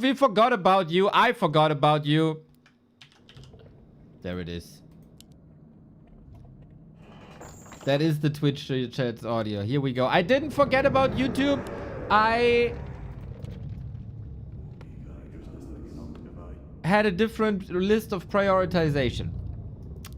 we forgot about you. I forgot about you. There it is. That is the Twitch chat's audio. Here we go. I didn't forget about YouTube. I had a different list of prioritization.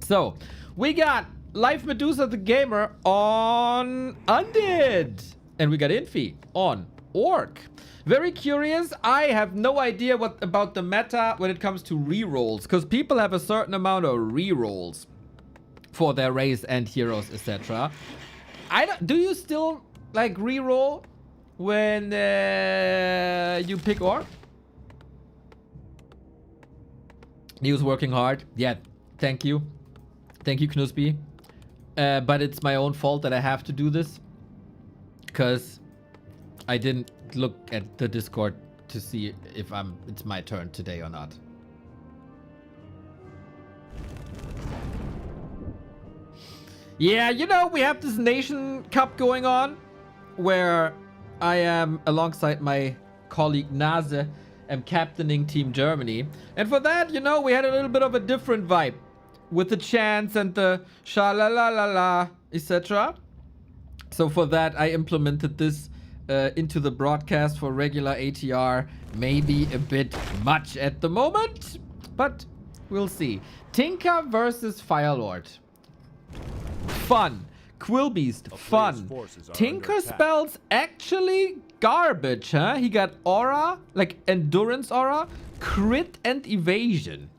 So, we got Live Medusa the Gamer on Undead. And we got Infi on Orc. Very curious. I have no idea what about the meta when it comes to rerolls. Because people have a certain amount of rerolls for their race and heroes, etc. Do you still like reroll when you pick Orc? He was working hard. Yeah, thank you. Thank you, Knusby. But it's my own fault that I have to do this. Because I didn't look at the Discord to see if it's my turn today or not. Yeah, you know, we have this Nation Cup going on where I am, alongside my colleague Nase, am captaining Team Germany. And for that, you know, we had a little bit of a different vibe with the chants and the sha-la-la-la-la, etc. So for that, I implemented this into the broadcast for regular ATR. Maybe a bit much at the moment, but we'll see. Tinker versus Firelord. Fun. Quillbeast, fun. Tinker spells actually garbage, huh? He got aura, like endurance aura, crit and evasion.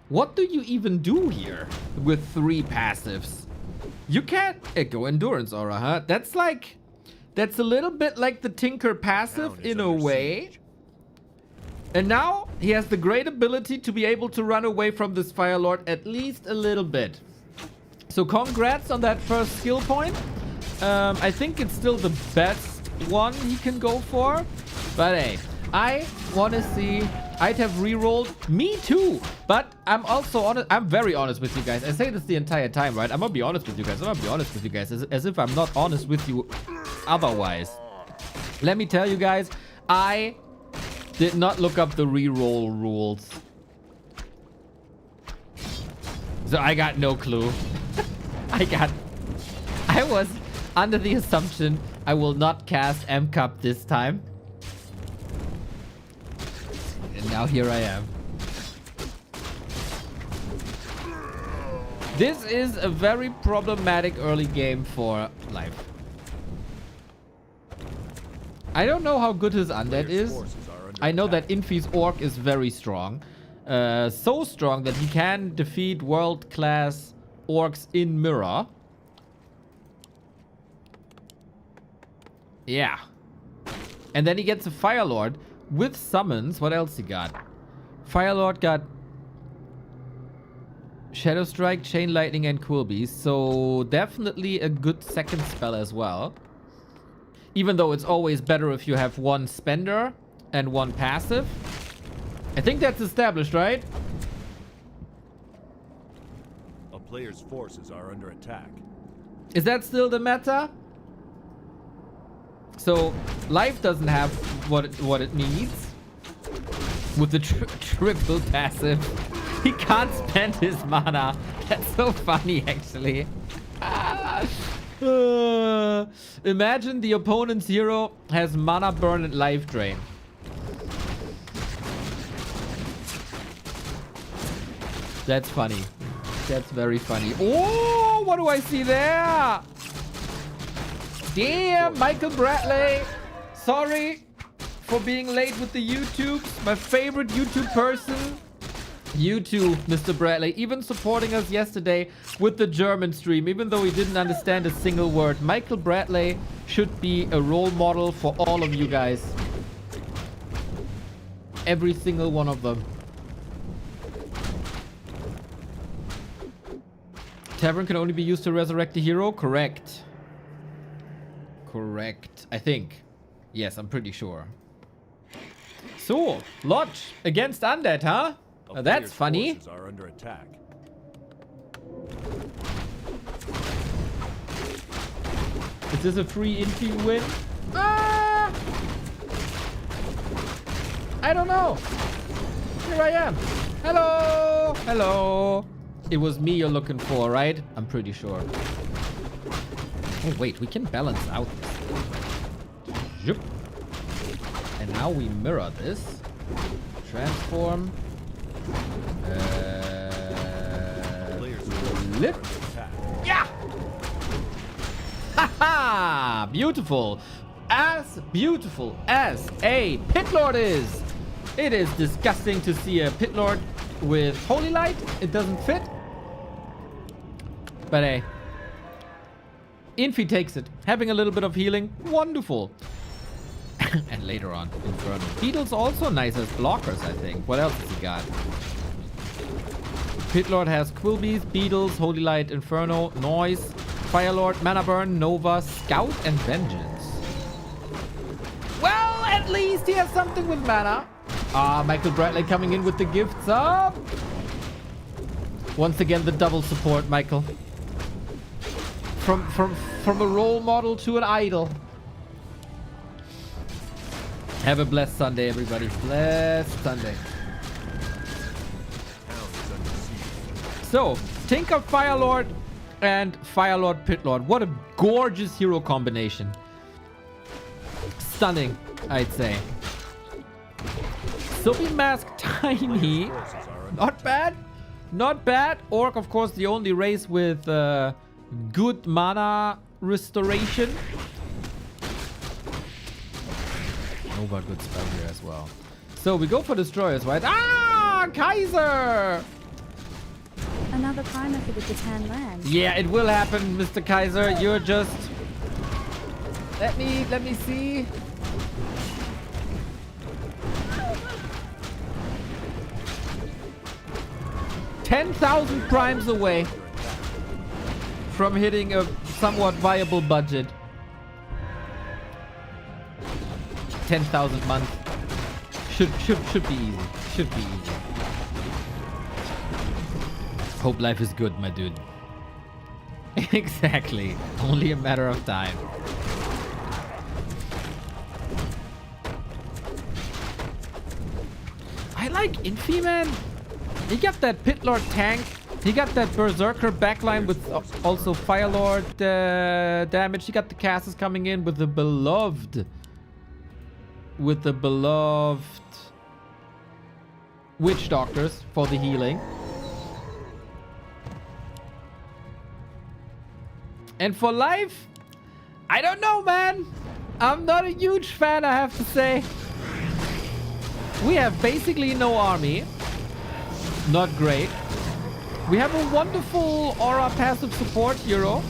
What do you even do here with 3 passives? You can't go endurance aura, huh? That's a little bit like the Tinker passive in a way. And now he has the great ability to be able to run away from this Firelord at least a little bit. So congrats on that first skill point. I think it's still the best one he can go for. But hey, I want to see... I'd have rerolled. Me too. But I'm also honest. I'm very honest with you guys. I say this the entire time, right? I'm going to be honest with you guys. I'm going to be honest with you guys. As if I'm not honest with you otherwise. Let me tell you guys, I did not look up the reroll rules. So I got no clue. I was under the assumption I will not cast M-Cup this time. And now here I am. This is a very problematic early game for Life. I don't know how good his undead is. I know that Infi's Orc is very strong. So strong that he can defeat world-class orcs in mirror. Yeah. And then he gets a Firelord with summons. What else he got? Firelord got Shadow Strike, Chain Lightning, and Quillbeast. So definitely a good second spell as well. Even though it's always better if you have one spender and one passive. I think that's established, right? A player's forces are under attack. Is that still the meta? So Life doesn't have what it needs with the triple passive. He can't spend his mana. That's so funny, actually. Imagine the opponent's hero has mana burn and life drain. That's funny. That's very funny. Oh, what do I see there? Damn, Michael Bradley. Sorry for being late with the YouTubes. My favorite YouTube person. You too, Mr. Bradley. Even supporting us yesterday with the German stream, even though he didn't understand a single word. Michael Bradley should be a role model for all of you guys. Every single one of them. Tavern can only be used to resurrect the hero? Correct. Correct. I think. Yes, I'm pretty sure. So, Lodge against Undead, huh? That's funny. Are under attack. Is this a free Infi win? Ah! I don't know. Here I am. Hello. Hello. It was me you're looking for, right? I'm pretty sure. Oh, wait. We can balance out this. Zhup. And now we mirror this. Transform. Lip. Yeah! Haha! Beautiful. As beautiful as a pit lord is. It is disgusting to see a pit lord with holy light. It doesn't fit. But hey. Infi takes it. Having a little bit of healing. Wonderful. And later on, Inferno. Beetles also nice as blockers, I think. What else has he got? Pit Lord has Quilbies, Beetles, Holy Light, Inferno, Noise, Fire Lord, Mana Burn, Nova, Scout, and Vengeance. Well, at least he has something with mana. Michael Bradley coming in with the gifts up. Once again, the double support, Michael. From a role model to an idol. Have a blessed Sunday, everybody. Blessed Sunday. So, Tinker Firelord and Firelord Pitlord. What a gorgeous hero combination. Stunning, I'd say. Soapy Mask Tiny. Not bad. Not bad. Orc, of course, the only race with good mana restoration. Nova, good spell here as well. So we go for destroyers, right? Ah, Kaiser! Another primer for the Catan land. Yeah, it will happen, Mr. Kaiser. You're just... Let me see. $10,000 primes away from hitting a somewhat viable budget. 10,000 month. Should be easy. Should be easy. Hope life is good, my dude. Exactly. Only a matter of time. I like Infi, man. He got that Pit Lord tank. He got that Berserker backline with also Fire Lord damage. He got the casters coming in with the beloved. With the beloved Witch Doctors for the healing. And for life, I don't know, man. I'm not a huge fan, I have to say. We have basically no army. Not great. We have a wonderful aura passive support hero.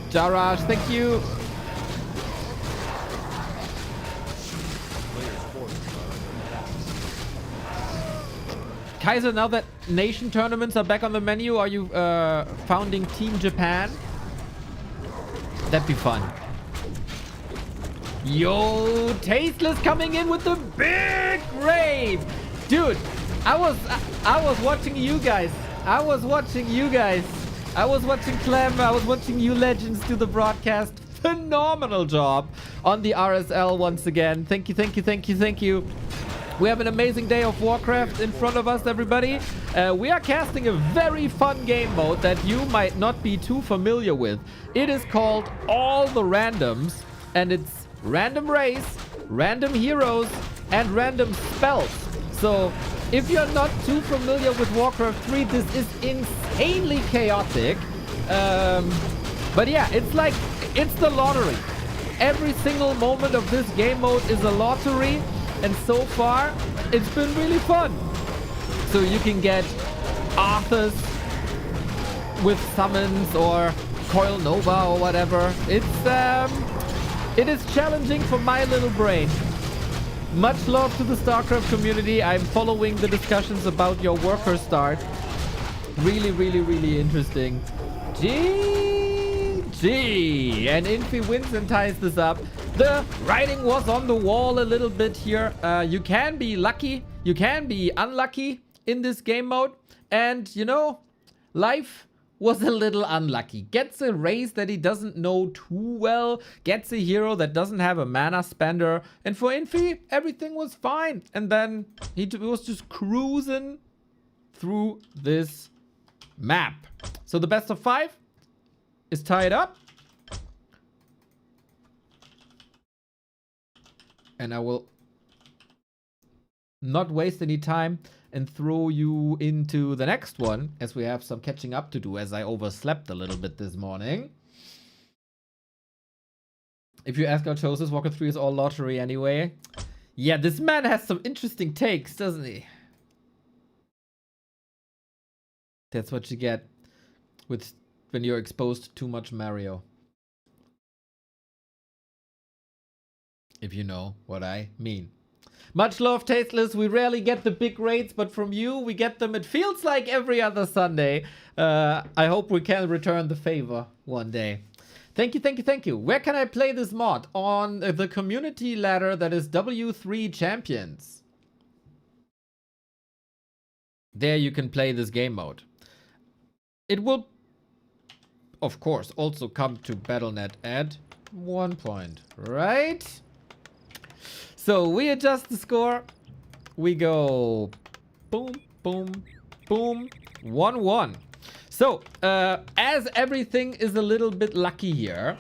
Jarash, thank you. Kaiser, now that nation tournaments are back on the menu, are you founding Team Japan? That'd be fun. Yo, Tasteless coming in with the big raid. Dude, I was watching you guys. I was watching Clem. I was watching you legends do the broadcast. Phenomenal job on the RSL once again. Thank you, thank you, thank you, thank you. We have an amazing day of Warcraft in front of us, everybody. We are casting a very fun game mode that you might not be too familiar with. It is called All the Randoms, and it's random race, random heroes, and random spells. So if you're not too familiar with Warcraft 3, this is insanely chaotic. But yeah, it's the lottery. Every single moment of this game mode is a lottery. And so far, it's been really fun. So you can get Arthurs with summons or Coil Nova or whatever. It is challenging for my little brain. Much love to the StarCraft community. I'm following the discussions about your worker start. Really, really, really interesting. GG. And Infi wins and ties this up. The writing was on the wall a little bit here. You can be lucky. You can be unlucky in this game mode. And, you know, life was a little unlucky. Gets a race that he doesn't know too well, gets a hero that doesn't have a mana spender, and for Infi, everything was fine. And then he was just cruising through this map. So the best of 5 is tied up. And I will not waste any time and throw you into the next one, as we have some catching up to do, as I overslept a little bit this morning. If you ask our choices, Warcraft 3 is all lottery anyway. Yeah, this man has some interesting takes, doesn't he? That's what you get with when you're exposed to too much Mario. If you know what I mean. Much love, Tasteless. We rarely get the big raids, but from you, we get them, it feels like, every other Sunday. I hope we can return the favor one day. Thank you, thank you, thank you. Where can I play this mod? On the community ladder that is W3 Champions. There you can play this game mode. It will, of course, also come to Battle.net at 1 point, right? So we adjust the score. We go boom, boom, boom, 1-1. So, as everything is a little bit lucky here,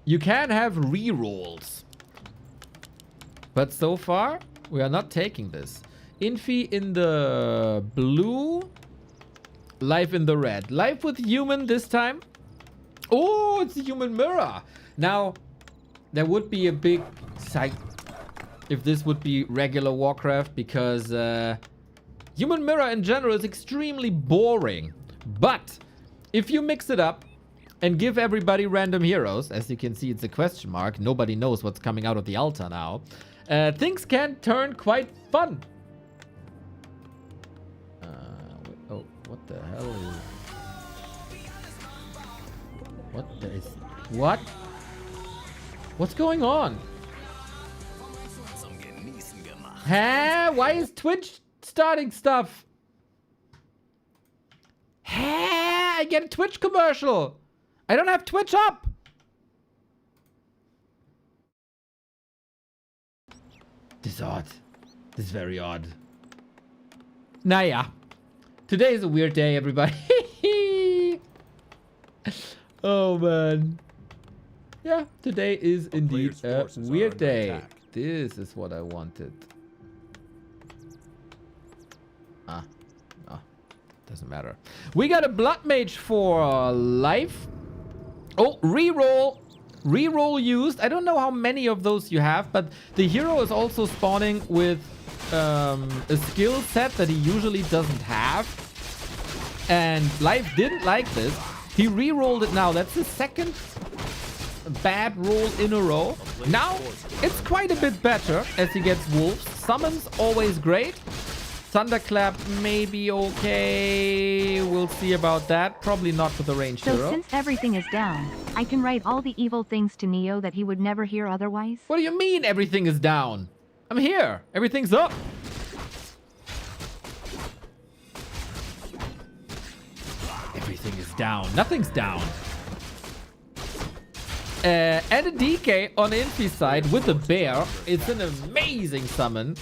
you can have rerolls. But so far, we are not taking this. Infi in the blue, life in the red. Life with human this time. Oh, it's a human mirror. Now, there would be a big psych if this would be regular Warcraft, because human mirror in general is extremely boring. But if you mix it up and give everybody random heroes, as you can see, it's a question mark. Nobody knows what's coming out of the altar now. Things can turn quite fun. Oh, what the hell is... What the is... What? What's going on? Huh? Why is Twitch starting stuff? Huh? I get a Twitch commercial. I don't have Twitch up. This is odd. This is very odd. Naya. Today is a weird day, everybody. Oh, man. Yeah, today is indeed a weird day. This is what I wanted. Doesn't matter. We got a Blood Mage for life. Oh, reroll. Reroll used. I don't know how many of those you have, but the hero is also spawning with a skill set that he usually doesn't have. And Life didn't like this. He re-rolled it now. That's the second bad roll in a row. Now it's quite a bit better as he gets wolves. Summons always great. Thunderclap maybe okay. We'll see about that. Probably not for the ranged hero. So since everything is down, I can write all the evil things to Neo that he would never hear otherwise? What do you mean everything is down? I'm here. Everything's up. Everything is down. Nothing's down. And a DK on Infi's side with the bear. It's an amazing summon.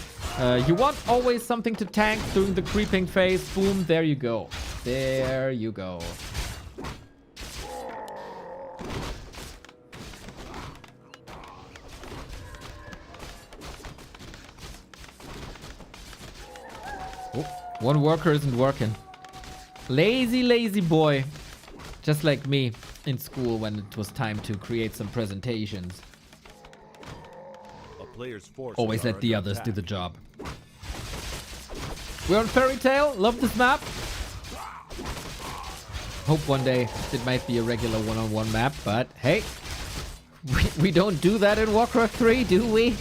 You want always something to tank during the creeping phase. Boom, there you go. There you go. Oh, one worker isn't working. Lazy, lazy boy. Just like me in school when it was time to create some presentations. Always let the others do the job. We're on Fairy Tail. Love this map. Hope one day it might be a regular one-on-one map, but hey, we don't do that in Warcraft 3, do we?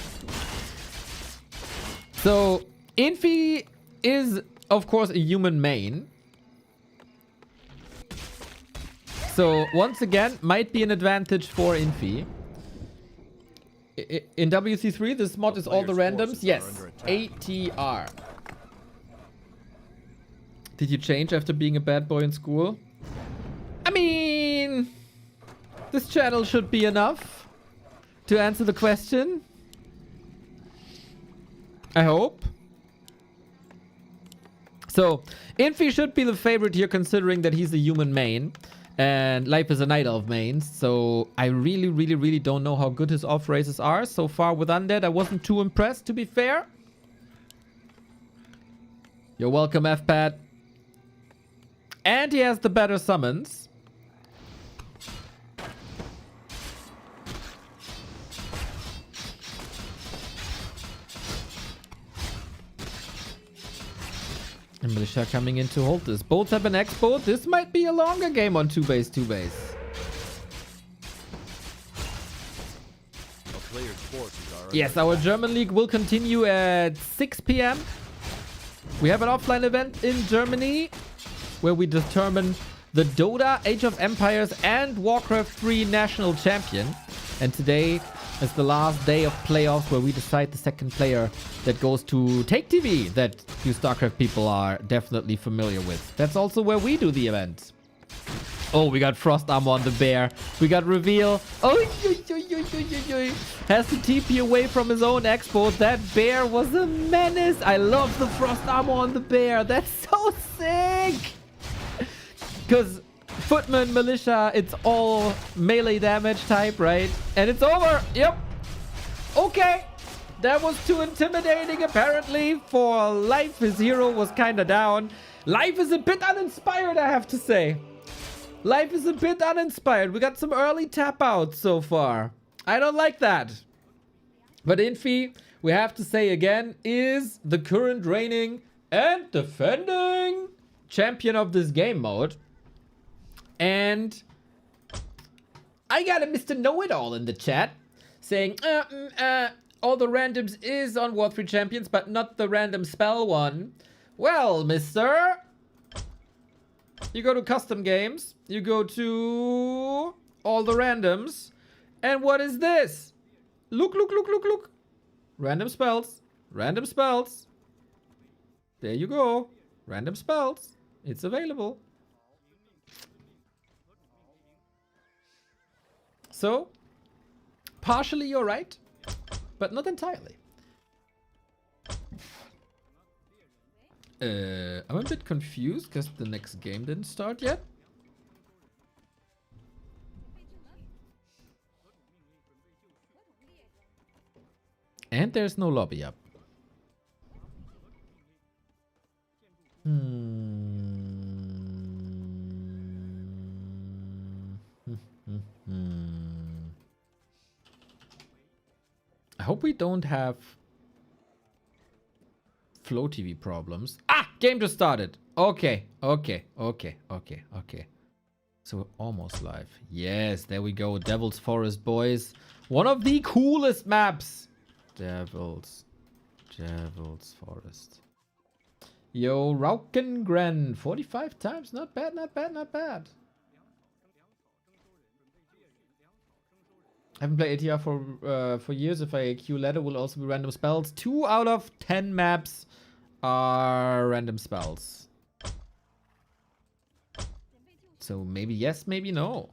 So, Infi is, of course, a human main. So, once again, might be an advantage for Infi. In WC3, this mod is all the randoms. Yes, ATR. Did you change after being a bad boy in school? I mean, this channel should be enough to answer the question. I hope. So, Infi should be the favorite here considering that he's a human main. And Life is a Night Elf main. So, I really don't know how good his off races are. So far with Undead, I wasn't too impressed, to be fair. You're welcome, FPAT. And he has the better summons. And Militia coming in to hold this. Both have an expo. This might be a longer game on 2-base, 2-base. Yes, our German league will continue at 6 p.m. We have an offline event in Germany where we determine the Dota, Age of Empires, and Warcraft 3 national champion. And today is the last day of playoffs where we decide the second player that goes to Take TV that you StarCraft people are definitely familiar with. That's also where we do the event. Oh, we got Frost Armor on the bear. We got Reveal. Oh, has to TP away from his own expo. That bear was a menace. I love the Frost Armor on the bear. That's so sick. Because Footman, Militia, it's all melee damage type, right? And it's over. Yep. Okay. That was too intimidating, apparently, for Life. His hero was kind of down. Life is a bit uninspired, I have to say. Life is a bit uninspired. We got some early tap outs so far. I don't like that. But Infi, we have to say again, is the current reigning and defending champion of this game mode. And I got a Mr. Know-It-All in the chat saying, all the randoms is on War 3 Champions, but not the random spell one. Well, mister, you go to custom games, you go to all the randoms, and what is this? Look. Random spells, random spells. There you go. Random spells. It's available. So, partially you're right, but not entirely. I'm a bit confused because the next game didn't start yet. And there's no lobby up. I hope we don't have Flow TV problems. Ah! Game just started. Okay. So we're almost live. Yes, there we go. Devil's Forest, boys. One of the coolest maps. Devil's Forest. Yo, Raukengren. 45 times. Not bad. I haven't played ATR for years. If I queue ladder, will also be random spells. 2 out of 10 maps are random spells. So maybe yes, maybe no.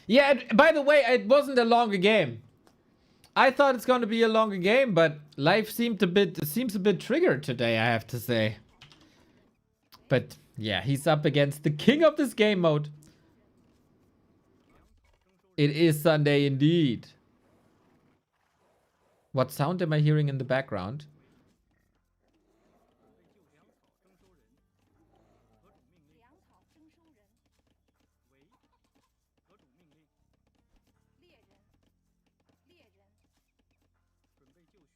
Yeah, by the way, it wasn't a longer game. I thought it's going to be a longer game, but life seems a bit triggered today, I have to say. But yeah, he's up against the king of this game mode. It is Sunday indeed. What sound am I hearing in the background?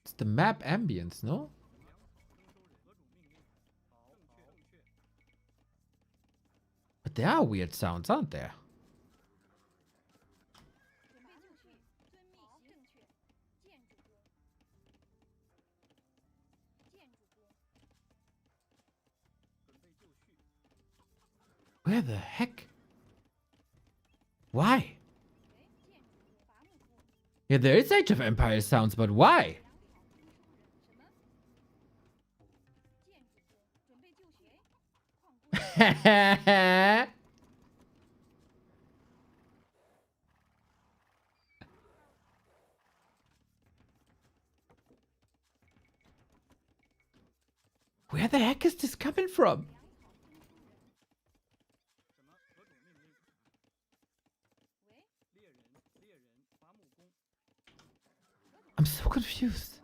It's the map ambience, no? But there are weird sounds, aren't there? Where the heck? Why? Yeah, there is Age of Empires sounds, but why? Where the heck is this coming from? I'm so confused.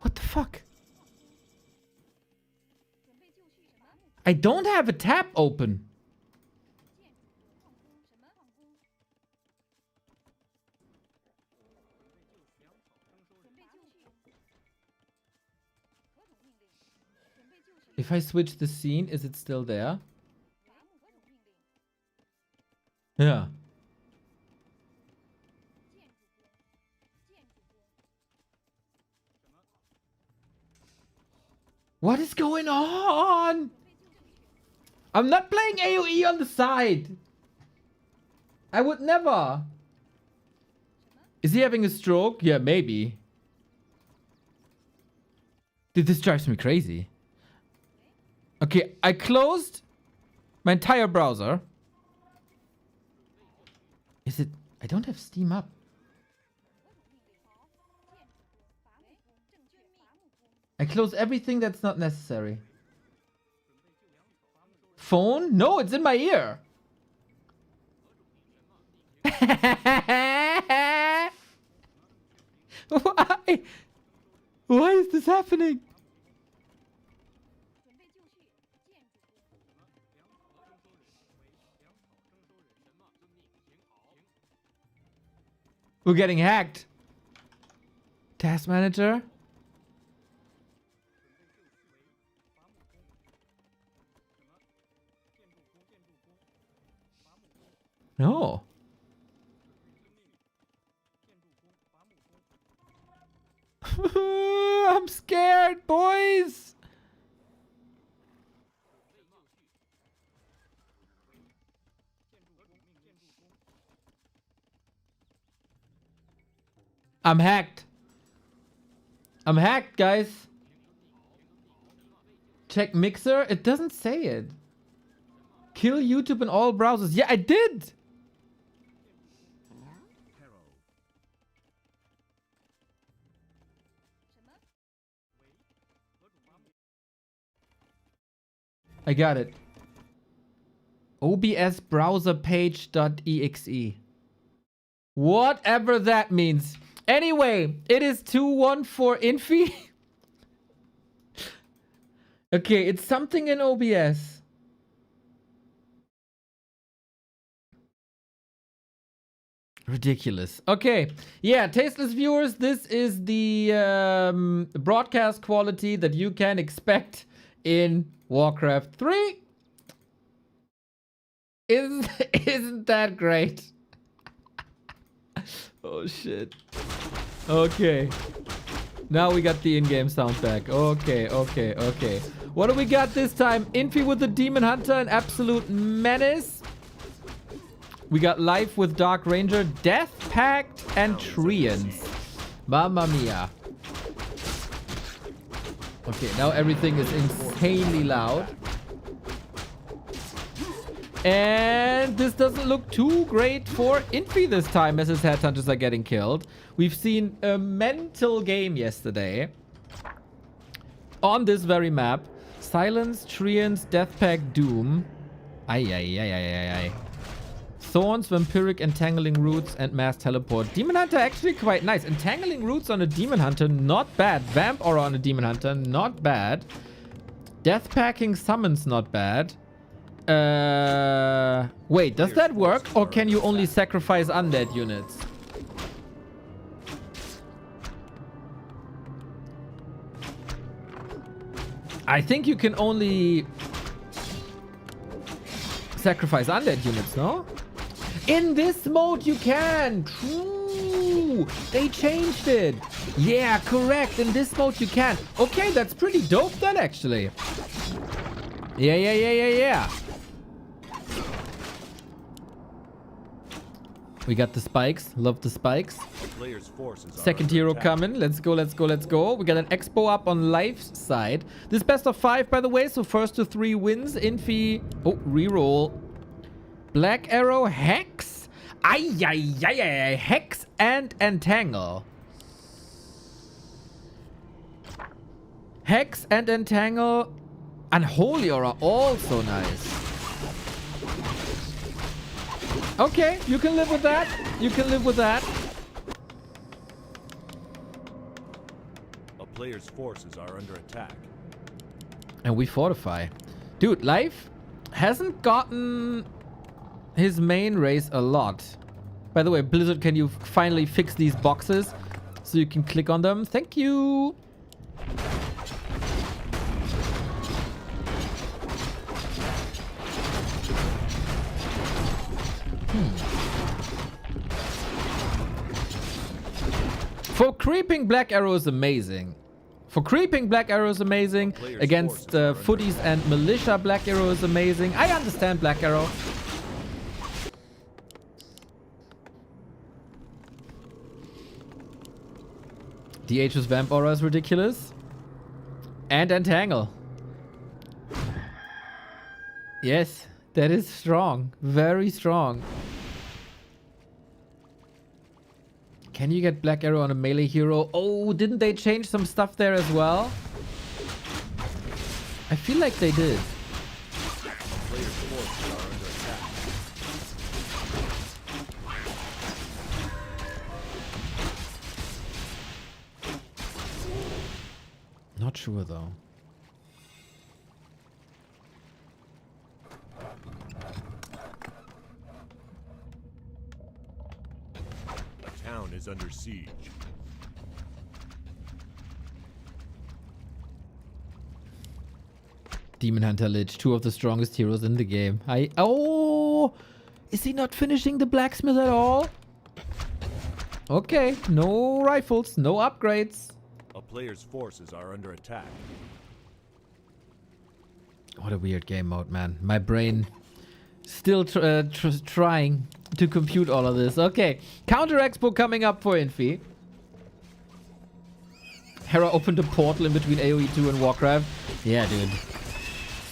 What the fuck? I don't have a tab open. If I switch the scene, is it still there? Yeah. What is going on? I'm not playing AoE on the side. I would never. Is he having a stroke? Yeah, maybe. Dude, this drives me crazy. Okay, I closed my entire browser. Is it... I don't have Steam up. I close everything that's not necessary. Phone? No, it's in my ear. Why? Why is this happening? We're getting hacked. Task manager? No. I'm scared, boys. I'm hacked. I'm hacked, guys. Check Mixer. It doesn't say it. Kill YouTube in all browsers. Yeah, I did. I got it. OBS browser page.exe. Whatever that means. Anyway, it is 2-1 for Infi. Okay, it's something in OBS. Ridiculous. Okay. Yeah, tasteless viewers, this is the broadcast quality that you can expect in Warcraft 3. Isn't that great? Oh shit. Okay. Now we got the in-game sound back. Okay. What do we got this time? Infi with the Demon Hunter, an absolute menace. We got Life with Dark Ranger, Death Pact, and Treants. Mamma mia. Okay, now everything is insanely loud. And this doesn't look too great for Infi this time as his headhunters are getting killed. We've seen a mental game yesterday on this very map. Silence, Treants, Death Pact, Doom. Ay. Thorns, Vampiric, Entangling Roots, and Mass Teleport. Demon Hunter actually quite nice. Entangling Roots on a Demon Hunter, not bad. Vamp Aura on a Demon Hunter, not bad. Death Packing Summons, not bad. Wait, does that work? Or can you only sacrifice undead units? I think you can only sacrifice undead units, no? In this mode you can! True! They changed it! Yeah, correct! In this mode you can! Okay, that's pretty dope then, actually. Yeah. We got the spikes. Love the spikes. A player's forces are Second under hero attack. coming. Let's go, let's go, let's go. We got an expo up on Life's side. This best of 5, by the way. So first to 3 wins. Infi. Oh, reroll. Black Arrow, Hex. Ay. Hex and Entangle. Hex and Entangle. Unholy Aura, also nice. Okay, you can live with that. You can live with that. A player's forces are under attack. And we fortify. Dude, Life hasn't gotten his main race a lot. By the way, Blizzard, can you finally fix these boxes so you can click on them? Thank you. For creeping, Black Arrow is amazing. For creeping, Black Arrow is amazing. Against footies and militia, Black Arrow is amazing. I understand Black Arrow. DH's Vamp Aura is ridiculous. And Entangle. Yes, that is strong. Very strong. Can you get Black Arrow on a melee hero? Oh, didn't they change some stuff there as well? I feel like they did. Player's forces are under attack. Not sure though. The town is under siege. Demon Hunter Lich, 2 of the strongest heroes in the game. Oh, is he not finishing the blacksmith at all? Okay, no rifles, no upgrades. A player's forces are under attack. What a weird game mode, man. My brain still trying to compute all of this. Okay, Counter Expo coming up for Infi. Hera opened a portal in between AoE 2 and Warcraft. Yeah, dude.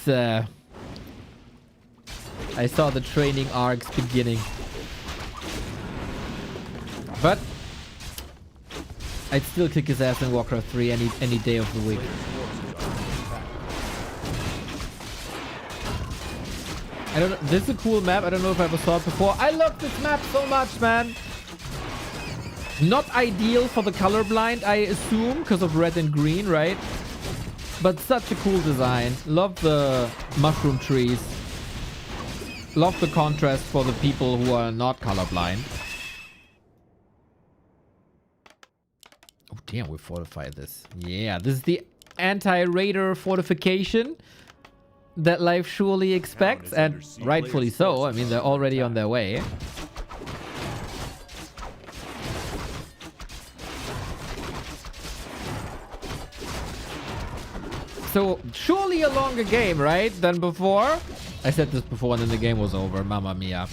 It's, I saw the training arcs beginning. But I'd still kick his ass in Warcraft 3 any day of the week. I don't know. This is a cool map. I don't know if I ever saw it before. I love this map so much, man. Not ideal for the colorblind, I assume, because of red and green, right? But such a cool design. Love the mushroom trees. Love the contrast for the people who are not colorblind. Oh, damn, we fortified this. Yeah, this is the anti-raider fortification that life surely expects, and rightfully so. I mean, they're already on their way. So, surely a longer game, right, than before? I said this before and then the game was over. Mamma mia.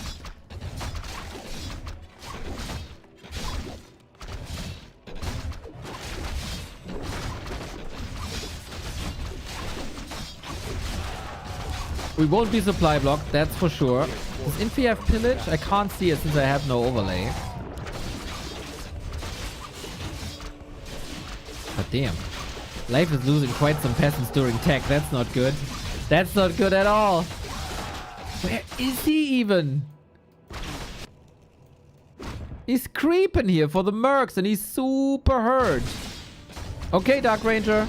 We won't be supply blocked, that's for sure. Does Infi have pillage? I can't see it since I have no overlay. But damn. Life is losing quite some peasants during tech. That's not good. That's not good at all. Where is he even? He's creeping here for the mercs and he's super hurt. Okay, Dark Ranger.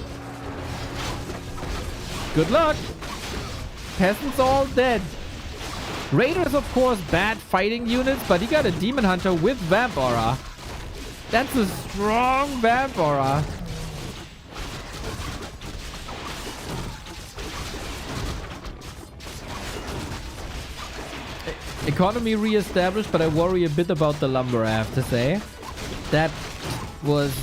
Good luck. Peasants all dead. Raiders, of course, bad fighting units, but he got a Demon Hunter with Vamp Aura. That's a strong Vamp Aura. Economy re-established, but I worry a bit about the lumber, I have to say. That was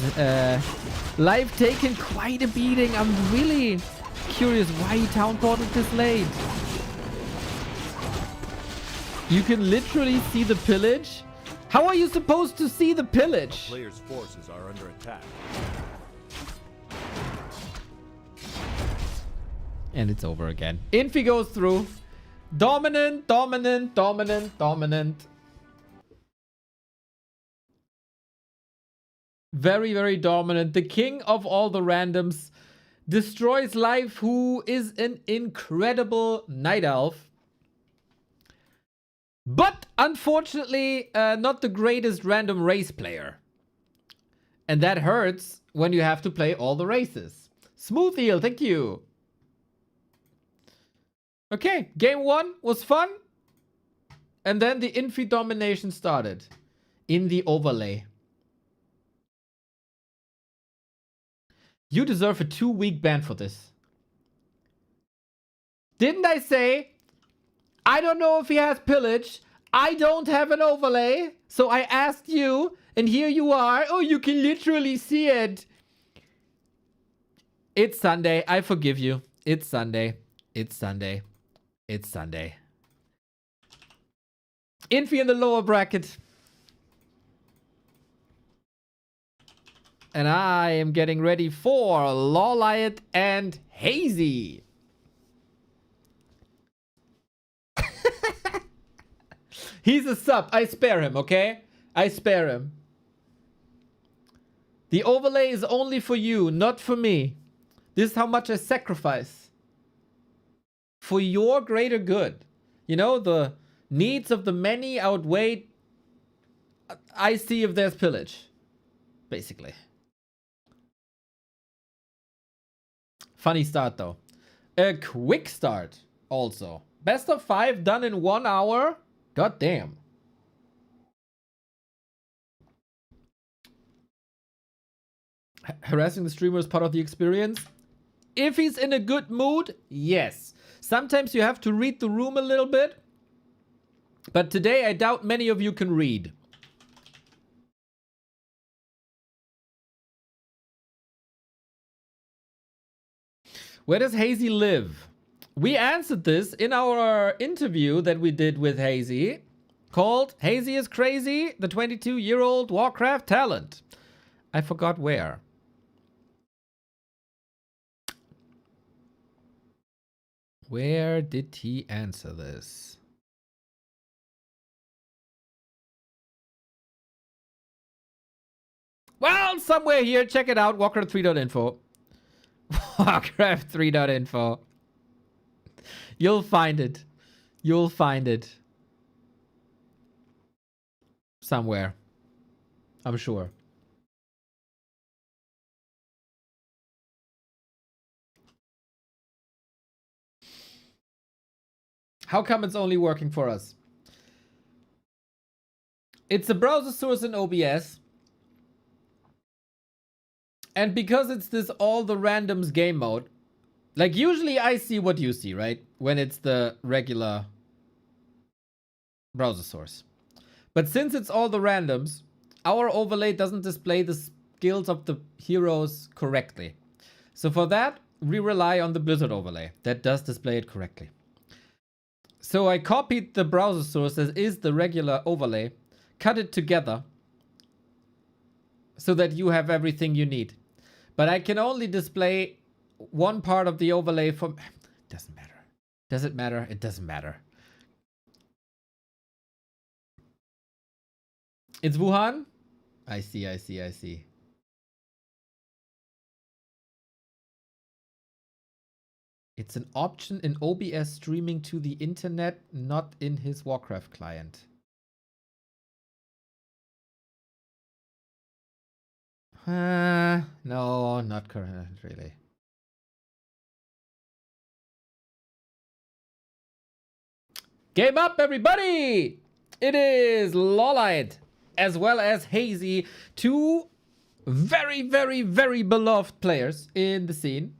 life taken quite a beating. I'm really curious why he town portaled this late. You can literally see the pillage How are you supposed to see the pillage? Players' forces are under attack. And it's over again. Infi goes through. Dominant, dominant, dominant, dominant. Very, very dominant. The king of all the randoms destroys life, who is an incredible night elf. But unfortunately, not the greatest random race player. And that hurts when you have to play all the races. Smooth heal, thank you. Okay, game 1 was fun. And then the Infi domination started in the overlay. You deserve a 2-week ban for this. Didn't I say, I don't know if he has pillage. I don't have an overlay. So I asked you, and here you are. Oh, you can literally see it. It's Sunday. I forgive you. It's Sunday. It's Sunday. It's Sunday. Infi in the lower bracket. And I am getting ready for LawLiet and Hazy. He's a sub. I spare him, okay? I spare him. The overlay is only for you, not for me. This is how much I sacrifice. For your greater good. You know, the needs of the many outweigh... I see if there's pillage. Basically. Funny start though. A quick start also. Best of 5 done in 1 hour. God damn. Harassing the streamer is part of the experience. If he's in a good mood, yes. Sometimes you have to read the room a little bit. But today I doubt many of you can read. Where does Hazy live? We answered this in our interview that we did with Hazy, called Hazy is Crazy, the 22-year-old Warcraft talent. I forgot where. Where did he answer this? Well, somewhere here. Check it out. Warcraft 3.info. Warcraft 3.info. You'll find it. You'll find it. Somewhere. I'm sure. How come it's only working for us? It's a browser source in OBS. And because it's this all the randoms game mode, like usually I see what you see, right? When it's the regular browser source. But since it's all the randoms, our overlay doesn't display the skills of the heroes correctly. So for that, we rely on the Blizzard overlay that does display it correctly. So I copied the browser source that is the regular overlay, cut it together so that you have everything you need. But I can only display one part of the overlay from... Doesn't matter. Does it matter? It doesn't matter. It's Wuhan? I see, I see, I see. It's an option in OBS streaming to the internet, not in his Warcraft client. No, not current, really. Game up, everybody! It is LawLiet as well as Hazy, two very, very, very beloved players in the scene.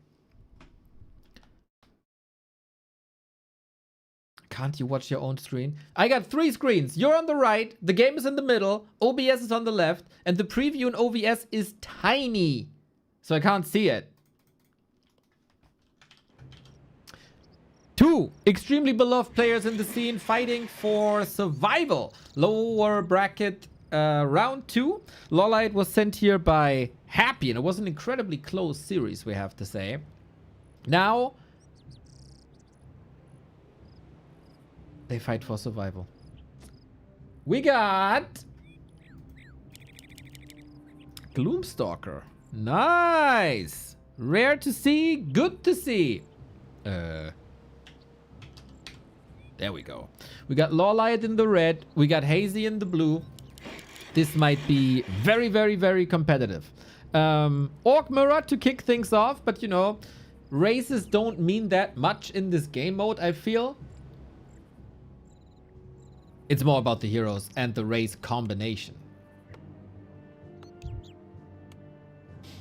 Can't you watch your own screen? I got 3 screens. You're on the right, the game is in the middle, OBS is on the left, and the preview in OBS is tiny. So I can't see it. 2 extremely beloved players in the scene fighting for survival. Lower bracket round 2. LawLiet was sent here by Happy, and it was an incredibly close series, we have to say. Now, they fight for survival. We got Gloomstalker. Nice. Rare to see, good to see. There we go. We got LawLiet in the red. We got Hazy in the blue. This might be very, very, very competitive. Orc Mirror to kick things off, but you know, races don't mean that much in this game mode, I feel. It's more about the heroes and the race combination.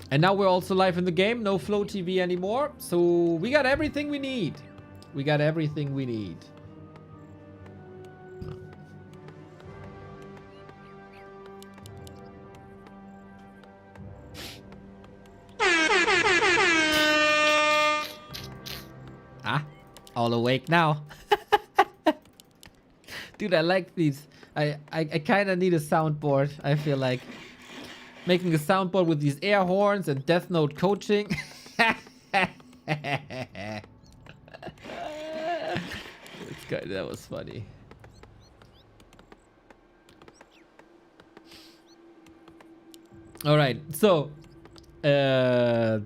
And now we're also live in the game. No Flow TV anymore. So we got everything we need. We got everything we need. All awake now. Dude, I like these. I kind of need a soundboard. I feel like making a soundboard with these air horns and Death Note coaching. That was funny. All right, so now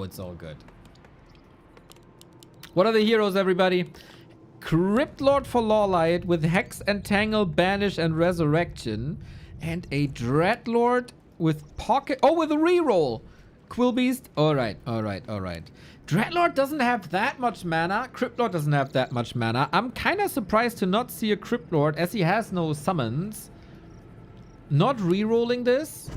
it's all good. What are the heroes, everybody? Crypt Lord for LawLiet with Hex, Entangle, Banish, and Resurrection. And a Dreadlord with Pocket... Oh, with a reroll! Quillbeast. Alright, alright, alright. Dreadlord doesn't have that much mana. Crypt Lord doesn't have that much mana. I'm kind of surprised to not see a Crypt Lord as he has no summons. Not rerolling this.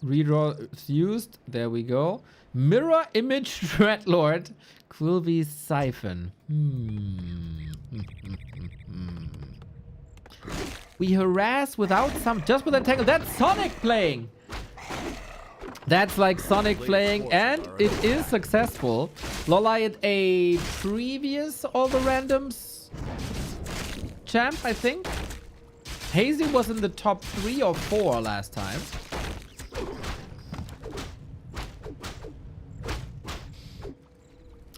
Reroll used. There we go. Mirror Image Dreadlord. Quillbeast Siphon. We harass without some... Just with Entangle. That's Sonic playing! That's like Sonic playing, and it is successful. LawLiet, a previous All the Randoms champ, I think. Hazy was in the top 3 or 4 last time.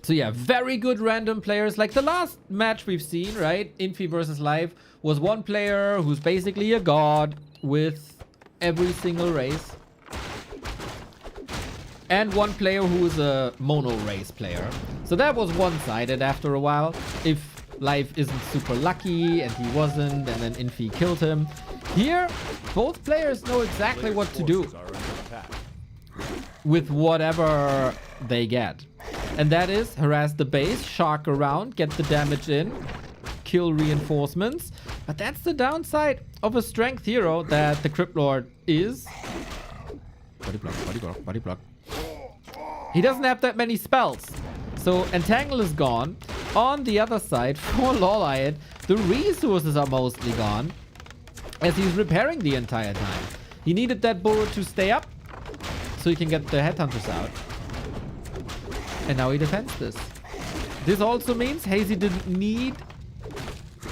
So yeah, very good random players. Like the last match we've seen, right? Infi versus Live was one player who's basically a god with every single race. And one player who's a mono race player. So that was one-sided after a while. If Live isn't super lucky and he wasn't, and then Infi killed him. Here, both players know exactly what to do with whatever they get. And that is harass the base, shark around, get the damage in, kill reinforcements. But that's the downside of a strength hero that the Crypt Lord is. Body block, body block, body block. He doesn't have that many spells. So Entangle is gone. On the other side, for LawLiet, the resources are mostly gone, as he's repairing the entire time. He needed that burrow to stay up, so he can get the headhunters out. And now he defends this. This also means Hazy didn't need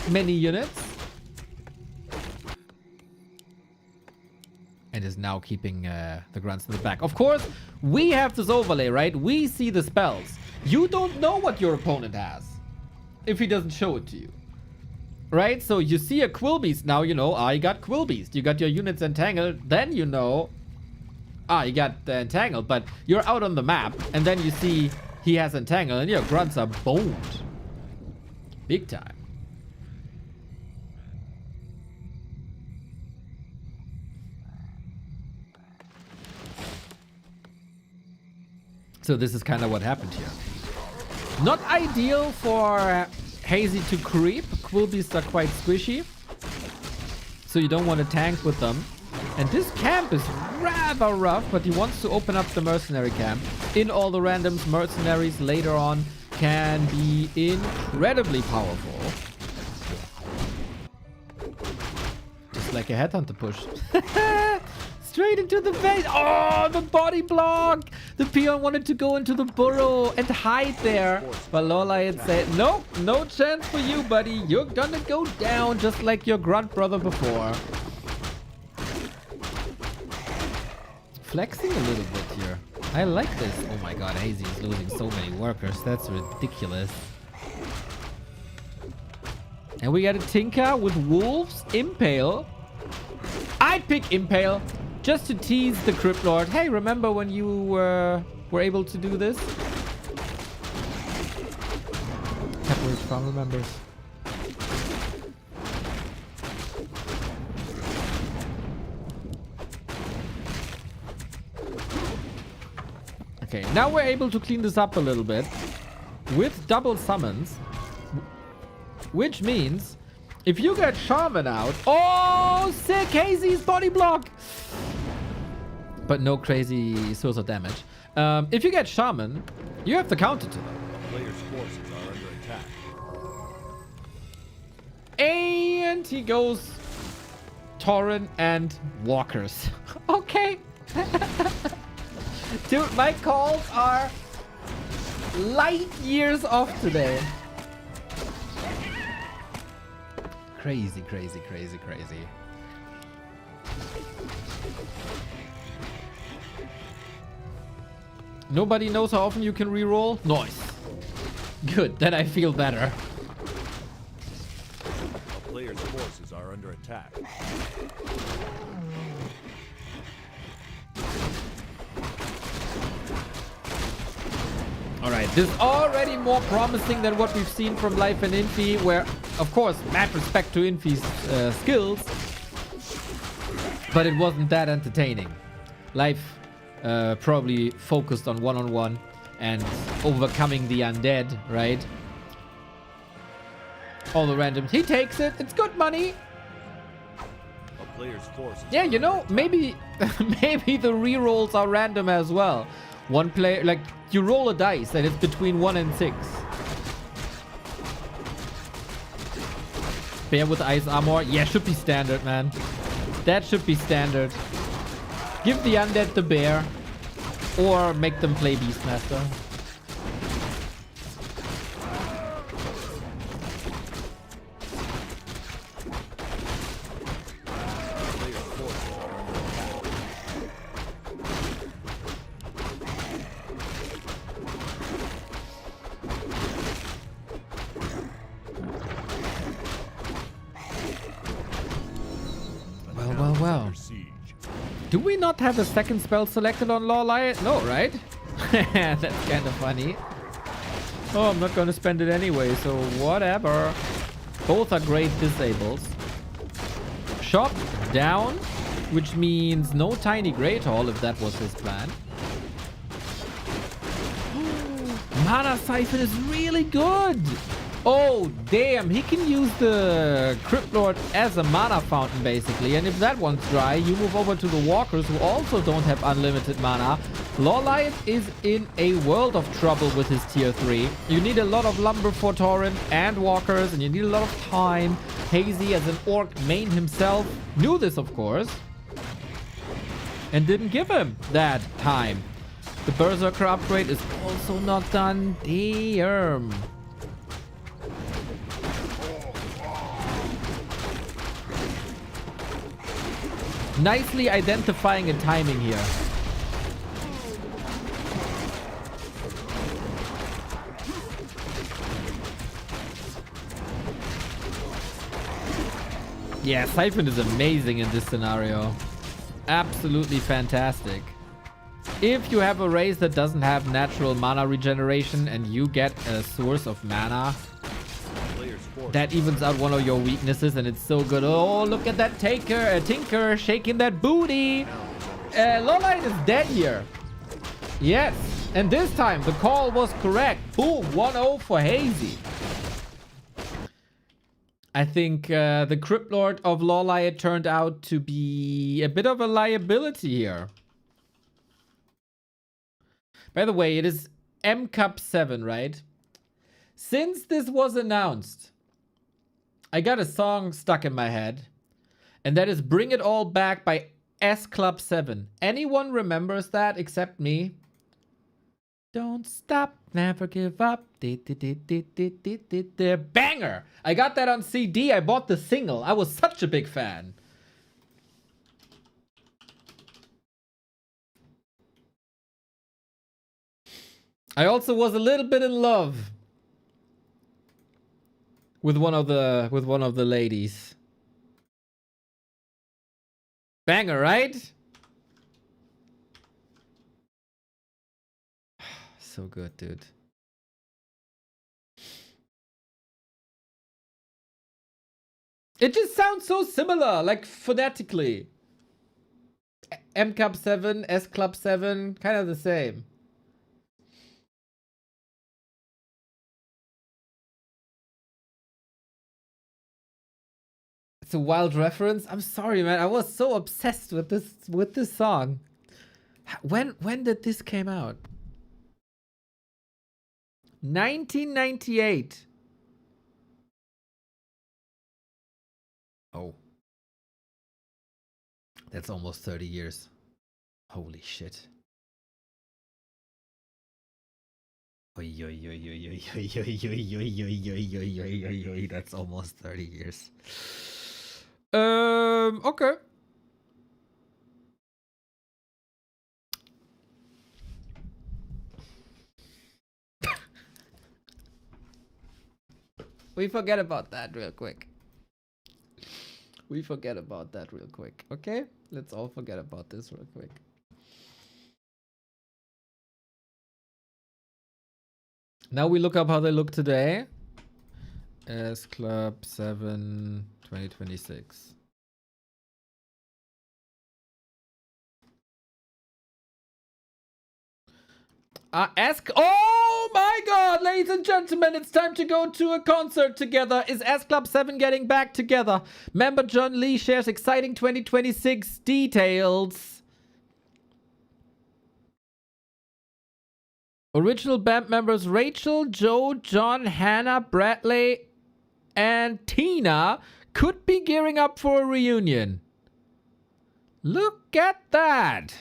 many units. And is now keeping the grunts in the back. Of course, we have this overlay, right? We see the spells. You don't know what your opponent has if he doesn't show it to you. Right? So you see a Quillbeast. Now you know, you got Quillbeast. You got your units entangled. Then you know, you got the entangled. But you're out on the map. And then you see he has entangled. And your grunts are boned. Big time. So this is kind of what happened here. Not ideal for Hazy to creep. Quillbeasts are quite squishy. So you don't want to tank with them. And this camp is rather rough, but he wants to open up the mercenary camp. In all the randoms, mercenaries later on can be incredibly powerful. Just like a headhunter push. Straight into the face. Oh, the body block. The peon wanted to go into the burrow and hide there. But LawLiet said, nope, no chance for you, buddy. You're gonna go down just like your grunt brother before. Flexing a little bit here. I like this. Oh my god, Hazy is losing so many workers. That's ridiculous. And we got a Tinker with Wolves, Impale. I'd pick Impale just to tease the Crypt Lord. Hey, remember when you were able to do this? Pepperidge Farm remembers. Okay, now we're able to clean this up a little bit with double summons, which means if you get Shaman out, oh, sick, Hazy's body block, but no crazy source of damage. If you get Shaman, you have the counter to them. A player's forces are under attack. And he goes Tauren and Walkers. Okay. Dude, my calls are light years off today. Crazy, crazy, crazy, crazy. Nobody knows how often you can reroll? Nice. Good, then I feel better. A player's forces are under attack. Alright, this is already more promising than what we've seen from Life and Infi, where, of course, mad respect to Infi's skills, but it wasn't that entertaining. Life probably focused on one-on-one and overcoming the undead, right? All the randoms. He takes it. It's good money. A player's forces. Yeah, you know, maybe maybe the rerolls are random as well. One player, like, you roll a dice and it's between 1 and 6. Bear with ice armor. Yeah, should be standard, man. That should be standard. Give the undead the bear. Or make them play Beastmaster. Well. Do we not have a second spell selected on LawLiet? No, right? That's kind of funny. Oh, I'm not going to spend it anyway, so whatever. Both are great disables. Shop down, which means no Tiny Great Hall if that was his plan. Mana Siphon is really good. Oh, damn. He can use the Crypt Lord as a mana fountain, basically. And if that one's dry, you move over to the Walkers, who also don't have unlimited mana. LawLiet is in a world of trouble with his tier 3. You need a lot of lumber for Tauren and Walkers, and you need a lot of time. Hazy, as an orc main himself, knew this, of course, and didn't give him that time. The Berserker upgrade is also not done. Damn. Nicely identifying and timing here. Yeah, Siphon is amazing in this scenario. Absolutely fantastic. If you have a race that doesn't have natural mana regeneration and you get a source of mana, that evens out one of your weaknesses, and it's so good. Oh, look at that Tinker shaking that booty. LawLiet is dead here. Yes, and this time the call was correct. Boom, 1-0 for Hazy. I think the Crypt Lord of LawLiet turned out to be a bit of a liability here. By the way, it is M Cup 7, right? Since this was announced, I got a song stuck in my head, and that is Bring It All Back by S Club 7. Anyone remembers that except me? Don't stop, never give up. Banger! I got that on CD. I bought the single. I was such a big fan. I also was a little bit in love with one of the ladies. Banger, right? So good, dude. It just sounds so similar, like phonetically. M Club 7, S Club 7, kind of the same. It's a wild reference. I'm sorry, man. I was so obsessed with this song. When did this came out? 1998. Oh. That's almost 30 years. Holy shit. That's almost 30 years. Okay. We forget about that real quick. Okay? Let's all forget about this real quick. Now we look up how they look today. S Club 7 2026. Oh my god, ladies and gentlemen, it's time to go to a concert together. Is S Club 7 getting back together? Member John Lee shares exciting 2026 details. Original band members Rachel, Joe, John, Hannah, Bradley, and Tina could be gearing up for a reunion. Look at that.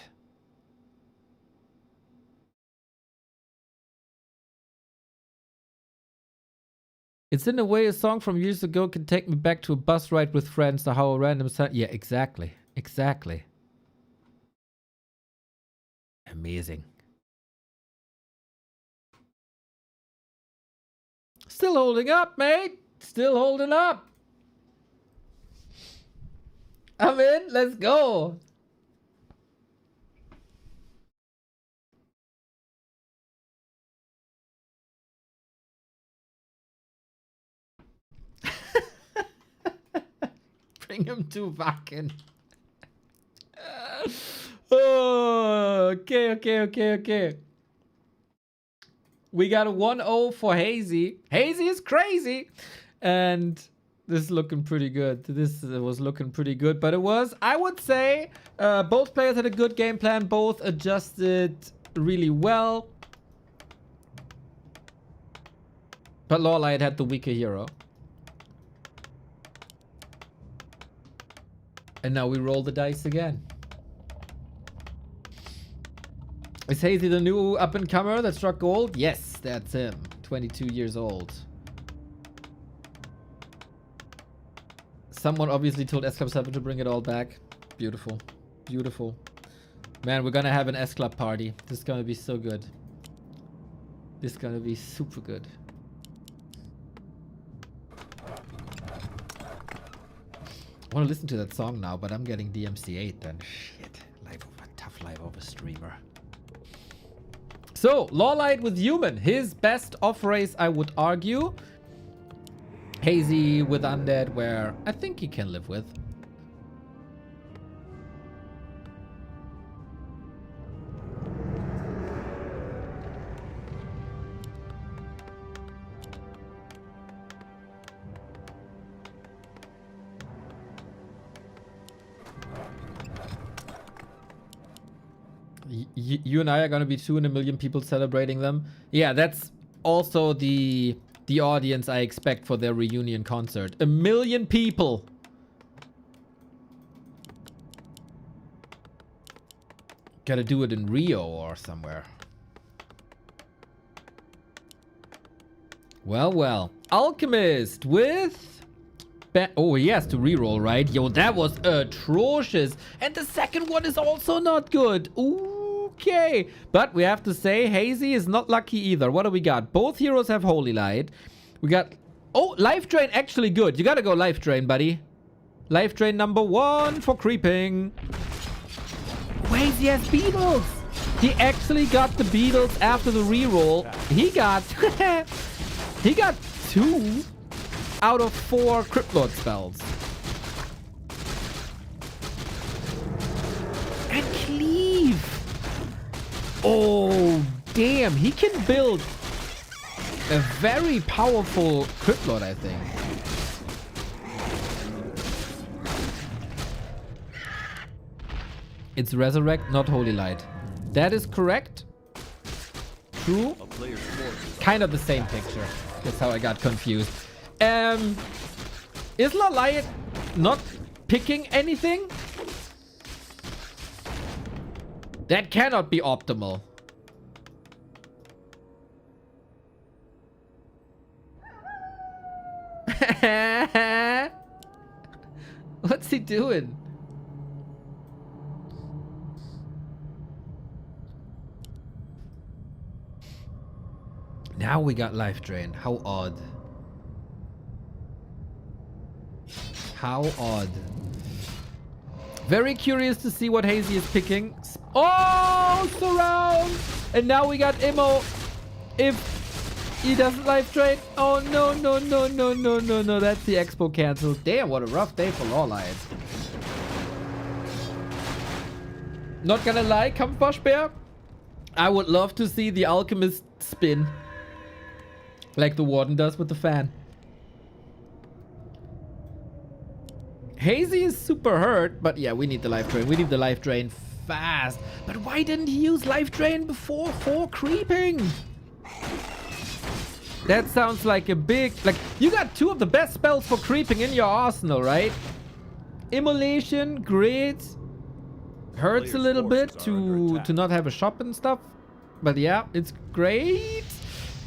It's in a way a song from years ago can take me back to a bus ride with friends or how a random sound. Yeah, exactly. Exactly. Amazing. Still holding up, mate. Still holding up. I'm in. Let's go. Bring him to Wacken. Oh, okay. We got a 1-0 for Hazy. Hazy is crazy. And this is looking pretty good. This was looking pretty good. But it was, I would say, both players had a good game plan. Both adjusted really well. But LawLiet had the weaker hero. And now we roll the dice again. Is Hazy the new up-and-comer that struck gold? Yes, that's him. 22 years old. Someone obviously told S Club 7 to bring it all back. Beautiful. Beautiful. Man, we're gonna have an S Club party. This is gonna be so good. This is gonna be super good. I want to listen to that song now, but I'm getting DMC8 then. Shit. Tough live over streamer. So, LawLiet with Human. His best off-race, I would argue. Hazy with Undead, where I think he can live with. You and I are gonna be 2 in a million people celebrating them. Yeah, that's also the audience I expect for their reunion concert. 1 million people. Gotta do it in Rio or somewhere. Well, well. Alchemist with... oh, he has to reroll, right? Yo, that was atrocious. And the second one is also not good. Okay. But we have to say, Hazy is not lucky either. What do we got? Both heroes have Holy Light. We got... oh, Life Drain actually good. You gotta go Life Drain, buddy. Life Drain number 1 for creeping. Wait, he has Beetles. He actually got the Beetles after the reroll. He got... he got 2 out of 4 Crypt Lord spells. And Cleave. Oh, damn. He can build a very powerful Crypt Lord, I think. It's Resurrect, not Holy Light. That is correct. True. Kind of the same picture. That's how I got confused. Is LawLiet not picking anything? That cannot be optimal. What's he doing? Now we got Life Drain. How odd. How odd. Very curious to see what Hazy is picking. Oh, surround! And now we got Immo. If he doesn't Life Drain. Oh, no, no, no, no, no, no, no. That's the expo canceled. Damn, what a rough day for LawLiet. Not gonna lie, Kampfwaschbär. I would love to see the Alchemist spin. Like the Warden does with the fan. Hazy is super hurt, but yeah, we need the Life Drain. We need the Life Drain fast. But why didn't he use Life Drain before for creeping? That sounds like a big... like, you got 2 of the best spells for creeping in your arsenal, right? Immolation, great. Hurts a little bit to not have a shop and stuff. But yeah, it's great.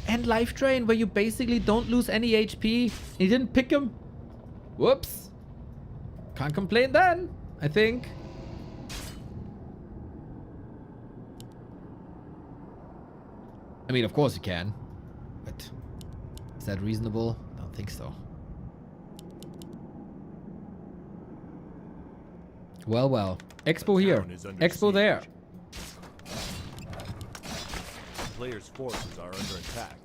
And Life Drain, where you basically don't lose any HP. He didn't pick him. Whoops. Can't complain then, I think. I mean, of course you can. But is that reasonable? I don't think so. Well, well. Expo here. Expo there. Players' forces are under attack.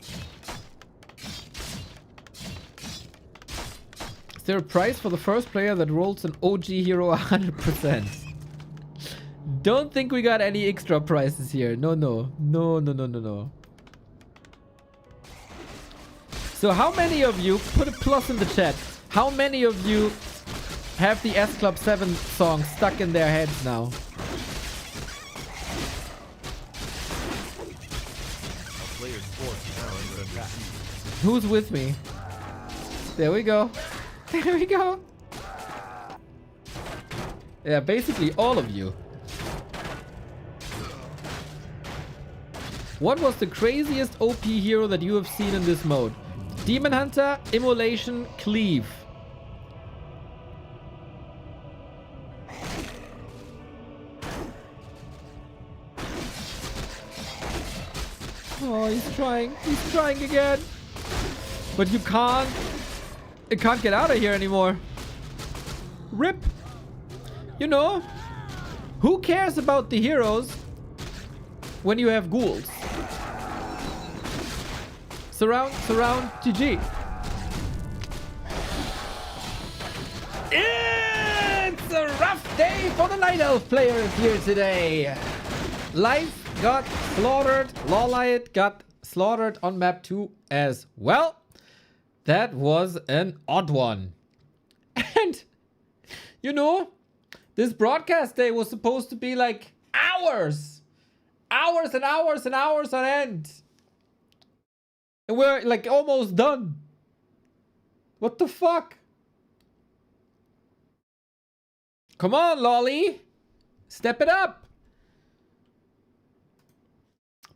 Is there a prize for the first player that rolls an OG hero 100%? Don't think we got any extra prizes here. No, no. No, no, no, no, no. So how many of you, put a plus in the chat, how many of you have the S Club 7 song stuck in their heads now? Who's with me? There we go. There we go. Yeah, basically all of you. What was the craziest OP hero that you have seen in this mode? Demon Hunter, Immolation, Cleave. Oh, he's trying. He's trying again. But you can't... it can't get out of here anymore. RIP. You know, who cares about the heroes when you have ghouls? Surround, surround, GG. It's a rough day for the Night Elf players here today. Life got slaughtered. LawLiet got slaughtered on map 2 as well. That was an odd one. And, you know, this broadcast day was supposed to be like hours. Hours and hours and hours on end. And we're like almost done. What the fuck? Come on, Lolly. Step it up.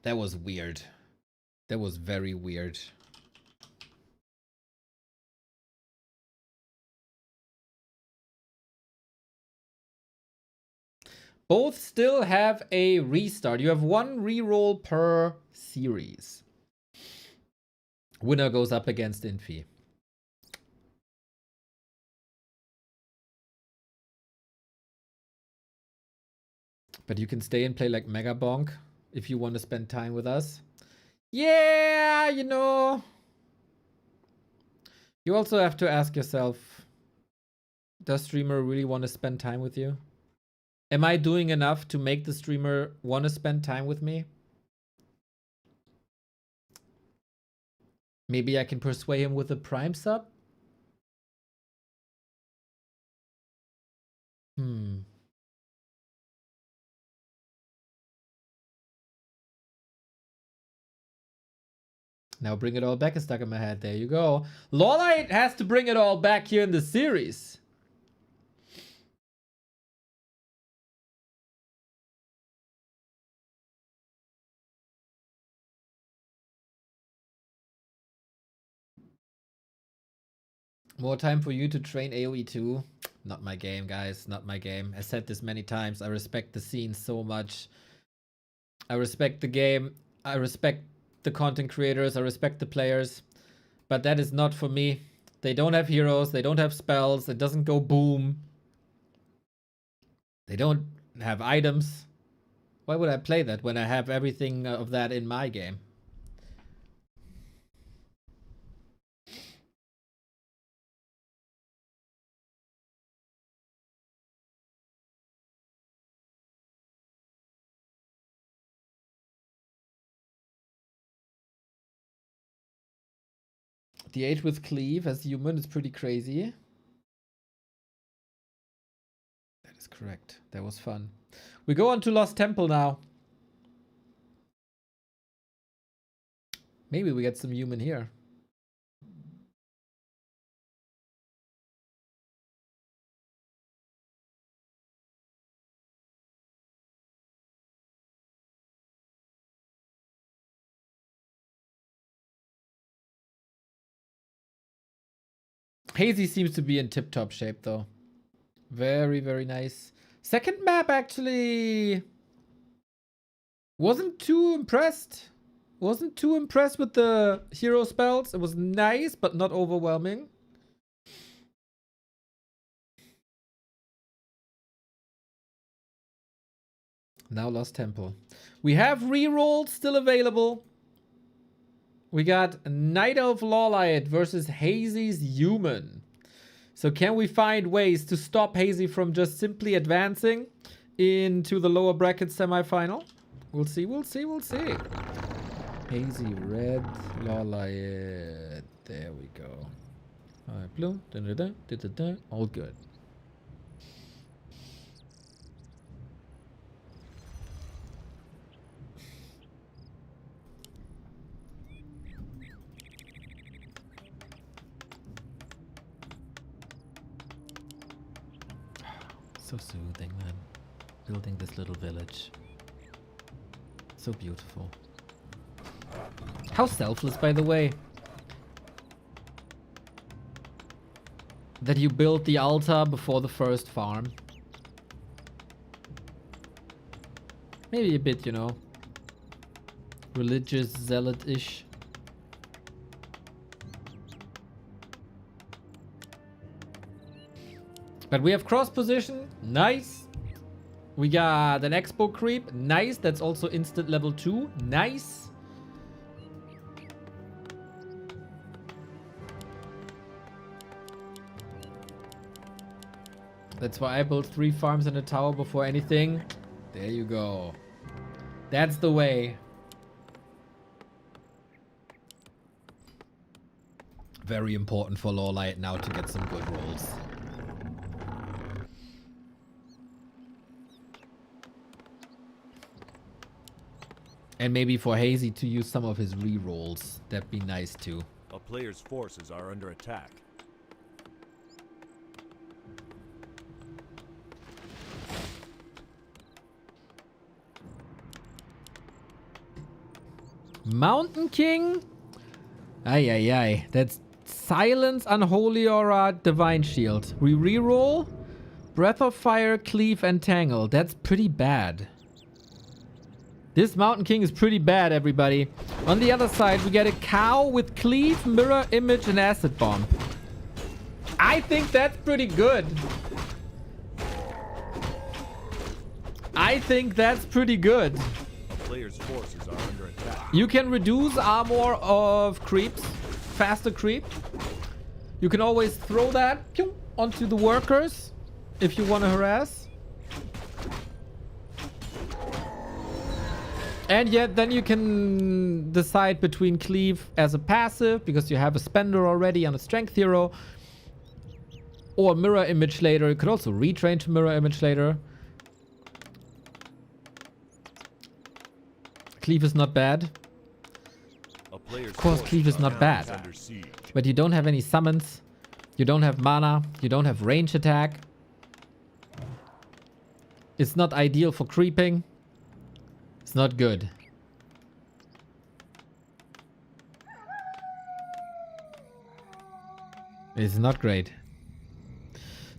That was weird. That was very weird. Both still have a restart. You have one reroll per series. Winner goes up against Infi. But you can stay and play like Mega Bonk if you want to spend time with us. Yeah, you know. You also have to ask yourself, does streamer really want to spend time with you? Am I doing enough to make the streamer want to spend time with me? Maybe I can persuade him with a Prime sub? Now bring it all back is stuck in my head. There you go. LawLiet has to bring it all back here in the series. More time for you to train AoE 2. Not my game, guys. Not my game. I said this many times. I respect the scene so much. I respect the game. I respect the content creators. I respect the players. But that is not for me. They don't have heroes. They don't have spells. It doesn't go boom. They don't have items. Why would I play that when I have everything of that in my game? The age with Cleave as human is pretty crazy. That is correct. That was fun. We go on to Lost Temple now. Maybe we get some human here. Hazy seems to be in tip-top shape though. Very, very nice. Second map actually wasn't too impressed. Wasn't too impressed with the hero spells. It was nice, but not overwhelming. Now Lost Temple. We have rerolls still available. We got Knight of LawLiet versus Hazy's Human. So can we find ways to stop Hazy from just simply advancing into the lower bracket semifinal? We'll see, we'll see, we'll see. Hazy red, LawLiet. There we go. Alright, blue. All good. So soothing, man. Building this little village. So beautiful. How selfless, by the way. That you build the altar before the first farm. Maybe a bit, you know. Religious zealot-ish. But we have cross position. Nice. We got an expo creep. Nice. That's also instant level 2. Nice. That's why I built 3 farms and a tower before anything. There you go. That's the way. Very important for LawLiet now to get some good rolls. And maybe for Hazy to use some of his re-rolls. That'd be nice too. A player's forces are under attack. Mountain King? Ay, ay, ay. That's Silence, Unholy Aura, Divine Shield. We re-roll. Breath of Fire, Cleave, and Tangle. That's pretty bad. This Mountain King is pretty bad, everybody. On the other side, we get a cow with Cleave, Mirror Image, and Acid Bomb. I think that's pretty good. I think that's pretty good. A player's forces are under attack. You can reduce armor of creeps, faster creep. You can always throw that pew, onto the workers if you want to harass. And yet then you can decide between Cleave as a passive because you have a spender already on a strength hero, or Mirror Image later. You could also retrain to Mirror Image later. Cleave is not bad. Of course, Cleave is not bad. But you don't have any summons. You don't have mana. You don't have range attack. It's not ideal for creeping. It's not good. It's not great.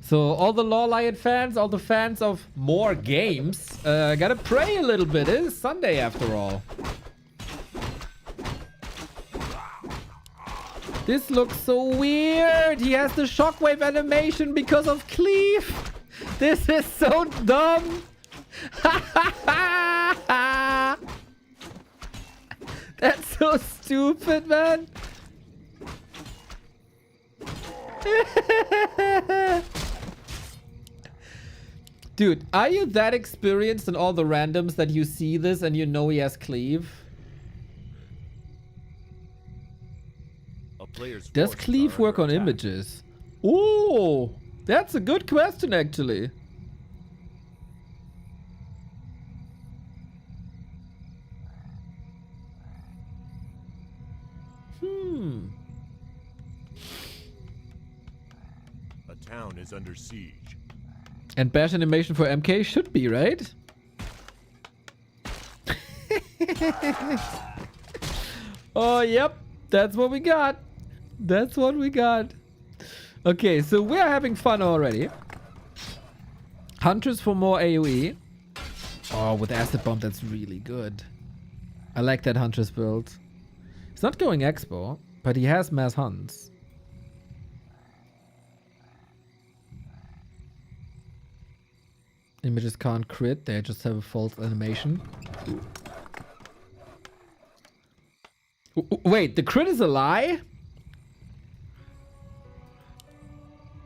So all the LawLiet fans, all the fans of more games, gotta pray a little bit. It is Sunday after all. This looks so weird. He has the shockwave animation because of Cleave. This is so dumb. That's so stupid, man. Dude, are you that experienced in all the randoms that you see this and you know he has Cleave? Does Cleave work on images? Oh, that's a good question, actually. A town is under siege. And bash animation for MK should be, right? Oh, yep. That's what we got. That's what we got. Okay, so we're having fun already. Hunters for more AoE. Oh, with Acid Bomb, that's really good. I like that Huntress build. He's not going Expo, but he has mass hunts. Images can't crit, they just have a false animation. Wait, the crit is a lie?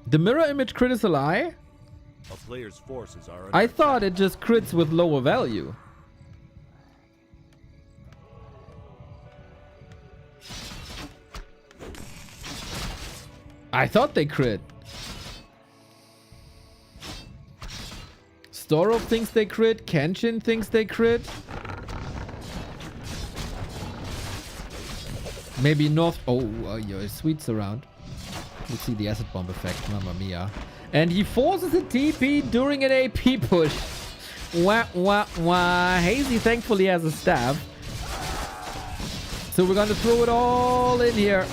The mirror image crit is a lie? A player's forces are I thought it just crits with lower value. I thought they crit. Storo thinks they crit. Kenshin thinks they crit. Maybe North... Oh, your sweets around. Let's see the acid bomb effect. Mamma mia. And he forces a TP during an AP push. Wah, wah, wah. Hazy thankfully has a staff. So we're going to throw it all in here.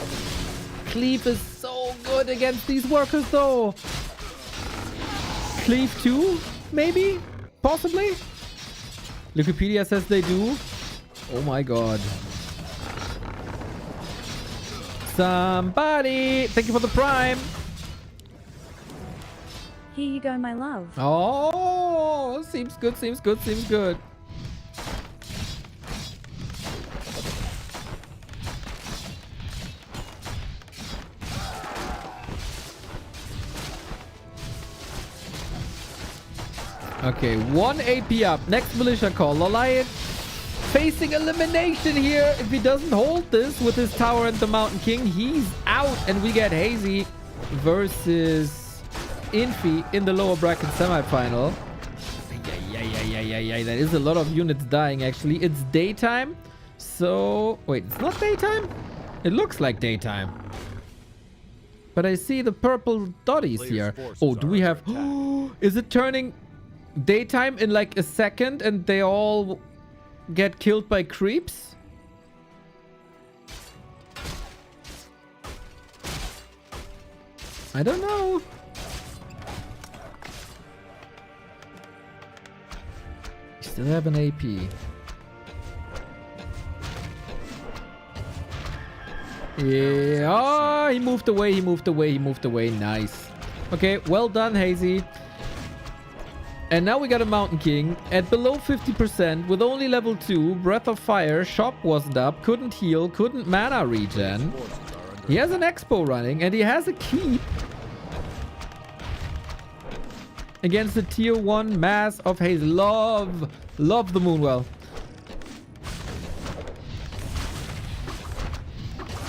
Cleave is so good against these workers, though. Cleave 2, maybe? Possibly? Wikipedia says they do. Oh my god. Somebody! Thank you for the prime! Here you go, my love. Oh, seems good, seems good, seems good. Okay, 1 AP up. Next militia call. LawLiet facing elimination here. If he doesn't hold this with his tower and the Mountain King, he's out. And we get Hazy versus Infi in the lower bracket semifinal. Yeah. That is a lot of units dying, actually. It's daytime. So, wait, it's not daytime? It looks like daytime. But I see the purple dotties here. Oh, do we have... Is it turning daytime in like a second and they all get killed by creeps? I don't know. Still have an AP. Yeah. Oh, he moved away. He moved away. He moved away. Nice. Okay. Well done, Hazy. And now we got a Mountain King at below 50% with only level 2. Breath of Fire. Shop wasn't up. Couldn't heal. Couldn't mana regen. He has an Expo running and he has a keep against the tier 1 mass of Hazy. Love the Moonwell.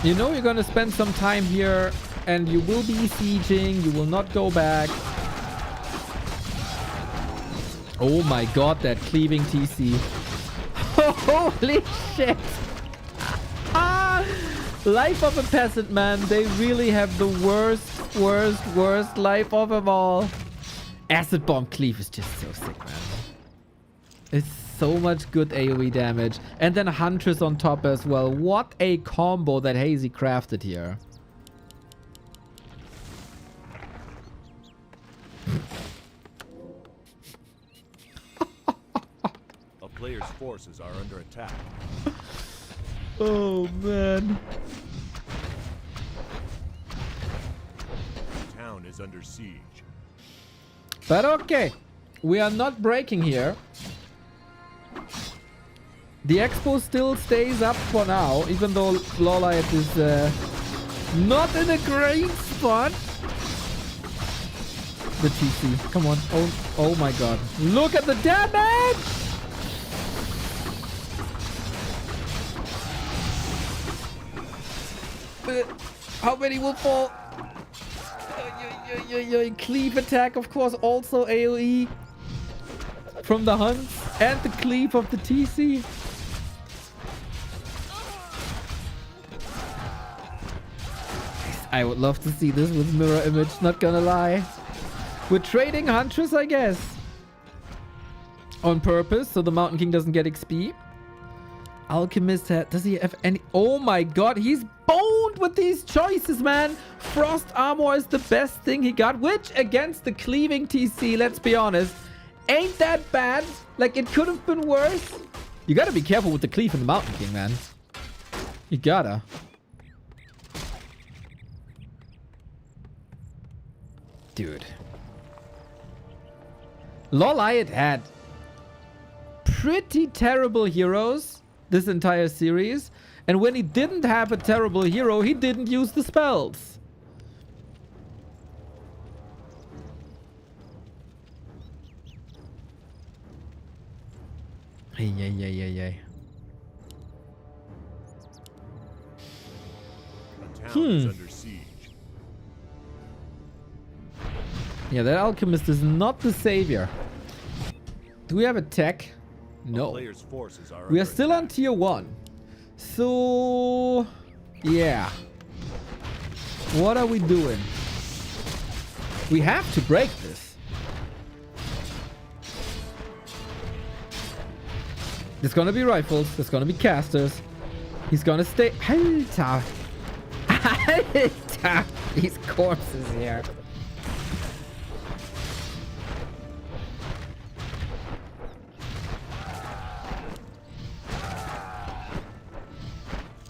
You know you're going to spend some time here and you will be sieging. You will not go back. Oh my god, that cleaving TC. Holy shit. Life of a peasant, man. They really have the worst life of them all. Acid Bomb Cleave is just so sick, man. It's so much good AoE damage. And then Huntress on top as well. What a combo that Hazy crafted here. A player's forces are under attack. Oh, man. The town is under siege. But okay. We are not breaking here. The Expo still stays up for now, even though LawLiet is not in a great spot. The TC. Come on. Oh my god. Look at the damage! How many will fall? Cleave attack, of course, also AoE from the hunts and the cleave of the TC. I would love to see this with mirror image, not gonna lie. We're trading Huntress, I guess. On purpose, so the Mountain King doesn't get XP. Alchemist, does he have any? Oh my god, he's boned with these choices, man. Frost armor is the best thing he got, which against the cleaving TC, let's be honest, ain't that bad. Like, it could have been worse. You gotta be careful with the cleave in the Mountain King, man. You gotta. Dude. LawLiet had pretty terrible heroes this entire series. And when he didn't have a terrible hero, he didn't use the spells. Hey. The town is under siege. Yeah, that Alchemist is not the savior. Do we have a tech? No. Player's forces are We are under still on attack. tier 1. So, yeah. What are we doing? We have to break this. There's gonna be rifles. There's gonna be casters. He's gonna stay. Alter. Alter. These corpses here.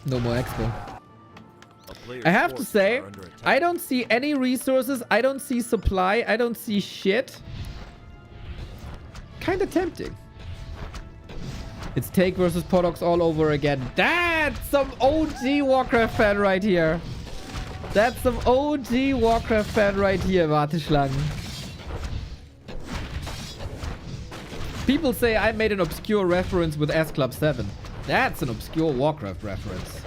No more expo. I have to say, I don't see any resources. I don't see supply. I don't see shit. Kind of tempting. It's Take versus Podox all over again. That's some OG Warcraft fan right here. That's some OG Warcraft fan right here, Warteschlangen. People say I made an obscure reference with S Club 7. That's an obscure Warcraft reference.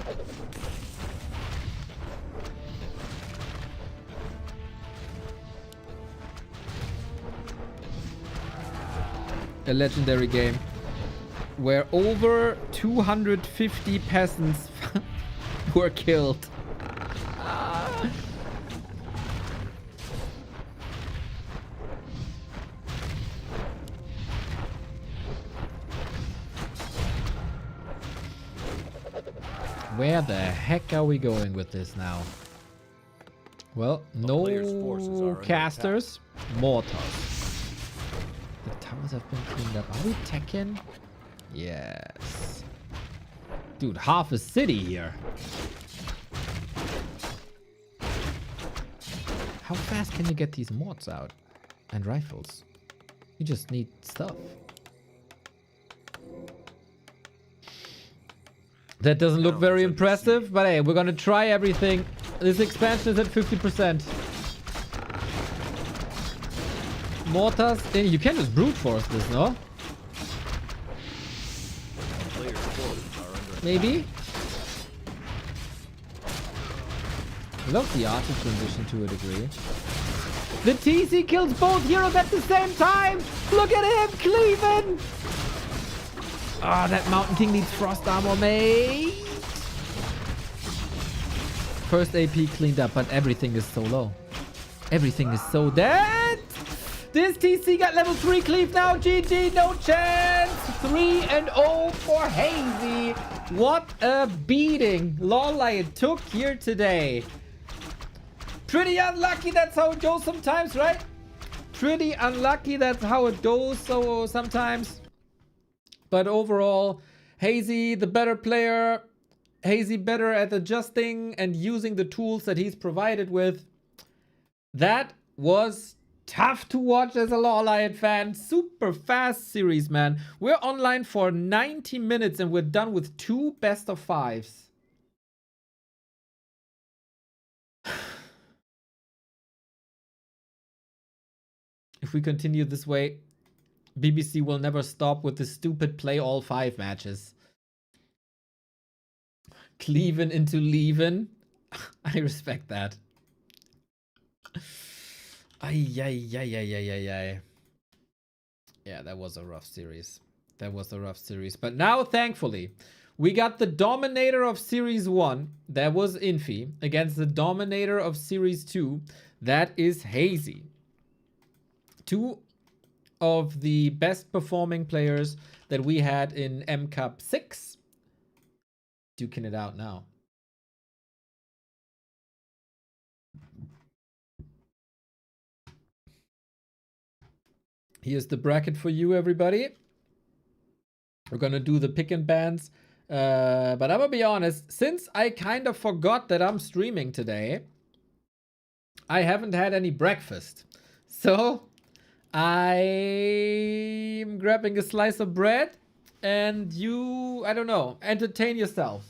A legendary game where over 250 peasants were killed. Where the heck are we going with this now? Well, no casters, mortars. The towers have been cleaned up. Are we Tekken? Yes. Dude, half a city here. How fast can you get these mods out? And rifles? You just need stuff. That doesn't look very impressive, but hey, we're gonna try everything. This expansion is at 50%. Mortars. You can just brute force this, no? Maybe? I love the art of transition to a degree. The TC kills both heroes at the same time! Look at him cleaving! Ah, oh, that Mountain King needs frost armor, mate! First AP cleaned up, but everything is so low. Everything is so dead! This TC got level 3 cleave now. GG, no chance. 3-0 for Hazy. What a beating LawLiet took here today. Pretty unlucky, that's how it goes sometimes, right? Pretty unlucky, that's how it goes so sometimes. But overall, Hazy, the better player. Hazy better at adjusting and using the tools that he's provided with. That was tough to watch as a LawLiet fan. Super fast series, man. We're online for 90 minutes and we're done with 2 best of 5s. If we continue this way, BBC will never stop with the stupid play all 5 matches. Cleaving into leaving. I respect that. Ay, ay, ay, ay, ay, ay, ay. Yeah, that was a rough series. That was a rough series. But now, thankfully, we got the dominator of Series 1. That was Infi. Against the dominator of Series 2. That is Hazy. 2 of the best performing players that we had in M Cup 6. Duking it out now. Here's the bracket for you, everybody. We're gonna do the pick and bans. But I'm gonna be honest, since I kind of forgot that I'm streaming today, I haven't had any breakfast. So I'm grabbing a slice of bread and you, I don't know, entertain yourselves.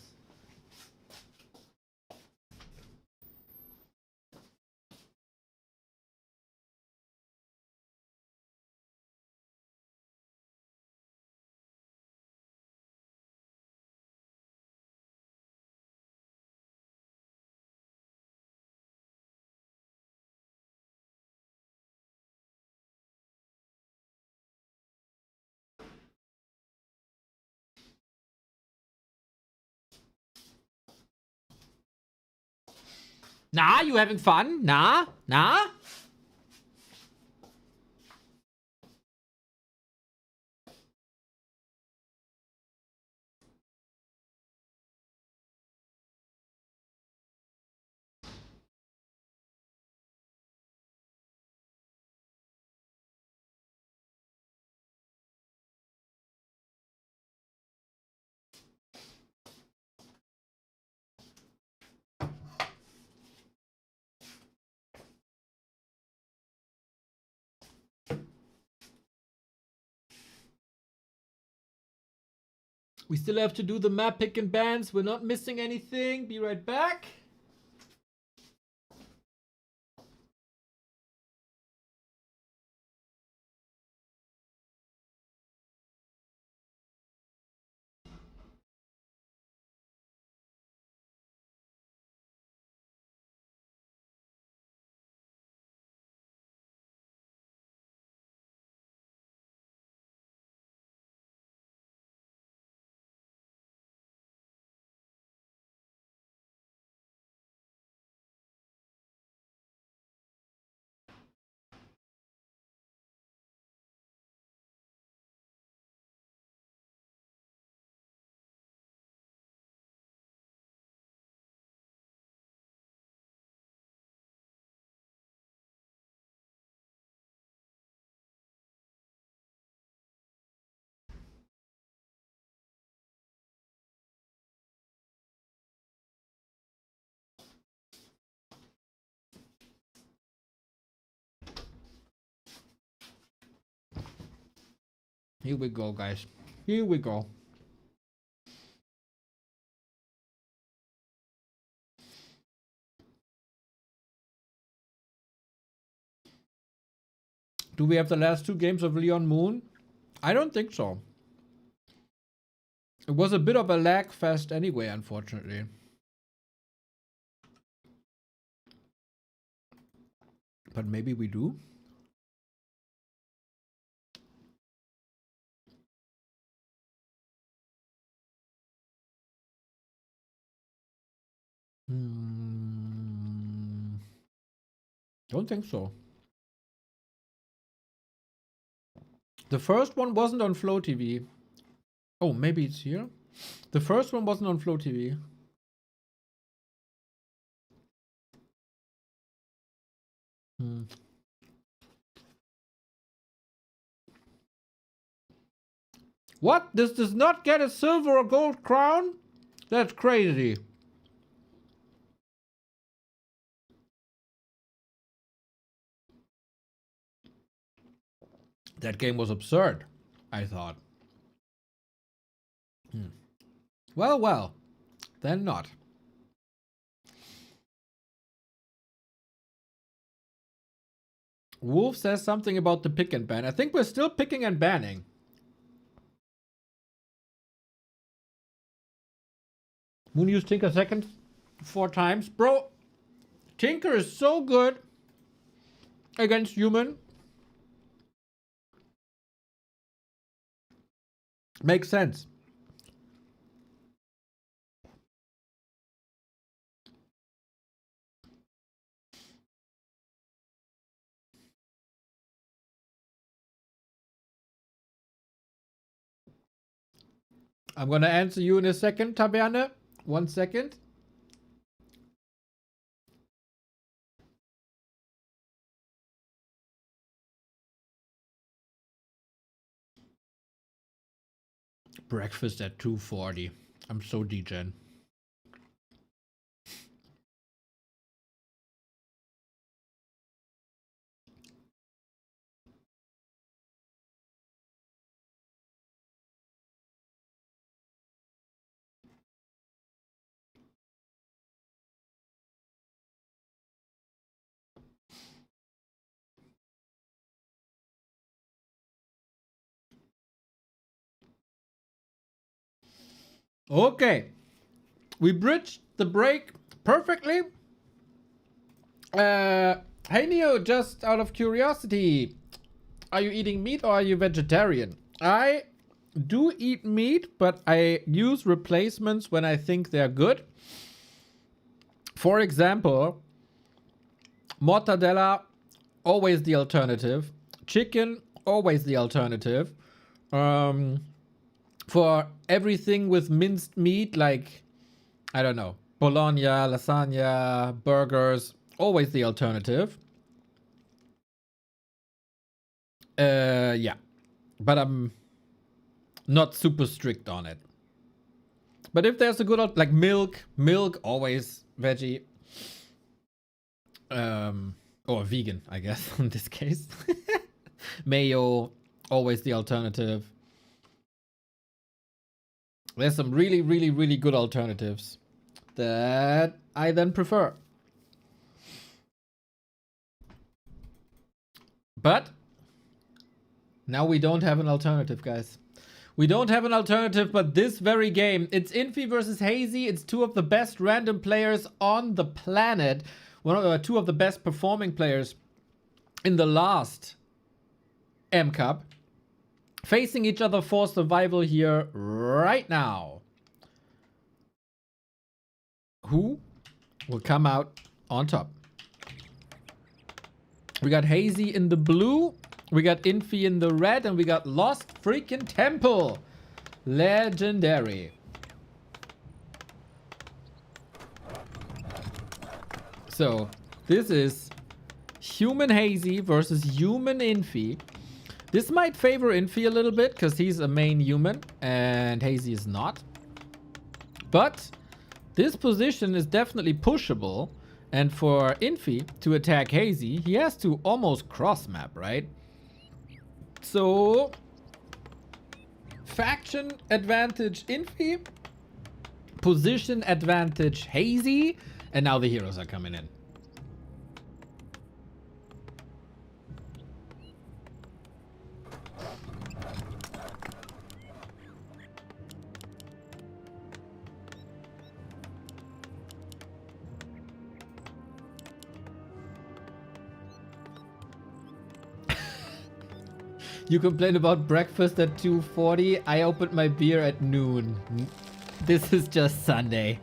Nah, you having fun? Nah? Nah? We still have to do the map pick and bans. We're not missing anything. Be right back. Here we go, guys. Here we go. Do we have the last 2 games of Leon Moon? I don't think so. It was a bit of a lag fest anyway, unfortunately. But maybe we do. Don't think so. The first one wasn't on Flow TV. Oh, maybe it's here. The first one wasn't on Flow TV. What? This does not get a silver or gold crown? That's crazy. That game was absurd, I thought. Well, well. Then not. Wolf says something about the pick and ban. I think we're still picking and banning. Moon used Tinker second 4 times. Bro, Tinker is so good against human. Makes sense. I'm gonna answer you in a second, Taverne. 1 second. Breakfast at 2:40. I'm so degen. Okay. We bridged the break perfectly. Hey Neo, just out of curiosity, are you eating meat or are you vegetarian? I do eat meat, but I use replacements when I think they're good. For example, mortadella, always the alternative. Chicken, always the alternative. For everything with minced meat, like, I don't know, bologna, lasagna, burgers, always the alternative. Yeah, but I'm not super strict on it. But if there's a good, like milk, always veggie. Or vegan, I guess, in this case. Mayo, always the alternative. There's some really, really, really good alternatives that I then prefer. But now we don't have an alternative, guys. We don't have an alternative, but this very game. It's Infi versus Hazy. It's 2 of the best random players on the planet. 2 of the best performing players in the last M Cup. Facing each other for survival here right now. Who will come out on top? We got Hazy in the blue. We got Infi in the red. And we got Lost freaking Temple. Legendary. So, this is human Hazy versus human Infi. This might favor Infi a little bit because he's a main human and Hazy is not. But this position is definitely pushable. And for Infi to attack Hazy, he has to almost cross map, right? So Faction advantage Infi. Position advantage Hazy. And now the heroes are coming in. You complain about breakfast at 2:40. I opened my beer at noon. This is just Sunday.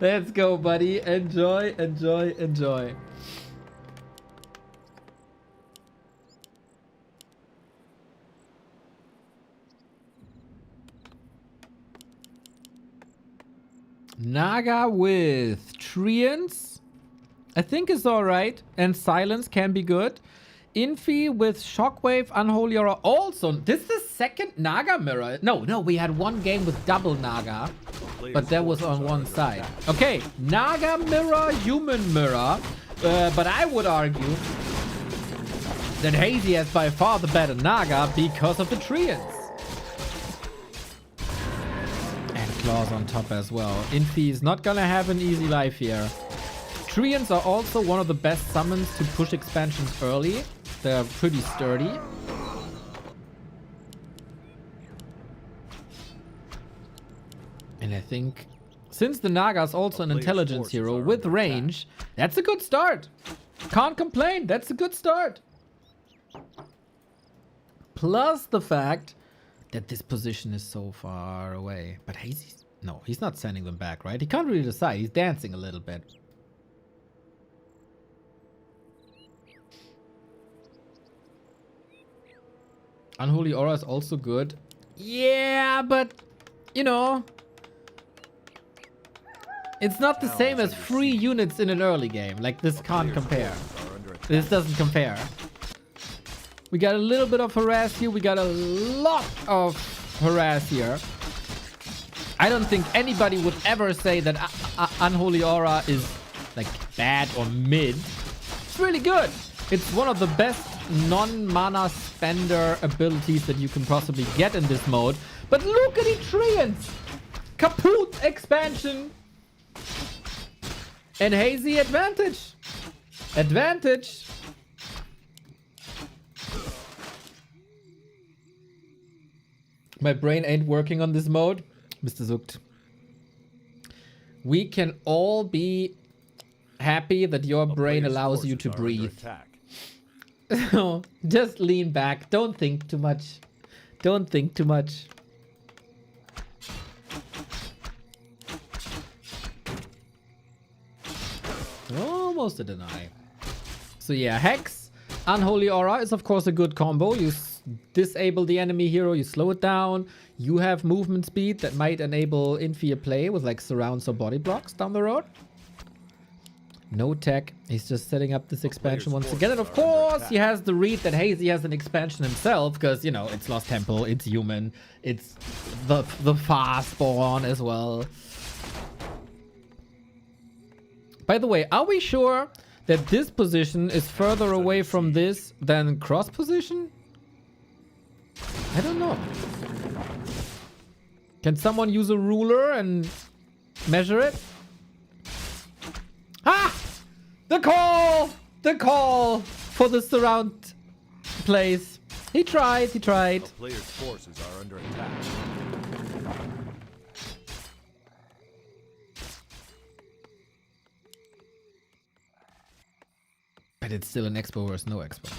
Let's go, buddy. Enjoy, enjoy, enjoy. Naga with Treants, I think is alright. And Silence can be good. Infi with Shockwave, Unholy Aura also. This is the second Naga mirror. No, we had one game with double Naga. But that was on one side. Okay, Naga mirror, human mirror. But I would argue that Hazy has by far the better Naga because of the Treants. And Claws on top as well. Infi is not gonna have an easy life here. Treants are also one of the best summons to push expansions early. They're pretty sturdy. And I think since the Naga is also an intelligence hero with range, that's a good start. Can't complain. That's a good start. Plus the fact that this position is so far away. But Hazy's... No, he's not sending them back, right? He can't really decide. He's dancing a little bit. Unholy Aura is also good. Yeah, but, you know, it's not the same as free units in an early game. Like, this can't compare. This doesn't compare. We got a little bit of harass here. We got a lot of harass here. I don't think anybody would ever say that Unholy Aura is, like, bad or mid. It's really good. It's one of the best non-mana spender abilities that you can possibly get in this mode. But look at the Treants! Kaput expansion! And Hazy advantage! Advantage! My brain ain't working on this mode. Mr. Zucht. We can all be happy that your brain allows you to breathe. So, just lean back. Don't think too much. Don't think too much. Almost a deny. So yeah, Hex, Unholy Aura is of course a good combo. You disable the enemy hero, you slow it down. You have movement speed that might enable Infi a play with like surrounds or body blocks down the road. No tech. He's just setting up this expansion once again. And of course, he has the read that Hazy has an expansion himself. Because, you know, it's Lost Temple, it's human. It's the fast spawn as well. By the way, are we sure that this position is further away from this than cross position? I don't know. Can someone use a ruler and measure it? Ah! The call! The call for the surround plays. He tried, he tried. The player's forces are under attack. But it's still an expo versus no expo.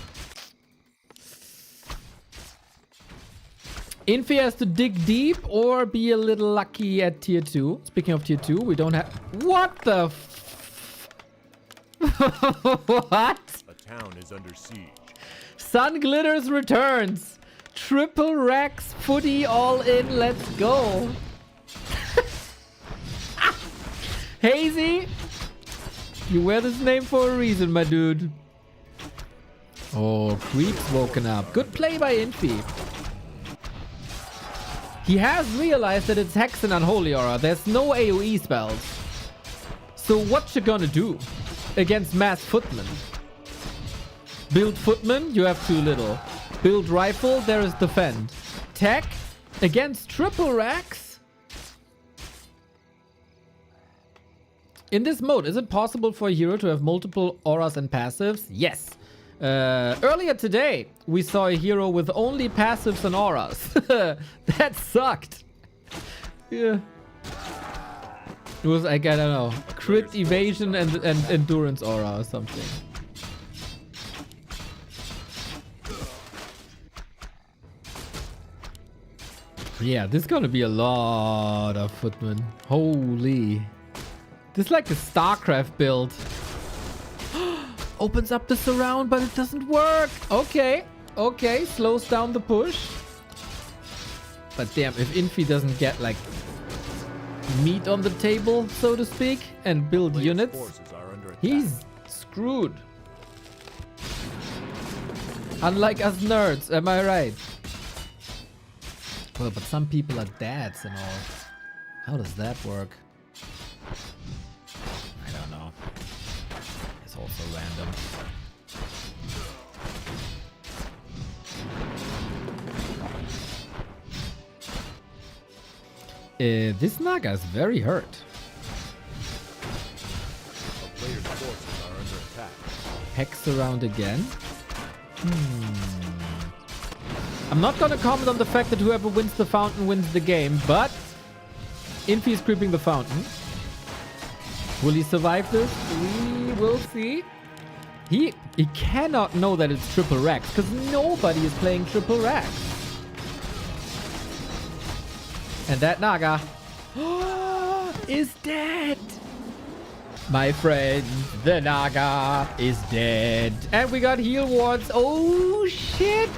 Infi has to dig deep or be a little lucky at tier 2. Speaking of tier 2, we don't have... What the what? A town is under siege. Sun Glitters returns. Triple Rex footy all in. Let's go. Hazy, you wear this name for a reason, my dude. Oh, Creep's woken up. Good play by Infi. He has realized that it's Hex and Unholy Aura. There's no AoE spells. So what you gonna do against Mass Footman? Build Footman, you have too little. Build Rifle, there is Defend. Tech, against triple racks? In this mode, is it possible for a hero to have multiple auras and passives? Yes. Earlier today, we saw a hero with only passives and auras. That sucked. Yeah. It was like, I don't know, crit evasion and endurance aura or something. Yeah, this is gonna be a lot of footmen. Holy. This is like a StarCraft build. Opens up the surround, but it doesn't work. Okay. Okay. Slows down the push. But damn, if Infi doesn't get like meat on the table, so to speak, and build units, he's screwed. Unlike us nerds, am I right? Well, but some people are dads and all. How does that work? I don't know. It's also random. This Naga is very hurt. A player's forces are under attack. Hex around again. I'm not gonna comment on the fact that whoever wins the fountain wins the game, but Infi is creeping the fountain. Will he survive this? We will see. He cannot know that it's triple racks because nobody is playing triple racks. And that Naga is dead. My friend, the Naga is dead. And we got heal wards. Oh shit.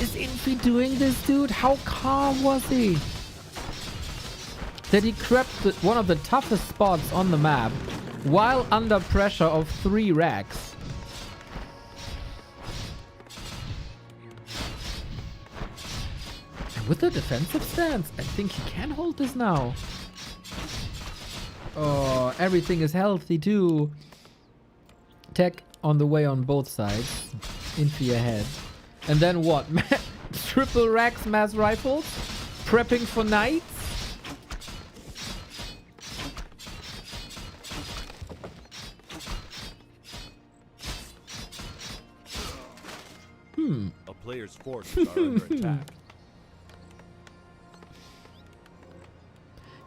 Is Infi doing this, dude? How calm was he? That he crept one of the toughest spots on the map while under pressure of 3 racks. And with the defensive stance, I think he can hold this now. Oh, everything is healthy too. Tech on the way on both sides. Infi ahead. And then what? Triple racks mass rifles? Prepping for knights? A player's forces are under attack.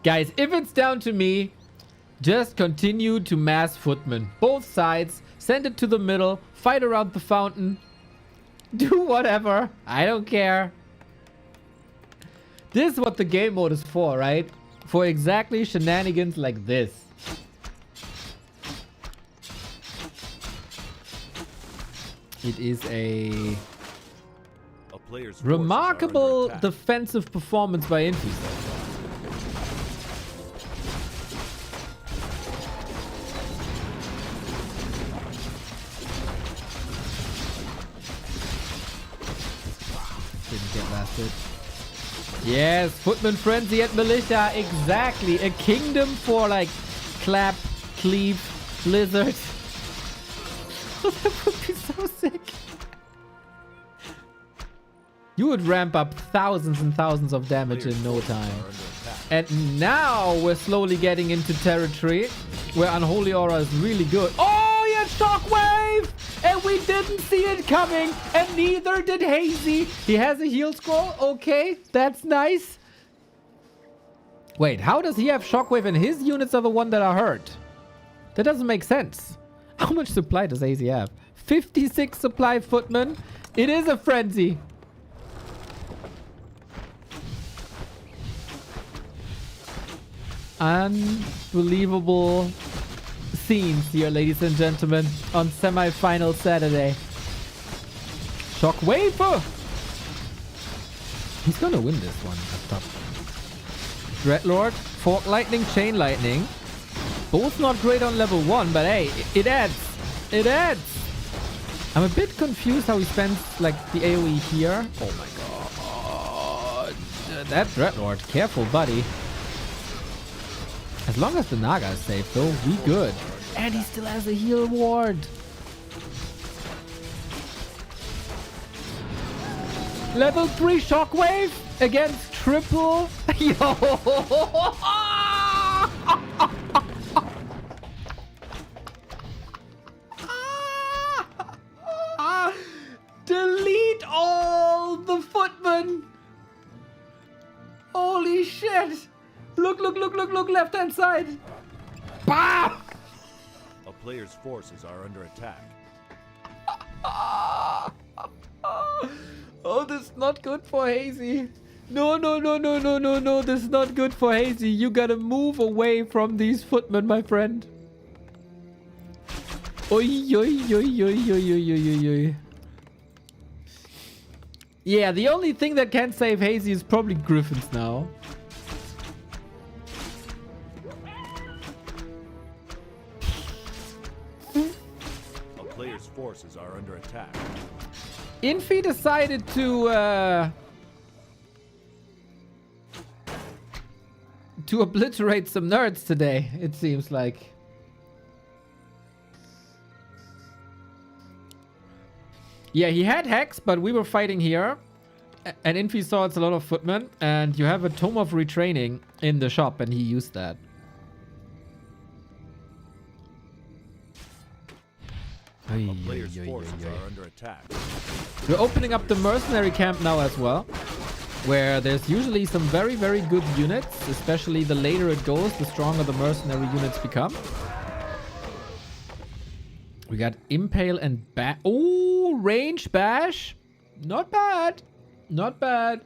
Guys, if it's down to me, just continue to mass footmen. Both sides. Send it to the middle. Fight around the fountain. Do whatever. I don't care. This is what the game mode is for, right? For exactly shenanigans like this. It is a player's remarkable defensive performance by Infi. Didn't get lasted. Yes, Footman Frenzy at Militia. Exactly. A kingdom for like clap, cleave, lizard. That would be so sick. You would ramp up thousands and thousands of damage in no time. And now we're slowly getting into territory where Unholy Aura is really good. Oh, he had Shockwave! And we didn't see it coming. And neither did Hazy. He has a heal scroll. Okay, that's nice. Wait, how does he have Shockwave and his units are the one that are hurt? That doesn't make sense. How much supply does Hazy have? 56 supply footmen. It is a frenzy. Unbelievable scenes here, ladies and gentlemen, on semi-final Saturday. Shockwave! He's gonna win this one up top. Dreadlord, Fork Lightning, Chain Lightning. Both not great on level 1, but hey, it adds. It adds. I'm a bit confused how he spends like the AoE here. Oh my god. That Dreadlord, careful buddy. As long as the Naga is safe though, we good. And he still has a heal ward. Level 3 Shockwave. against triple. Yo. Delete all the footmen. Holy shit. Look, left hand side. Bah! A player's forces are under attack. Oh, this is not good for Hazy. No. This is not good for Hazy. You gotta move away from these footmen, my friend. Oi. Yeah, the only thing that can save Hazy is probably Griffins now. A player's forces are under attack. Infi decided to obliterate some nerds today, it seems like. Yeah, he had Hex, but we were fighting here. And Infi saw it's a lot of footmen. And you have a Tome of Retraining in the shop, and he used that. A player's forces are under attack. We're opening up the mercenary camp now as well, where there's usually some very, very good units. Especially the later it goes, the stronger the mercenary units become. We got Impale and Bash. Oh, range Bash. Not bad. Not bad.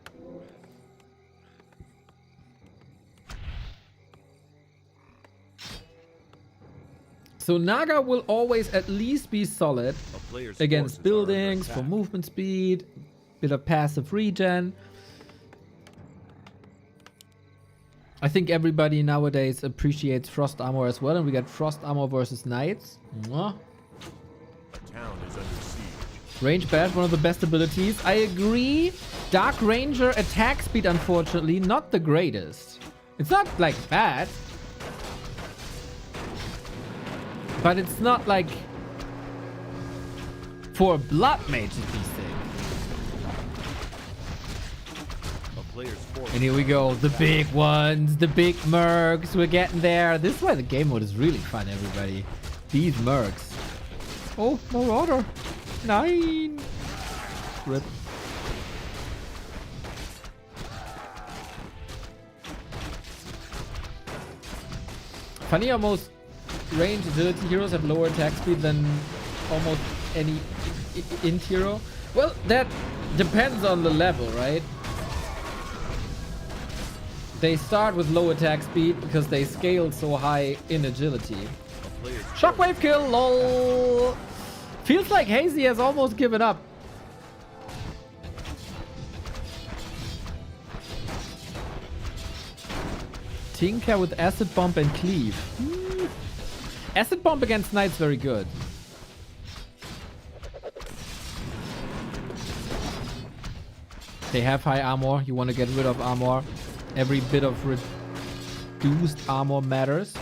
So Naga will always at least be solid against buildings for movement speed, bit of passive regen. I think everybody nowadays appreciates Frost Armor as well, and we got Frost Armor versus Knights. Mwah. The town is under siege. Range Bash, one of the best abilities. I agree. Dark Ranger attack speed, unfortunately, not the greatest. It's not like bad, but it's not like for a blood mage to be sick. And here we go, the big ones, the big mercs. We're getting there. This is why the game mode is really fun, everybody. These mercs. Oh, Marauder. 9. Rip. Funny how most range agility heroes have lower attack speed than almost any int hero. Well, that depends on the level, right? They start with low attack speed because they scale so high in agility. Shockwave kill, lol. Feels like Hazy has almost given up. Tinker with Acid Bomb and Cleave. Acid Bomb against Knights very good. They have high armor. You want to get rid of armor. Every bit of reduced armor matters.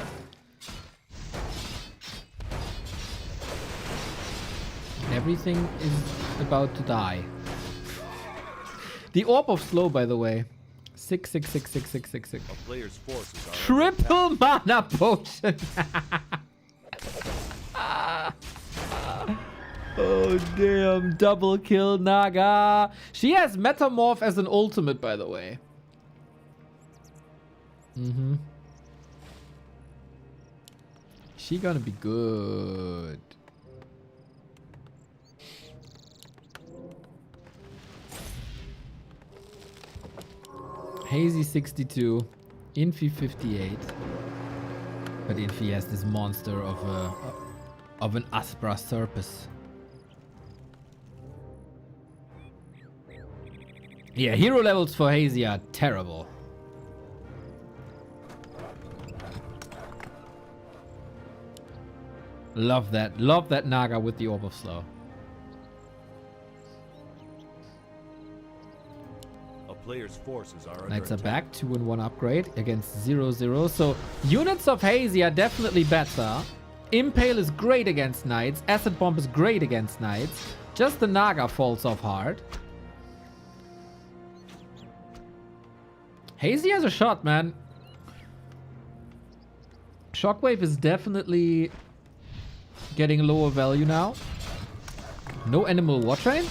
Everything is about to die. The Orb of Slow, by the way. 6, 6, 6, 6, 6, 6, 6. A player's forces are Triple mana potion. Oh damn, double kill Naga. She has Metamorph as an ultimate, by the way. She gonna be good. Hazy 62, Infi 58. But Infi has this monster of an Aspra Serpus. Yeah, hero levels for Hazy are terrible. Love that Naga with the Orb of Slow. a player's forces are under Knights are attack. back, 2-in-1 upgrade against 0-0. So units of Hazy are definitely better. Impale is great against Knights. Acid Bomb is great against Knights. Just the Naga falls off hard. Hazy has a shot, man. Shockwave is definitely getting lower value now. No animal war train?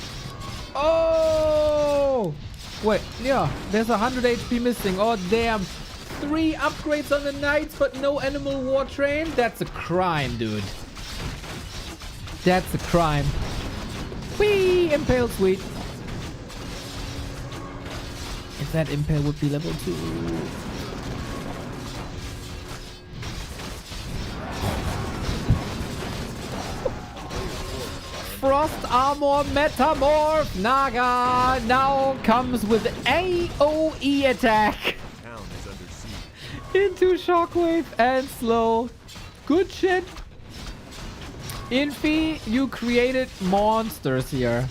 Oh! Wait, yeah, there's 100 HP missing. Oh, damn. 3 upgrades on the knights, but no animal war train? That's a crime, dude. That's a crime. Whee! Impale, sweet. If that impale would be level 2. Frost Armor Metamorph Naga now comes with AoE attack Town is under siege. into Shockwave and slow. Good shit. Infi, you created monsters here.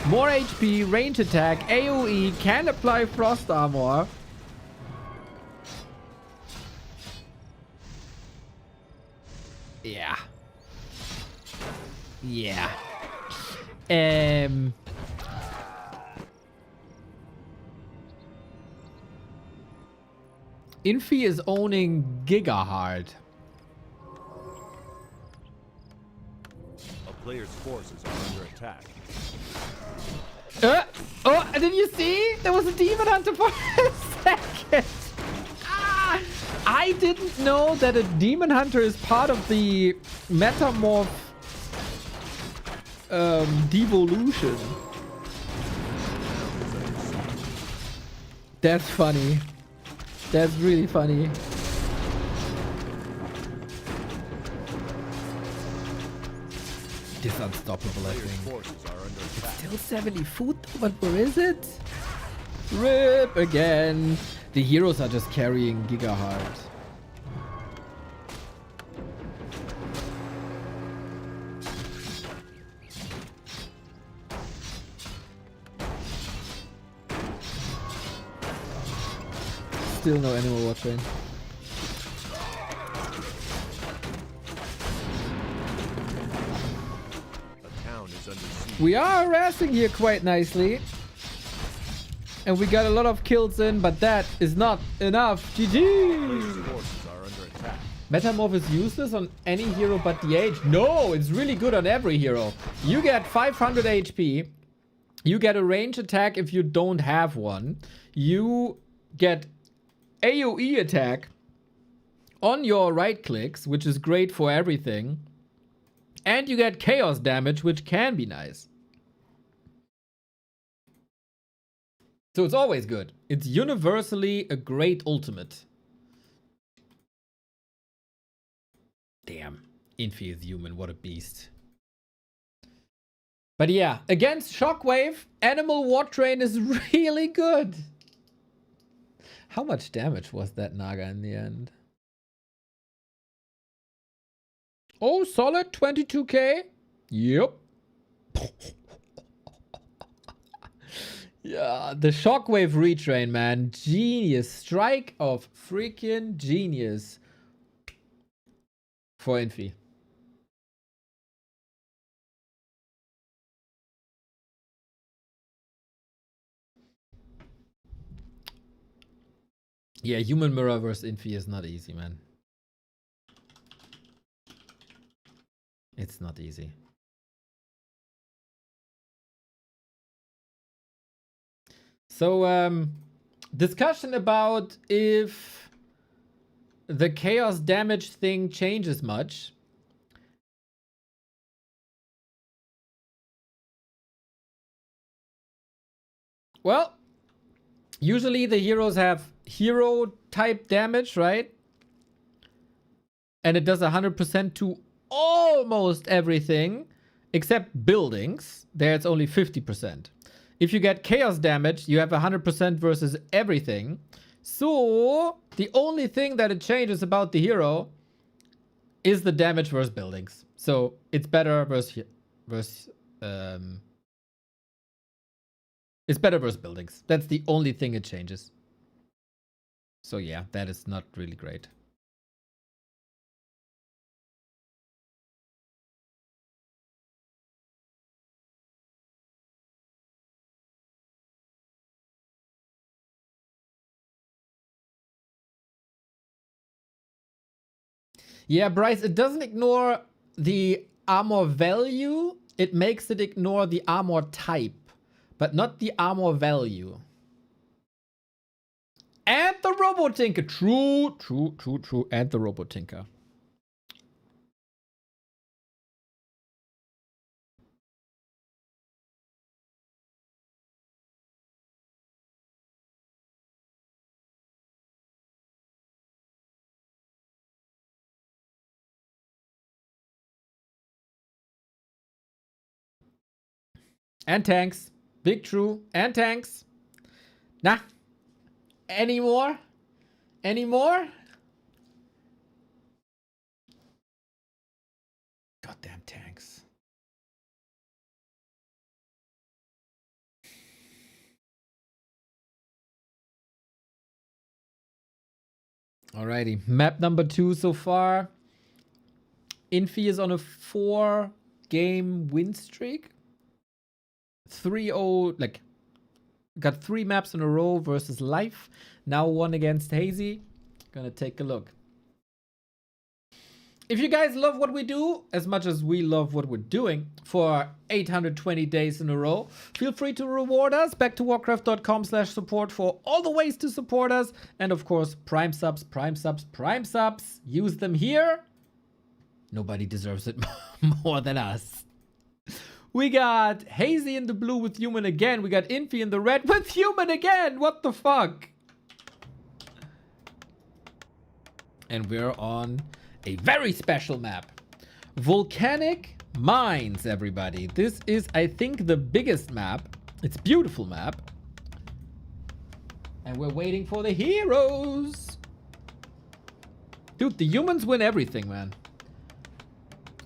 More HP, range attack, AoE, can apply Frost Armor. Yeah. Yeah. Infi is owning Gigahard. A player's forces are under attack. Oh, did you see? There was a Demon Hunter for a second. Ah, I didn't know that a Demon Hunter is part of the Metamorph devolution. That's funny. That's really funny. This unstoppable, I Player's think. forces are under attack. Still 70 food, but where is it? RIP again. The heroes are just carrying Gigahard. Still no animal war train. A town is under siege. We are harassing here quite nicely. And we got a lot of kills in, but that is not enough. Player's GG! forces are under attack. Metamorph is useless on any hero but the Age. No, it's really good on every hero. You get 500 HP. You get a range attack if you don't have one. You get AoE attack on your right clicks, which is great for everything. And you get chaos damage, which can be nice. So it's always good. It's universally a great ultimate. Damn. Infi is human. What a beast. But yeah, against Shockwave, Animal War Train is really good. How much damage was that Naga in the end? Oh, solid 22k? Yep. Yeah, the Shockwave retrain, man. Genius. Strike of freaking genius for Infi. Yeah, Human Mirror versus Infi is not easy, man. It's not easy. So, discussion about if the chaos damage thing changes much. Well, usually the heroes have hero type damage, right? And it does 100% to almost everything except buildings. There it's only 50%. If you get chaos damage, you have 100% versus everything. So the only thing that it changes about the hero is the damage versus buildings. So it's better versus it's better versus buildings. That's the only thing it changes. So yeah, that is not really great. Yeah, Bryce, it doesn't ignore the armor value. It makes it ignore the armor type, but not the armor value. And the Robo-Tinker. True, true, true, true. And the Robo-Tinker. And tanks. Big true. And tanks. Nah. Any more? Any more? Goddamn tanks. Alrighty. Map number 2 so far. Infi is on a 4-game win streak. 3-0, like, got 3 maps in a row versus Life. Now 1 against Hazy. Gonna take a look. If you guys love what we do as much as we love what we're doing for 820 days in a row, feel free to reward us. Back to warcraft.com/support for all the ways to support us. And of course, Prime subs, Prime subs, Prime subs. Use them here. Nobody deserves it more than us. We got Hazy in the blue with Human again. We got Infi in the red with Human again. What the fuck? And we're on a very special map. Volcanic Mines, everybody. This is, I think, the biggest map. It's a beautiful map. And we're waiting for the heroes. Dude, the humans win everything, man.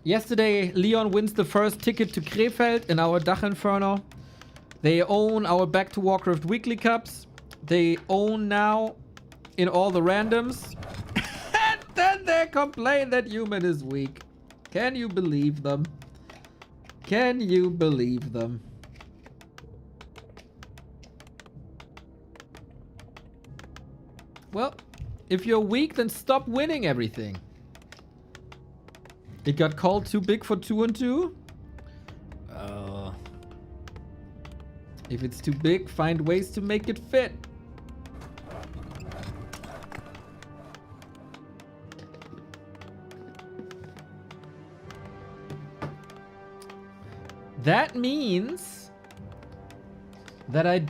Yesterday, Leon wins the first ticket to Krefeld in our Dach Inferno. They own our Back to Warcraft weekly cups. They own now in all the randoms. And then they complain that Human is weak. Can you believe them? Can you believe them? Well, if you're weak, then stop winning everything. It got called too big for 2 and 2. If it's too big, find ways to make it fit. That means that I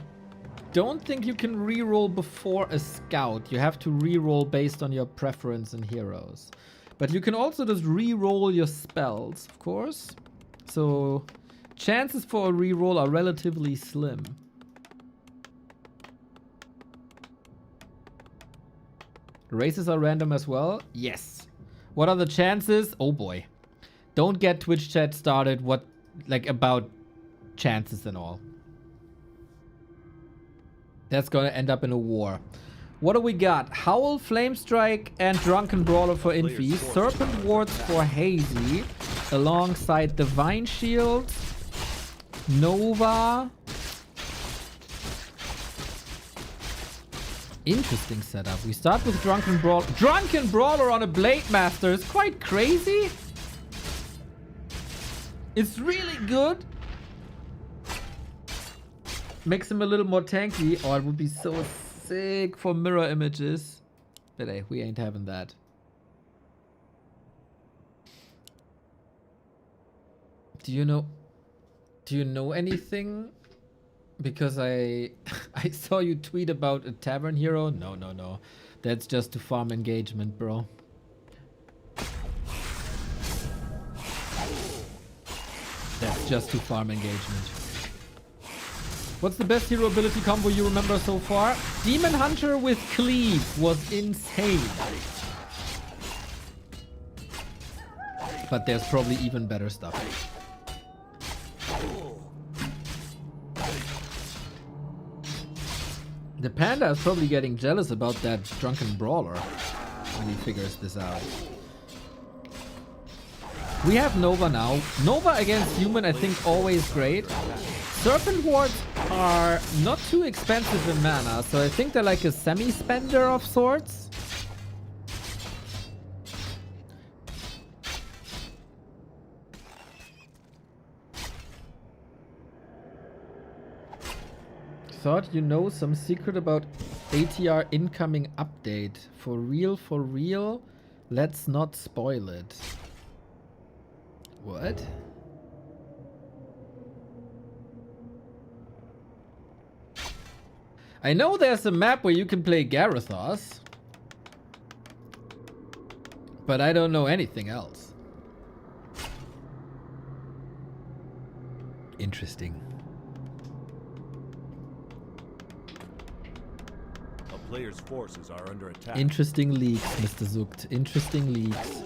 don't think you can reroll before a scout. You have to reroll based on your preference in heroes. But you can also just re-roll your spells, of course. So chances for a re-roll are relatively slim. Races are random as well? Yes. What are the chances? Oh boy. Don't get Twitch chat started about chances and all. That's gonna end up in a war. What do we got? Howl, Flamestrike, and Drunken Brawler for Infi. Serpent Wards for Hazy. Alongside Divine Shield. Nova. Interesting setup. We start with Drunken Brawler. Drunken Brawler on a Blade Master is quite crazy. It's really good. Makes him a little more tanky. Oh, it would be so sick for mirror images. But hey, we ain't having that. Do you know anything? Because I saw you tweet about a tavern hero. No. That's just to farm engagement, bro. That's just to farm engagement. What's the best hero ability combo you remember so far? Demon Hunter with Cleave was insane. But there's probably even better stuff. The Panda is probably getting jealous about that Drunken Brawler when he figures this out. We have Nova now. Nova against Human, I think, always great. Serpent Wards are not too expensive in mana, so I think they're like a semi-spender of sorts. Thought you know some secret about ATR incoming update. For real? Let's not spoil it. What? I know there's a map where you can play Garithos, but I don't know anything else. Interesting. A player's forces are under attack. Interesting leaks, Mr. Zukt. Interesting leaks.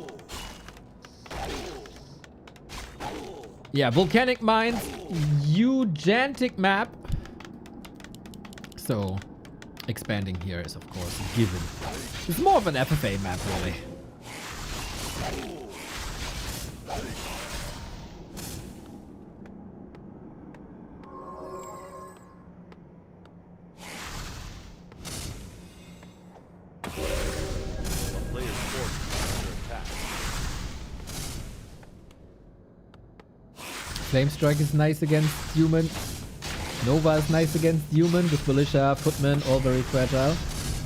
Yeah, volcanic mines, eugantic map. So, expanding here is of course a given. It's more of an FFA map, really. Flame Strike is nice against human. Nova is nice against human with Militia, Footman, all very fragile.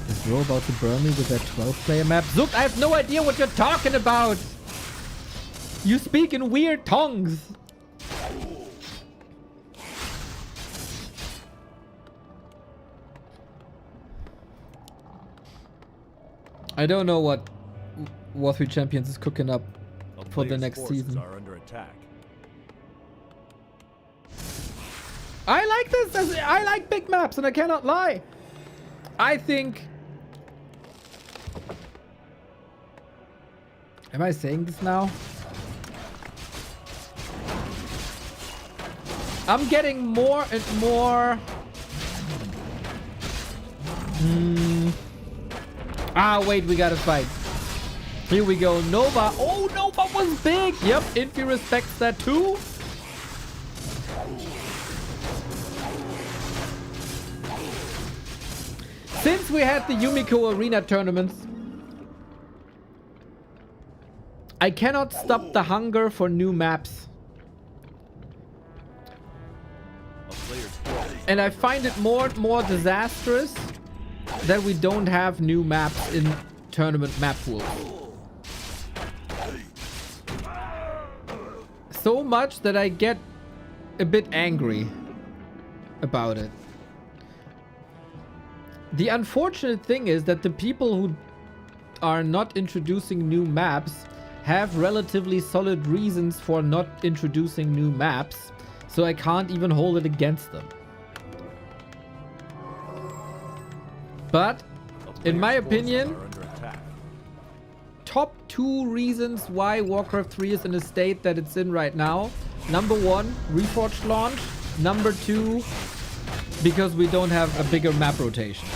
Is Bro about to burn me with that 12-player map? Zook, I have no idea what you're talking about! You speak in weird tongues! I don't know what War 3 Champions is cooking up for the next season. Are under attack. I like this. I like big maps, and I cannot lie. I think... Am I saying this now? I'm getting more and more... Ah, wait, we gotta fight. Here we go. Nova. Oh, Nova was big. Yep, Infi respects that too. Since we had the Yumiko Arena tournaments, I cannot stop the hunger for new maps. And I find it more and more disastrous that we don't have new maps in tournament map pools. So much that I get a bit angry about it. The unfortunate thing is that the people who are not introducing new maps have relatively solid reasons for not introducing new maps, so I can't even hold it against them. But, in my opinion, top 2 reasons why Warcraft 3 is in a state that it's in right now. Number 1, Reforged launch. Number 2, because we don't have a bigger map rotation.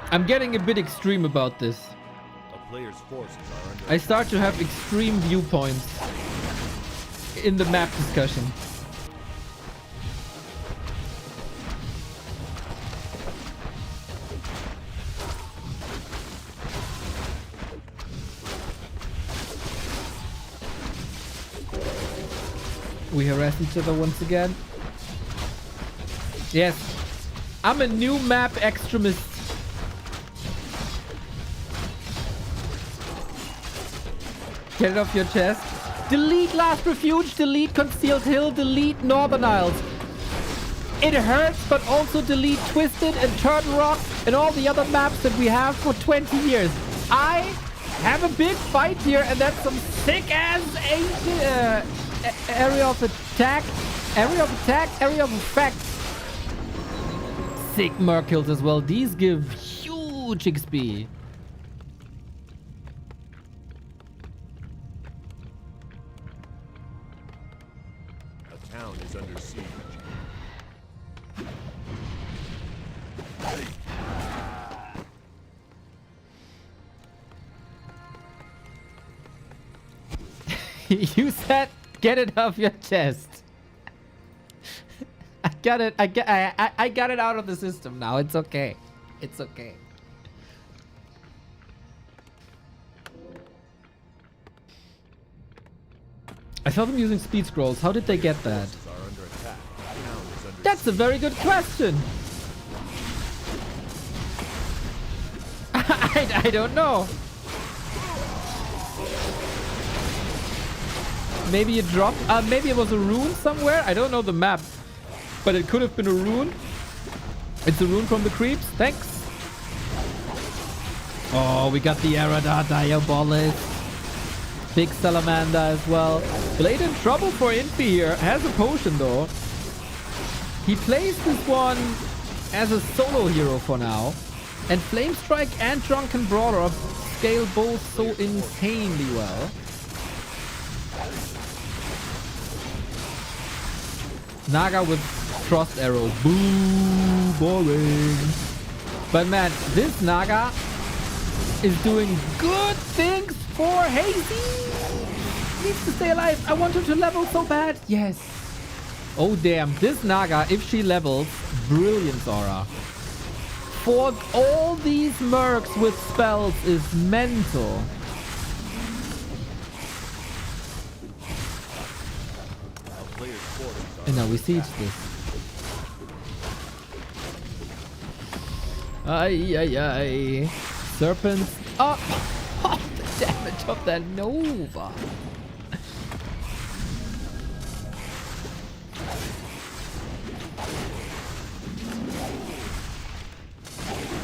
I'm getting a bit extreme about this. A player's forces are under I start to have extreme viewpoints in the map discussion. We harass each other once again. Yes, I'm a new map extremist. Get it off your chest. Delete Last Refuge, delete Concealed Hill, delete Northern Isles. It hurts, but also delete Twisted and Turtle Rock and all the other maps that we have for 20 years. I have a big fight here, and that's some sick-ass area of attack, area of effect. Sick Merkils as well. These give huge XP. is under siege. You said get it off your chest. I got it. I got it out of the system now. It's okay. It's okay. I saw them using speed scrolls. How did they get that? Forces are under attack. Town is under That's a very good question. I don't know. Maybe it dropped. Maybe it was a rune somewhere. I don't know the map. But it could have been a rune. It's a rune from the creeps. Thanks. Oh, we got the Arada Diabolus. Big Salamander as well. Blade in trouble for Infi here. Has a potion though. He plays this one as a solo hero for now. And Flame Strike and Drunken Brawler scale both so insanely well. Naga with crossed arrow. Boo, boring. But man, this Naga is doing good things for Hazy. Needs to stay alive. I want him to level so bad. Yes. Oh damn, this Naga, if she levels, brilliance aura. For all these mercs with spells is mental. a player's forces are And now we siege this. Ay, ay, ay. Serpents. Oh, oh, the damage of that Nova.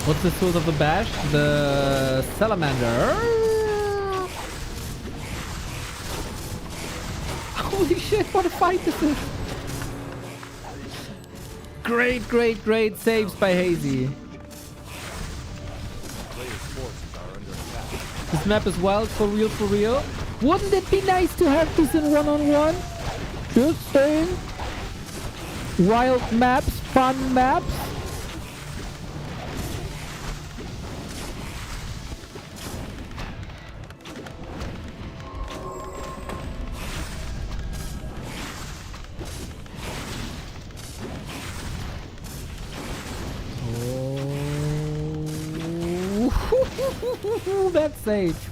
What's the source of the bash? The Salamander. Holy shit, what a fight this is. Great, great, great saves by Hazy. player's forces are under attack. This map is wild, for real, for real. Wouldn't it be nice to have this in one-on-one? Just saying. Wild maps, fun maps. Oh, that's safe.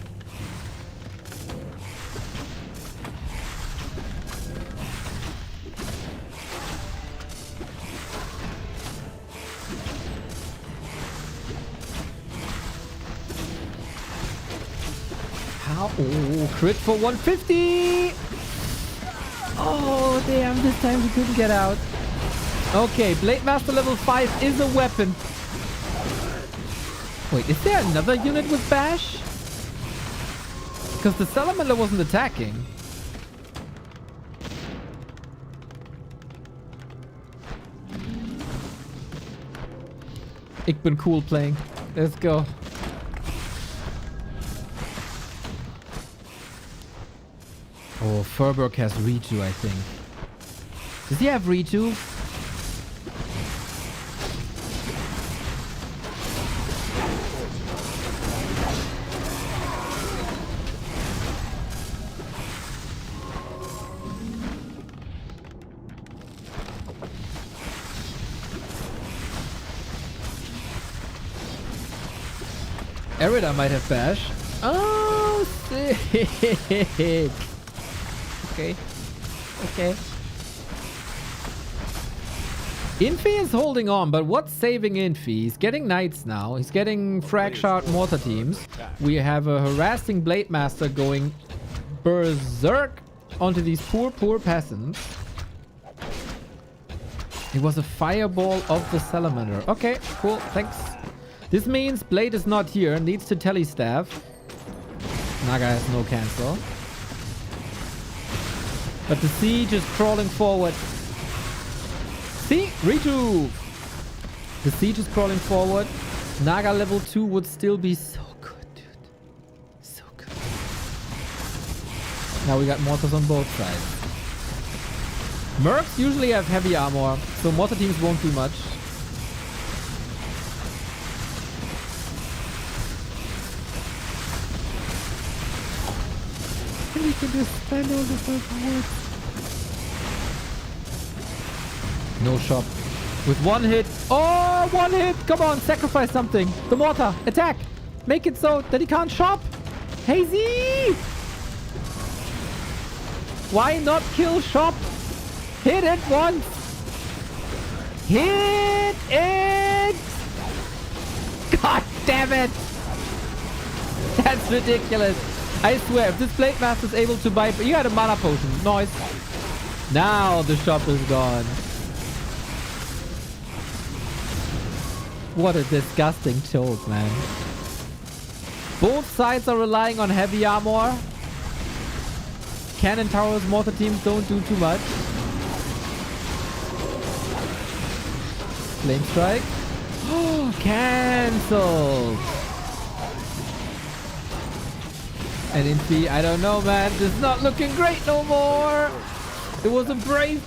How? Oh, crit for 150. Oh, damn. This time we couldn't get out. Okay, Blade Master level 5 is a weapon. Wait, is there another unit with bash? Because the Salamander wasn't attacking. Ik ben cool playing. Let's go. Oh, Furberg has Reju, I think. Does he have Reju? Erida might have bash. Oh, sick. Okay. Okay. Infi is holding on, but what's saving Infi? He's getting knights now. He's getting frag shard mortar teams. We have a harassing Blade Master going berserk onto these poor peasants. It was a fireball of the Salamander. Okay, cool. Thanks. This means Blade is not here. Needs to telestaff. Naga has no cancel. But the siege is crawling forward. See? Rejuve! The siege is crawling forward. Naga level 2 would still be so good, dude. So good. Now we got mortars on both sides. Mercs usually have heavy armor, so mortar teams won't do much. Can we can just spend all the fireworks. No shop. With one hit. Oh, one hit. Come on, sacrifice something. The mortar. Attack. Make it so that he can't shop. Hazy! Why not kill shop? Hit it once. Hit it. God damn it. That's ridiculous. I swear, if this Blade Master is able to buy... You got a mana potion. Nice. Now the shop is gone. What a disgusting choke, man. Both sides are relying on heavy armor. Cannon towers, mortar teams don't do too much. Flame strike. Oh, cancelled. And Infi, I don't know, man. This is not looking great no more. It was a brave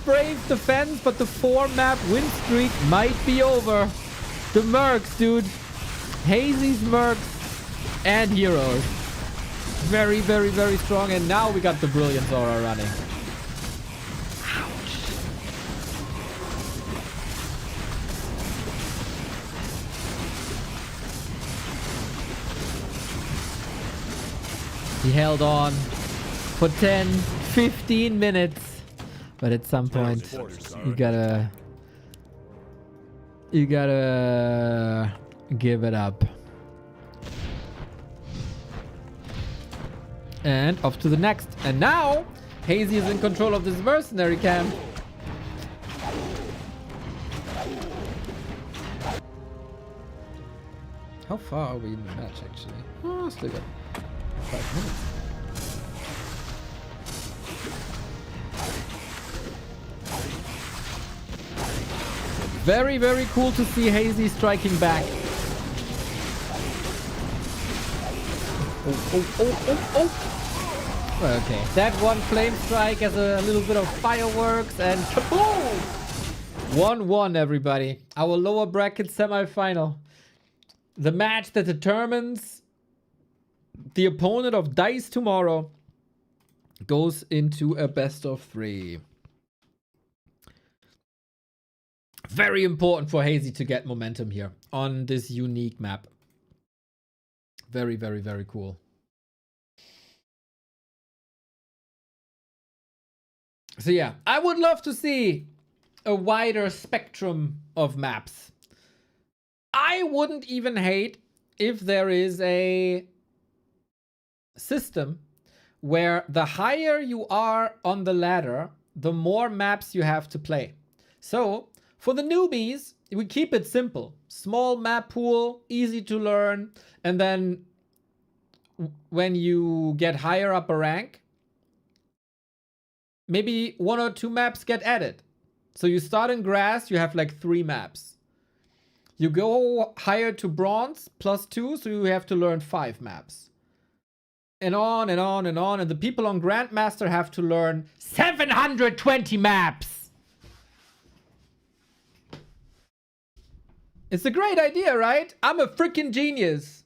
defense, but the 4-map win streak might be over. The Mercs, dude. Hazy's Mercs and Heroes. Very, very, very strong. And now we got the Brilliance Aura running. Ouch. He held on for 10, 15 minutes. But at some point, you gotta give it up. And off to the next. And now, Hazy is in control of this mercenary camp. How far are we in the match, actually? Oh, still got 5 minutes. Very, very cool to see Hazy striking back. Okay, that one flame strike as a little bit of fireworks and kaboom! 1-1, everybody. Our lower bracket semi-final. The match that determines the opponent of DICE tomorrow goes into a best of 3. Very important for Hazy to get momentum here on this unique map. Very, very, very cool. So yeah, I would love to see a wider spectrum of maps. I wouldn't even hate if there is a system where the higher you are on the ladder, the more maps you have to play. So for the newbies, we keep it simple. Small map pool, easy to learn. And then when you get higher up a rank, maybe 1 or 2 maps get added. So you start in grass, you have like 3 maps. You go higher to bronze, +2, so you have to learn 5 maps. And on and on and on. And the people on Grandmaster have to learn 720 maps. It's a great idea, right? I'm a freaking genius.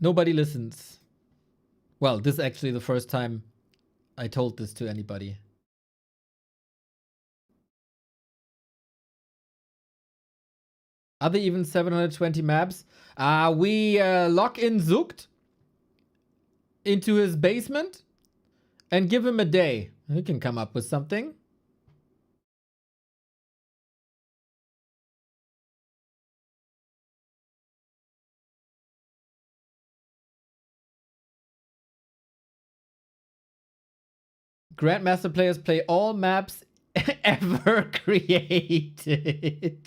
Nobody listens. Well, this is actually the first time I told this to anybody. Are there even 720 maps? We lock in Zukt into his basement and give him a day. He can come up with something. Grandmaster players play all maps ever created.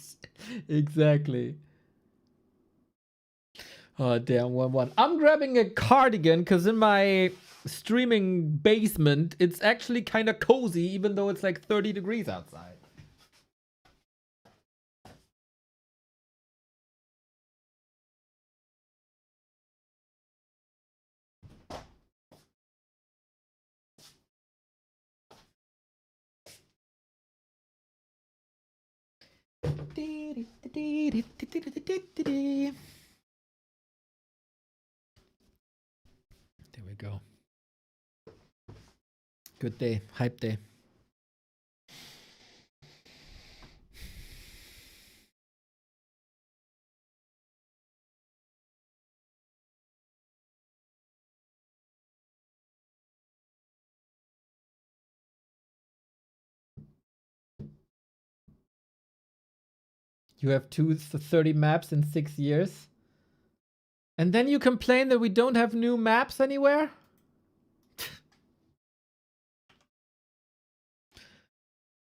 Exactly. Oh, damn, 1-1. I'm grabbing a cardigan because in my streaming basement, it's actually kind of cozy, even though it's like 30 degrees outside. we go. Good day. Hype day. You have 30 maps in 6 years. And then you complain that we don't have new maps anywhere?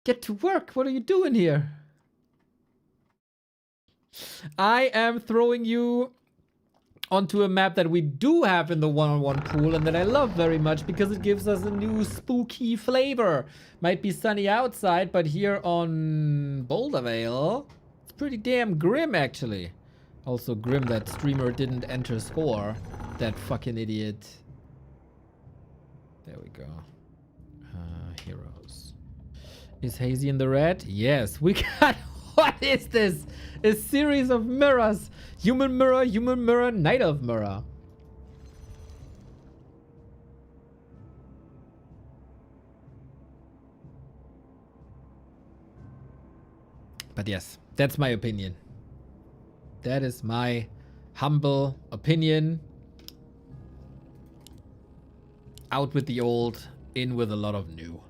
Get to work. What are you doing here? I am throwing you onto a map that we do have in the one-on-one pool and that I love very much because it gives us a new spooky flavor. Might be sunny outside, but here on Boulder Vale, it's pretty damn grim actually. Also grim that streamer didn't enter score. That fucking idiot. There we go. Heroes. Is Hazy in the red? Yes, we got... What is this? A series of mirrors. Human mirror, Night Elf mirror. But yes, that's my opinion. That is my humble opinion. Out with the old, in with a lot of new.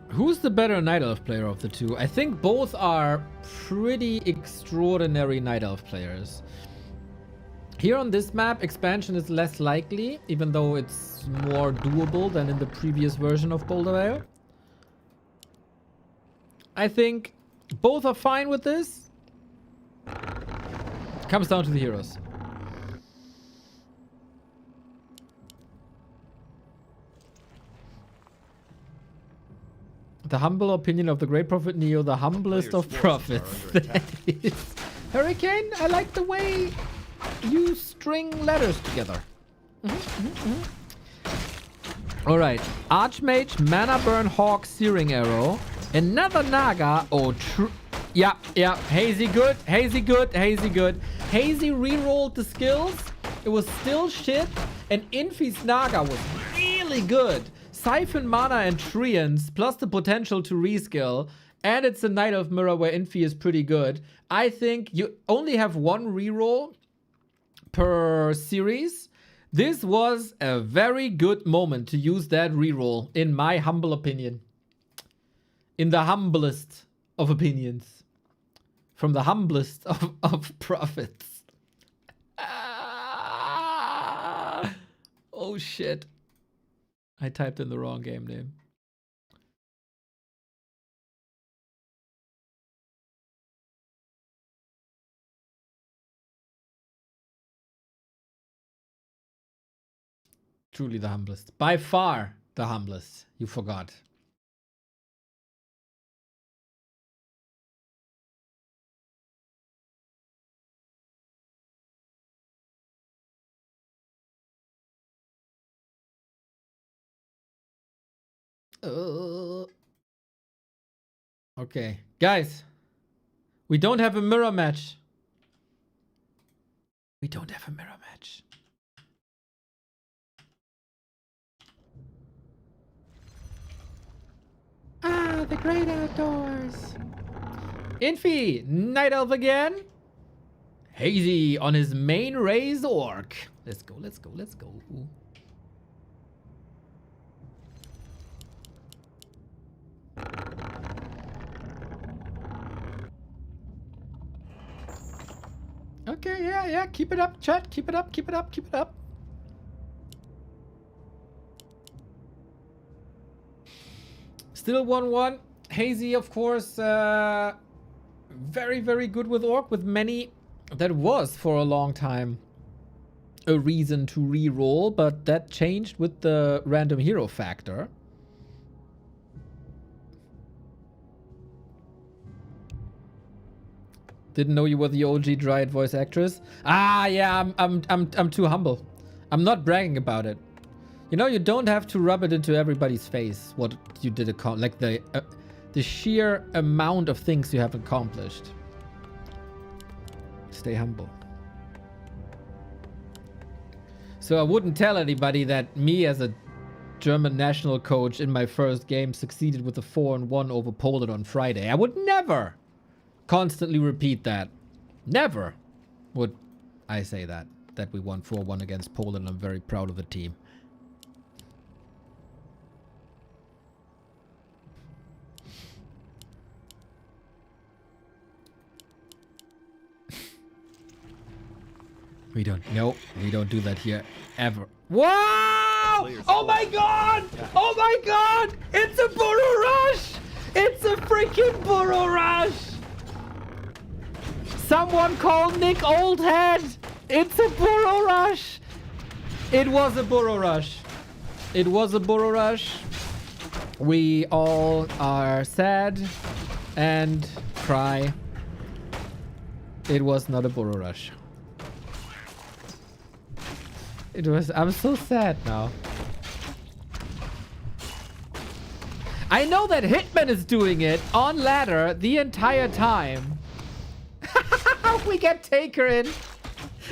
Who's the better Night Elf player of the two? I think both are pretty extraordinary Night Elf players. Here on this map, expansion is less likely, even though it's more doable than in the previous version of Boulder Vale. I think both are fine with this. Comes down to the heroes. The humble opinion of the great prophet Neo, the humblest of prophets. That is. Hurricane, I like the way you string letters together. Alright. Archmage, Mana Burn, Hawk, Searing Arrow. Another Naga. Oh, yeah. Hazy good. Hazy rerolled the skills. It was still shit. And Infi's Naga was really good. Siphon Mana and Treants, plus the potential to reskill. And it's a Night Elf mirror where Infi is pretty good. I think you only have one reroll per series. This was a very good moment to use that reroll, in my humble opinion. In the humblest of opinions. From the humblest of prophets. Oh shit. I typed in the wrong game name. Truly the humblest. By far the humblest. You forgot. Okay. Guys. We don't have a mirror match. We don't have a mirror match. Ah, the great outdoors. Infi, Night Elf again. Hazy on his main raise orc. Let's go. Okay, yeah. Keep it up, chat. Keep it up. Still 1-1. Hazy, of course, very, very good with Orc, with many. That was, for a long time, a reason to re-roll, but that changed with the random hero factor. Didn't know you were the OG Dryad voice actress. Ah, yeah, I'm too humble. I'm not bragging about it. You know, you don't have to rub it into everybody's face what you did accomplish, like the sheer amount of things you have accomplished. Stay humble. So I wouldn't tell anybody that me as a German national coach in my first game succeeded with a 4-1 over Poland on Friday. I would never constantly repeat that. Never would I say that we won 4-1 against Poland. I'm very proud of the team. We don't do that here ever. Wow! Oh my god! Oh my god! It's a burrow rush! It's a freaking burrow rush! Someone call Nick Oldhead! It's a burrow rush! It was a burrow rush. It was a burrow rush. We all are sad and cry. It was not a burrow rush. It was. I'm so sad now. I know that Hitman is doing it on ladder the entire time. We get Taker in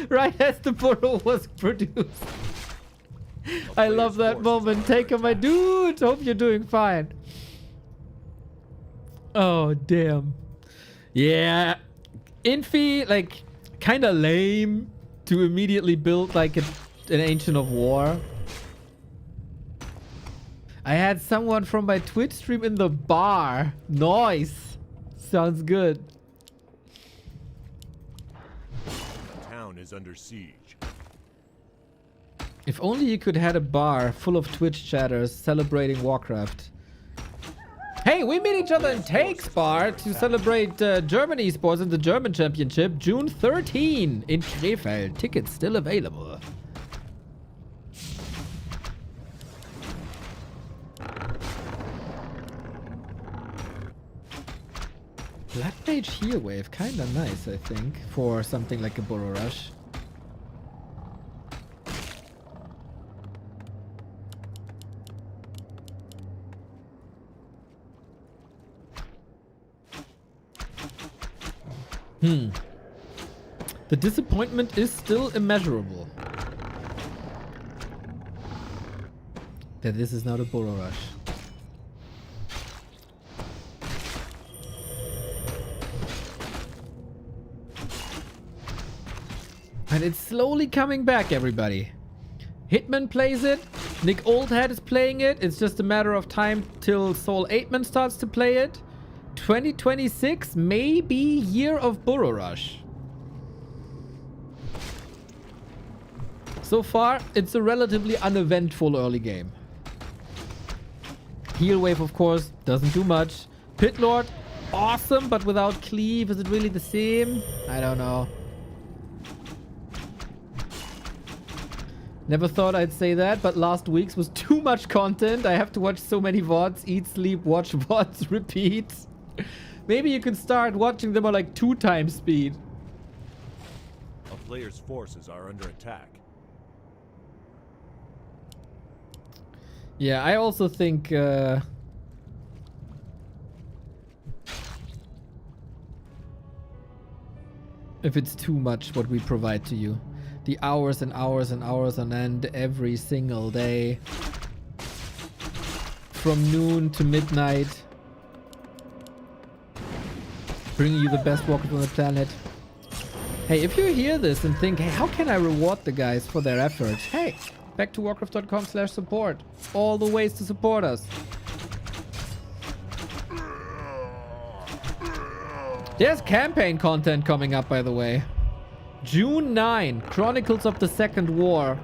right as the burrow was produced. I love that moment. Taker, my dude. Hope you're doing fine. Oh, damn. Yeah. Infi, like, kind of lame to immediately build, like, an Ancient of War. I had someone from my Twitch stream in the bar. Nice. Sounds good. The town is under siege. If only you could had a bar full of Twitch chatters celebrating Warcraft. Hey, we meet each other in Takes Bar to celebrate German Esports and the German Championship June 13 in Krefeld. Tickets still available. Blood Mage Heal Wave, kinda nice, I think, for something like a Burrow Rush. The disappointment is still immeasurable. That this is not a Burrow Rush. And it's slowly coming back, everybody. Hitman plays it. Nick Oldhead is playing it. It's just a matter of time till Soul 8man starts to play it. 2026 may be year of Burrow Rush. So far, it's a relatively uneventful early game. Heal Wave, of course, doesn't do much. Pit Lord, awesome, but without Cleave, is it really the same? I don't know. Never thought I'd say that, but last week's was too much content. I have to watch so many VODs, eat, sleep, watch VODs, repeat. Maybe you can start watching them on like 2 times speed. A player's forces are under attack. Yeah, I also think if it's too much what we provide to you. The hours and hours and hours on end every single day. From noon to midnight. Bringing you the best Warcraft on the planet. Hey, if you hear this and think, hey, how can I reward the guys for their efforts? Hey, back to warcraft.com/support. All the ways to support us. There's campaign content coming up, by the way. June 9, Chronicles of the Second War,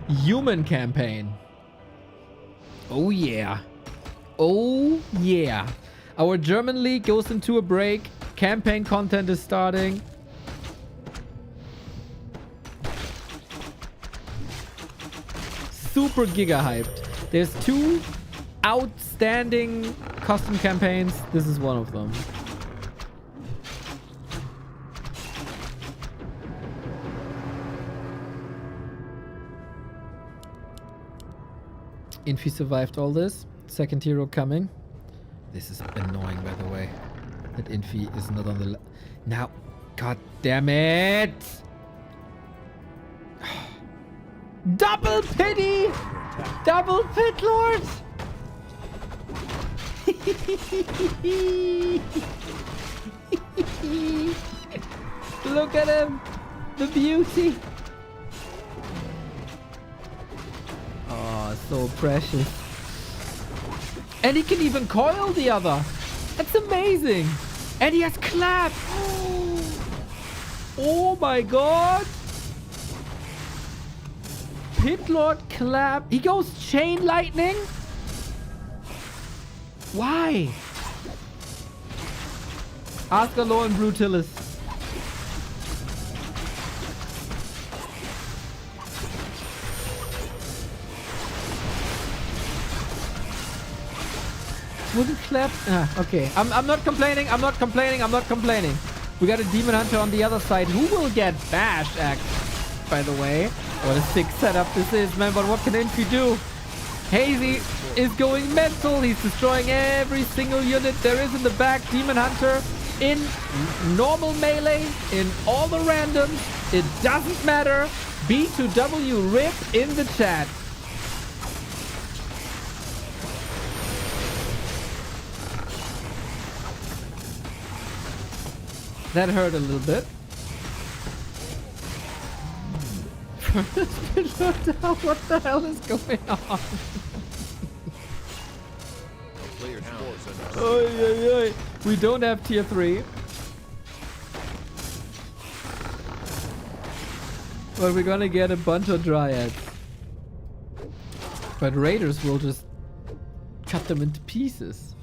Human Campaign. Oh yeah. Oh yeah. Our German league goes into a break. Campaign content is starting. Super giga hyped. There's 2 outstanding custom campaigns. This is one of them. Infi survived all this. Second hero coming. This is annoying, by the way. That Infi is not on the... Now, god damn it! Double pity! Double pit lord! Look at him! The beauty! Oh, so precious. And he can even coil the other. That's amazing. And he has clap. Oh my god. Pit Lord clap. He goes chain lightning. Why? Asgalo and Brutalis. Wouldn't clap. Okay. I'm not complaining. I'm not complaining. I'm not complaining. We got a Demon Hunter on the other side who will get bashed, by the way. What a sick setup this is, man. But what can Infi do? Hazy is going mental. He's destroying every single unit there is in the back. Demon Hunter in normal melee, in all the randoms. It doesn't matter. B2W rip in the chat. That hurt a little bit. What the hell is going on? Oy, oy, oy. We don't have tier 3. But we're gonna get a bunch of Dryads. But Raiders will just cut them into pieces.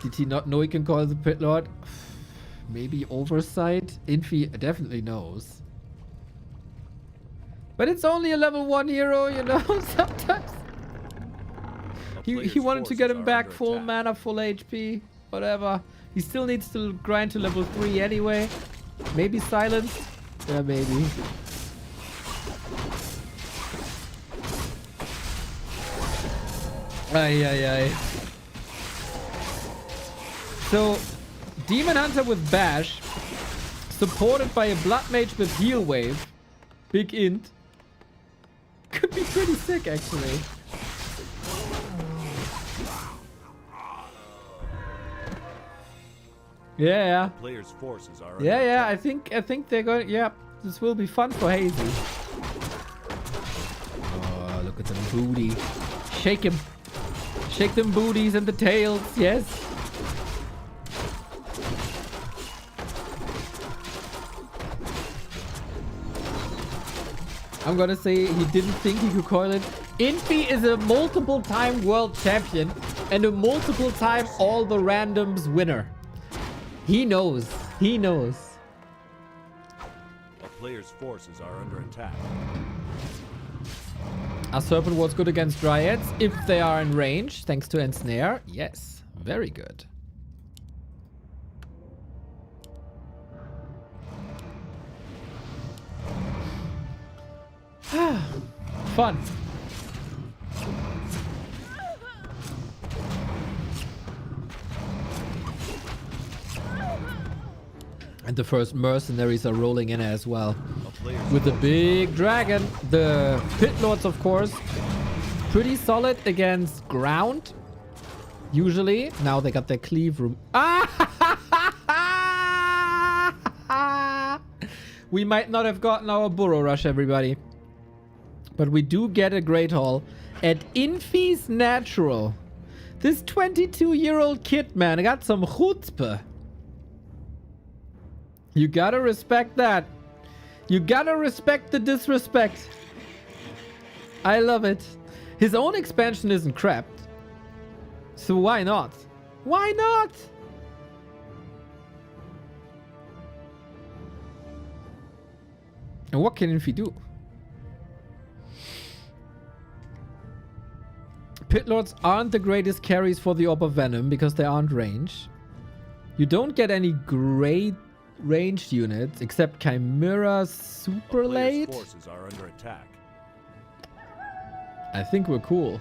Did he not know he can call the Pit Lord? Maybe oversight? Infi definitely knows. But it's only a level 1 hero, you know, sometimes. He wanted to get him back full mana, full HP, whatever. He still needs to grind to level 3 anyway. Maybe silence? Yeah, maybe. Ay, ay, ay. So, Demon Hunter with Bash, supported by a Blood Mage with Heal Wave, big int, could be pretty sick actually. Yeah. Players' forces are Yeah. I think they're going. Yeah, this will be fun for Hazy. Oh, look at them booty. Shake him. Shake them booties and the tails. Yes. I'm gonna say he didn't think he could coil it. Infi is a multiple-time world champion and a multiple-time all the randoms winner. He knows. He knows. A player's forces are under attack. Are Serpent Wards good against Dryads if they are in range, thanks to Ensnare? Yes, very good. Fun. And the first mercenaries are rolling in as well. With the big dragon. The Pit Lords, of course, pretty solid against ground. Usually. Now they got their cleave room. We might not have gotten our burrow rush, everybody. But we do get a Great Hall at Infi's Natural. This 22-year-old kid, man, got some chutzpah. You gotta respect that. You gotta respect the disrespect. I love it. His own expansion isn't crapped. So why not? Why not? And what can Infi do? Pit Lords aren't the greatest carries for the Orb of Venom because they aren't range. You don't get any great ranged units except Chimera super late. Forces are under attack. I think we're cool.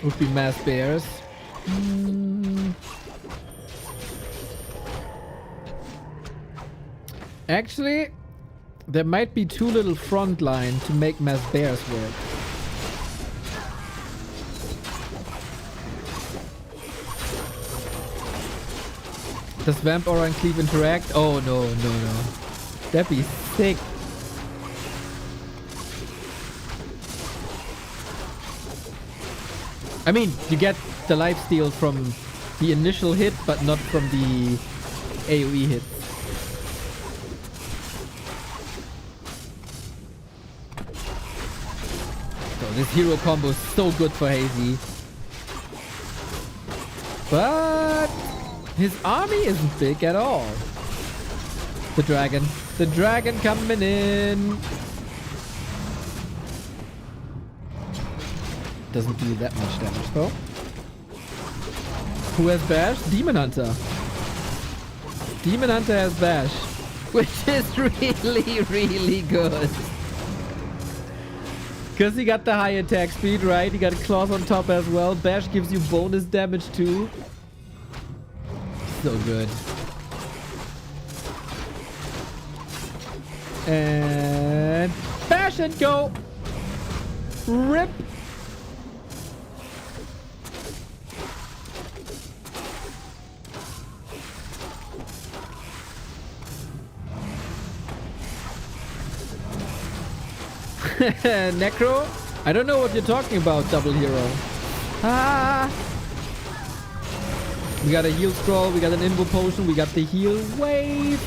Would be mass bears. Actually, there might be too little front line to make mass bears work. Does Vamp Aura and Cleave interact? Oh no, no, no. That'd be sick. I mean, you get the lifesteal from the initial hit, but not from the AoE hits. So this hero combo is so good for Hazy. But his army isn't big at all. The dragon. The dragon coming in. Doesn't do that much damage though. Who has Bash? Demon Hunter. Demon Hunter has Bash. Which is really, really good. Because he got the high attack speed, right? He got claws on top as well. Bash gives you bonus damage too. So good. And Bash and go. Rip. Necro? I don't know what you're talking about, Double Hero. Ah! We got a heal scroll, we got an invo potion, we got the heal wave.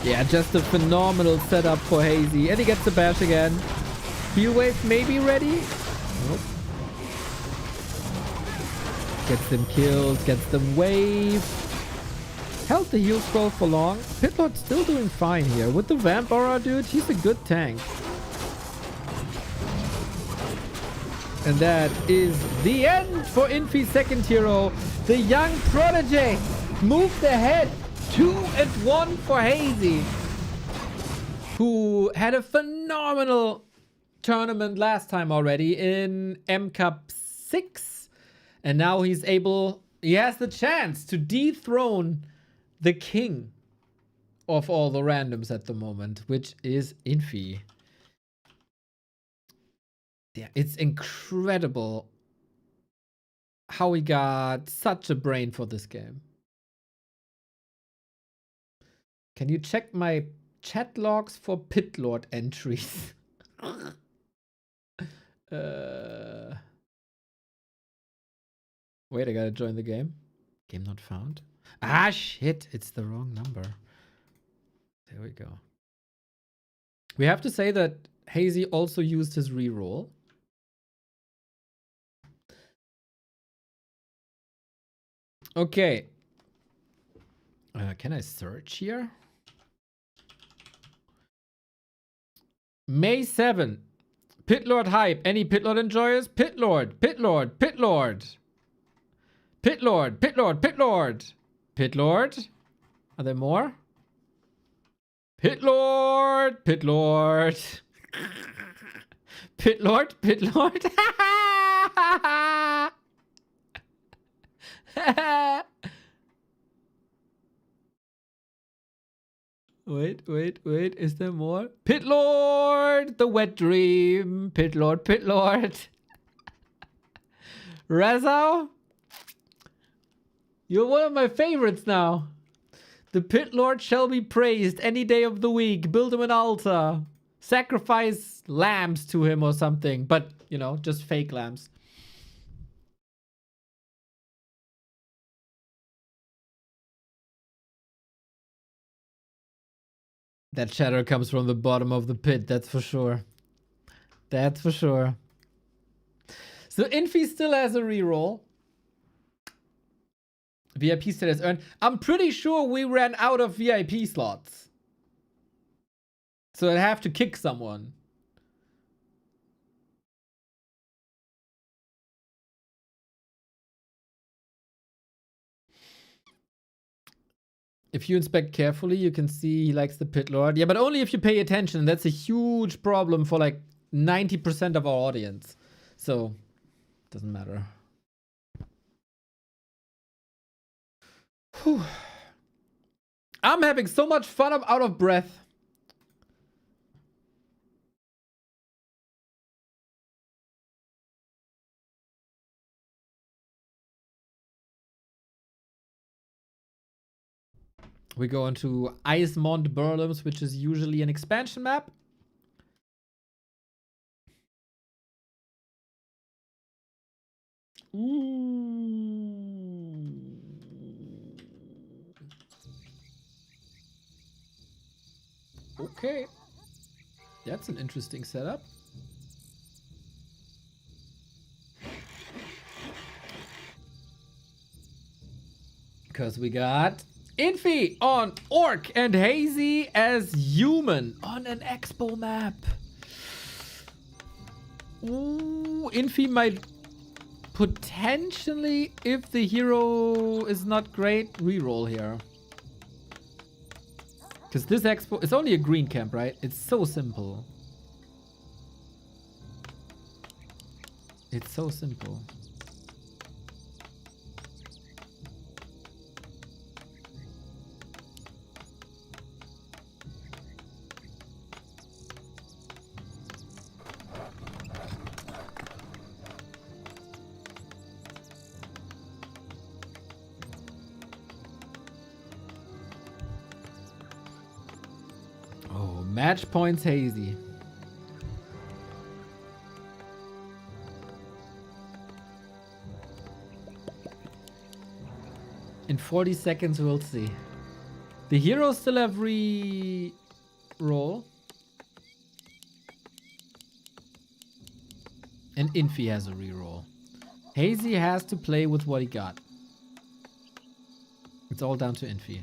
Yeah, just a phenomenal setup for Hazy. And he gets the bash again. Heal wave maybe ready? Nope. Gets them kills, gets them wave. Held the heal scroll for long. Pitlord's still doing fine here. With the Vamp Aura, dude, he's a good tank. And that is the end for Infi's second hero. The young prodigy moved ahead 2-1 for Hazy, who had a phenomenal tournament last time already in M Cup 6. And now he has the chance to dethrone the king of all the randoms at the moment, which is Infi. Yeah, it's incredible how he got such a brain for this game. Can you check my chat logs for Pitlord entries? Wait, I gotta join the game. Game not found. Ah, shit. It's the wrong number. There we go. We have to say that Hazy also used his reroll. Okay. Can I search here? May 7. Pitlord hype. Any Pitlord enjoyers? Pitlord. Pitlord. Pitlord. Pitlord. Pitlord. Pitlord. Pitlord. Are there more? Pitlord. Pitlord. Pitlord. Pitlord. Wait. Is there more? Pitlord, the wet dream. Pitlord. Razao, you're one of my favorites now. The Pitlord shall be praised any day of the week. Build him an altar. Sacrifice lambs to him or something. But, you know, just fake lambs. That chatter comes from the bottom of the pit, that's for sure. That's for sure. So Infi still has a reroll. VIP status earned. I'm pretty sure we ran out of VIP slots. So I'd have to kick someone. If you inspect carefully, you can see he likes the Pit Lord. Yeah, but only if you pay attention. That's a huge problem for like 90% of our audience. So, doesn't matter. Whew. I'm having so much fun, I'm out of breath. We go into Icemont Burlums, which is usually an expansion map. Ooh. Okay. That's an interesting setup. Because we got Infi on Orc and Hazy as human on an expo map. Ooh, Infi might potentially, if the hero is not great, reroll here. Because this expo, it's only a green camp, right? It's so simple. It's so simple. Match points Hazy. In 40 seconds we'll see. The heroes still have re-roll. And Infi has a re-roll. Hazy has to play with what he got. It's all down to Infi.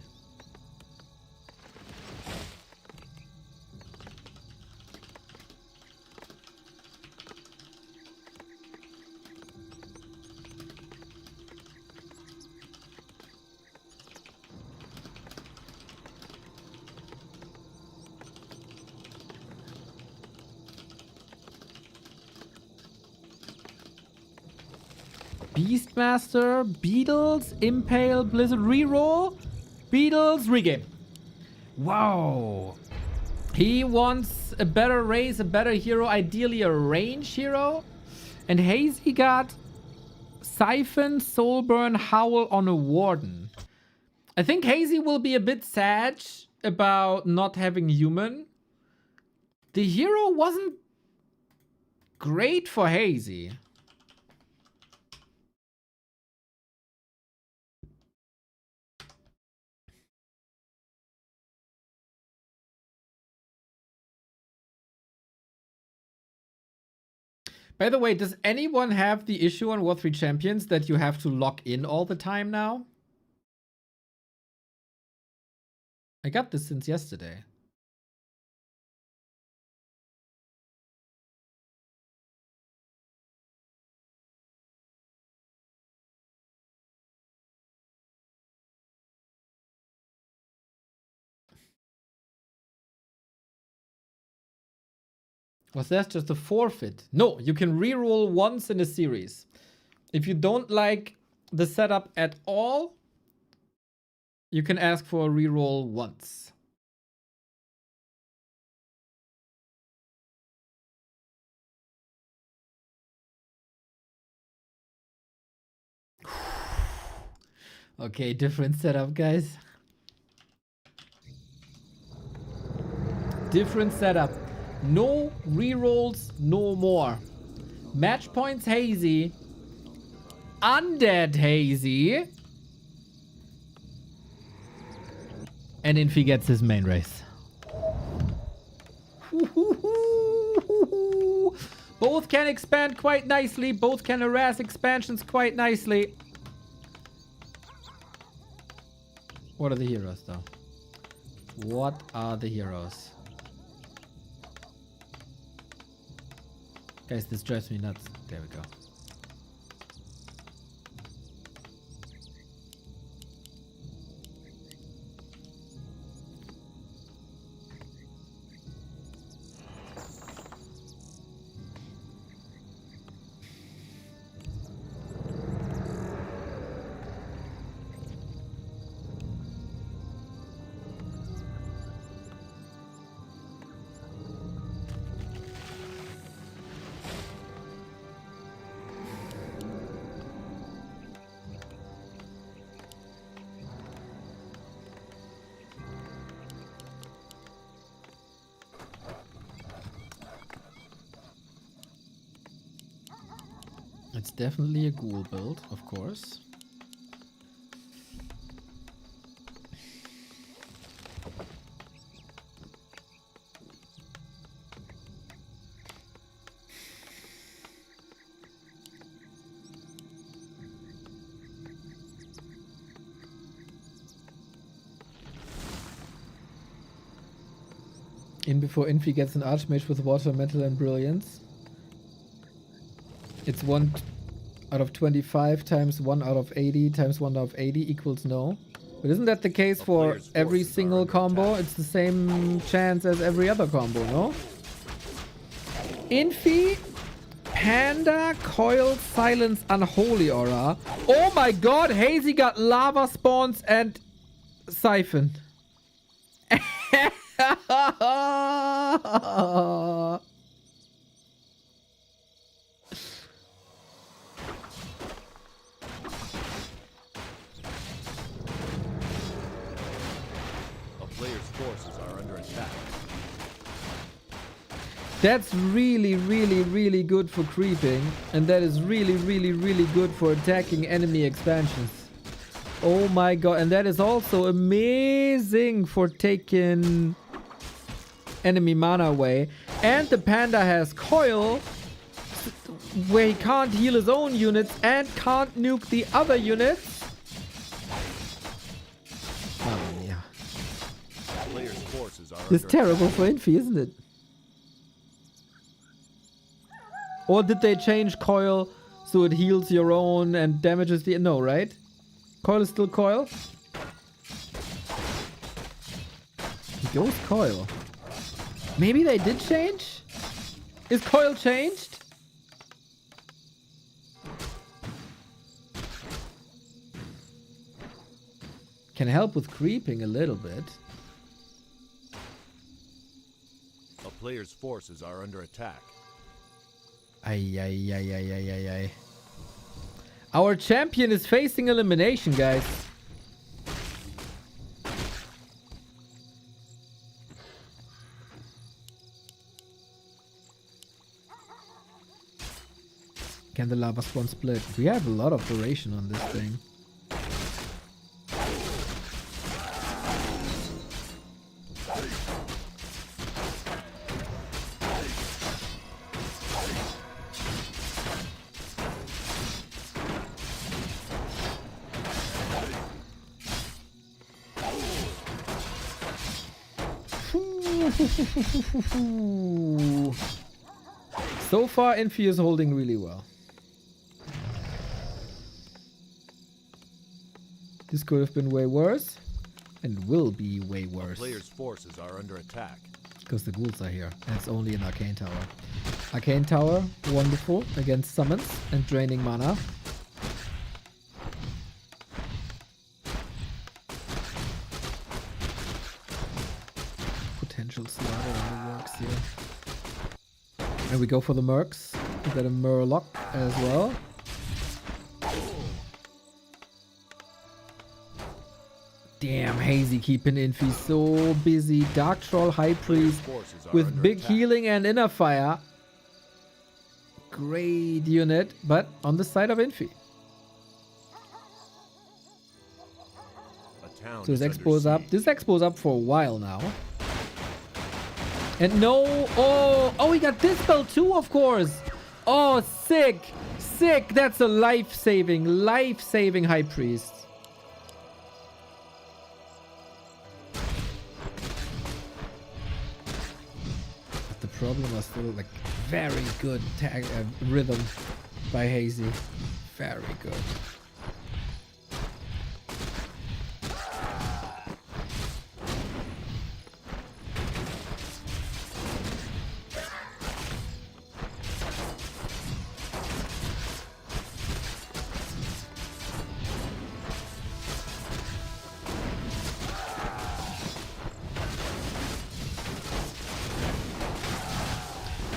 Beastmaster, Beetles, Impale, Blizzard, reroll, Beetles, regame. Wow. He wants a better race, a better hero, ideally a range hero. And Hazy got Siphon, Soulburn, Howl on a Warden. I think Hazy will be a bit sad about not having human. The hero wasn't great for Hazy. By the way, does anyone have the issue on War 3 Champions that you have to lock in all the time now? I got this since yesterday. Was that just a forfeit? No, you can reroll once in a series. If you don't like the setup at all, you can ask for a reroll once. Okay, different setup, guys. Different setup. No rerolls, no more. Match points Hazy. Undead Hazy. And Infi gets his main race. Both can expand quite nicely. Both can harass expansions quite nicely. What are the heroes, though? What are the heroes? Guys, this drives me nuts. There we go. It's definitely a ghoul build, of course. In before Infi gets an Archmage with Water, Metal and Brilliance. It's 1 out of 25 times 1 out of 80 times 1 out of 80 equals no. But isn't that the case for every single combo? It's the same chance as every other combo, no? Infi, Panda, Coil, Silence, Unholy Aura. Oh my god, Hazy got Lava Spawns and Siphon. That's really, really, really good for creeping. And that is really, really, really good for attacking enemy expansions. Oh my god. And that is also amazing for taking enemy mana away. And the Panda has Coil, where he can't heal his own units and can't nuke the other units. Oh yeah. This is terrible for Infi, isn't it? Or did they change Coil so it heals your own and damages the... No, right? Coil is still Coil? He goes Coil. Maybe they did change? Is Coil changed? Can help with creeping a little bit. A player's forces are under attack. Ay, ay, ay, ay, ay, ay, ay. Our champion is facing elimination, guys. Can the lava spawn split? We have a lot of duration on this thing. So far, Infi is holding really well. This could have been way worse, and will be way worse. The player's forces are under attack. Because the ghouls are here, and it's only an Arcane Tower. Arcane Tower, wonderful against summons and draining mana. Potential slaughter in the works here. And we go for the Mercs. We got a Murloc as well. Damn, Hazy keeping Infi so busy. Dark Troll, High Priest with big healing and inner fire. Great unit, but on the side of Infi. So this expo's up. This expo's up for a while now. And no, oh, he got Dispel too, of course. Oh, sick. Sick. That's a life-saving high priest. But the problem was still like very good tag rhythm by Hazy. Very good.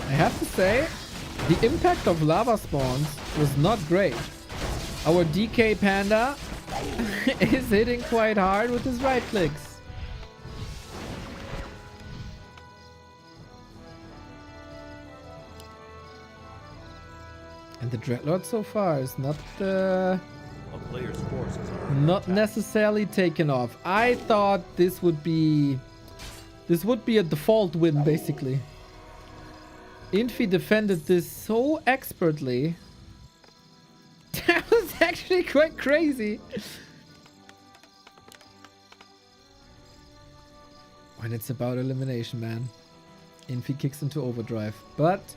I have to say, the impact of lava spawns was not great. Our DK Panda is hitting quite hard with his right clicks. And the Dreadlord so far is not A player's forces are under not attack. necessarily taken off. I thought this would be a default win basically. Infi defended this so expertly. That was actually quite crazy. When it's about elimination, man. Infi kicks into overdrive. But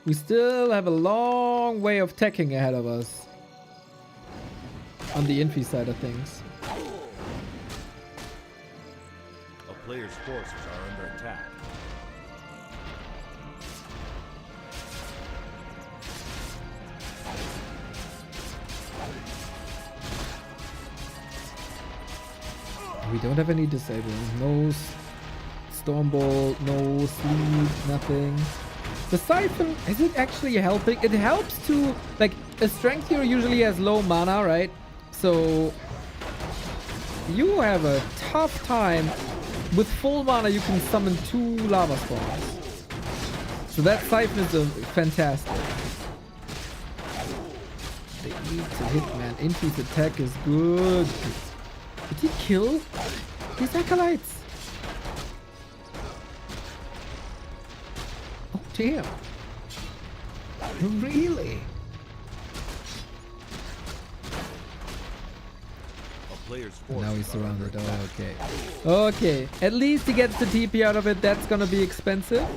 we still have a long way of teching ahead of us. On the Infi side of things. A player's forces are under attack. We don't have any disabling. No Stormbolt, no sleep, nothing. The Siphon, is it actually helping? It helps to, like, a strength hero usually has low mana, right? So you have a tough time. With full mana you can summon 2 lava spawns. So that Siphon is fantastic. They need to hit, man. Infi's attack is good. Did he kill his acolytes? Oh damn. Really? A player's forces Now he's are under surrounded. attack. Oh, okay. Okay. At least he gets the TP out of it. That's gonna be expensive.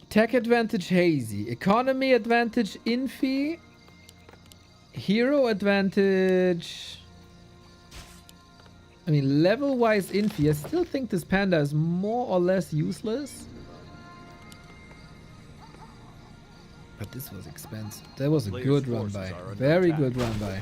Tech advantage Hazy. Economy advantage Infi. Hero advantage. I mean, level-wise Infi. I still think this panda is more or less useless. But this was expensive. That was a Player's good run forces by. are under Very attack. good run by.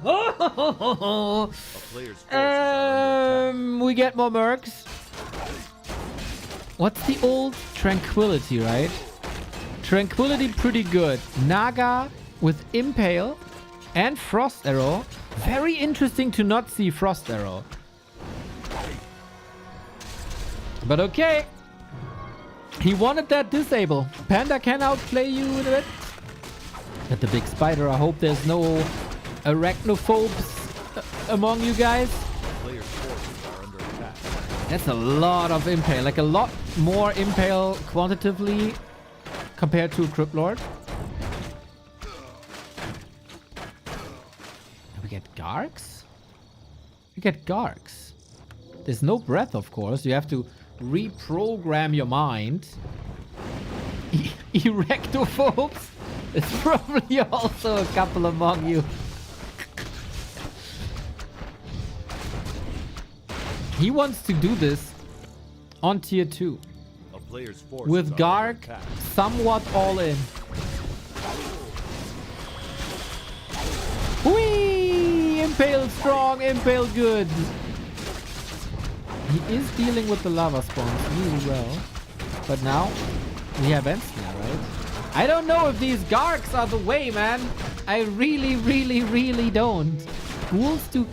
A player's forces are under attack. We get more mercs. What's the old Tranquility, right? Tranquility pretty good. Naga with Impale and Frost Arrow. Very interesting to not see Frost Arrow. But okay. He wanted that disable. Panda can outplay you with it. But the big spider, I hope there's no arachnophobes among you guys. Player's forces are under attack. That's a lot of Impale. Like a lot more Impale quantitatively compared to Crypt Lord. We get Garks? We get Garks. There's no breath, of course. You have to reprogram your mind. Erectophobes? It's probably also a couple among you. He wants to do this on tier 2. A player's forces With are Gark under attack. somewhat all in. Whee! Impale strong, Impale good. He is dealing with the lava spawns really well. But now, we have Ensnare, right? I don't know if these Garks are the way, man. I really don't. Ghouls do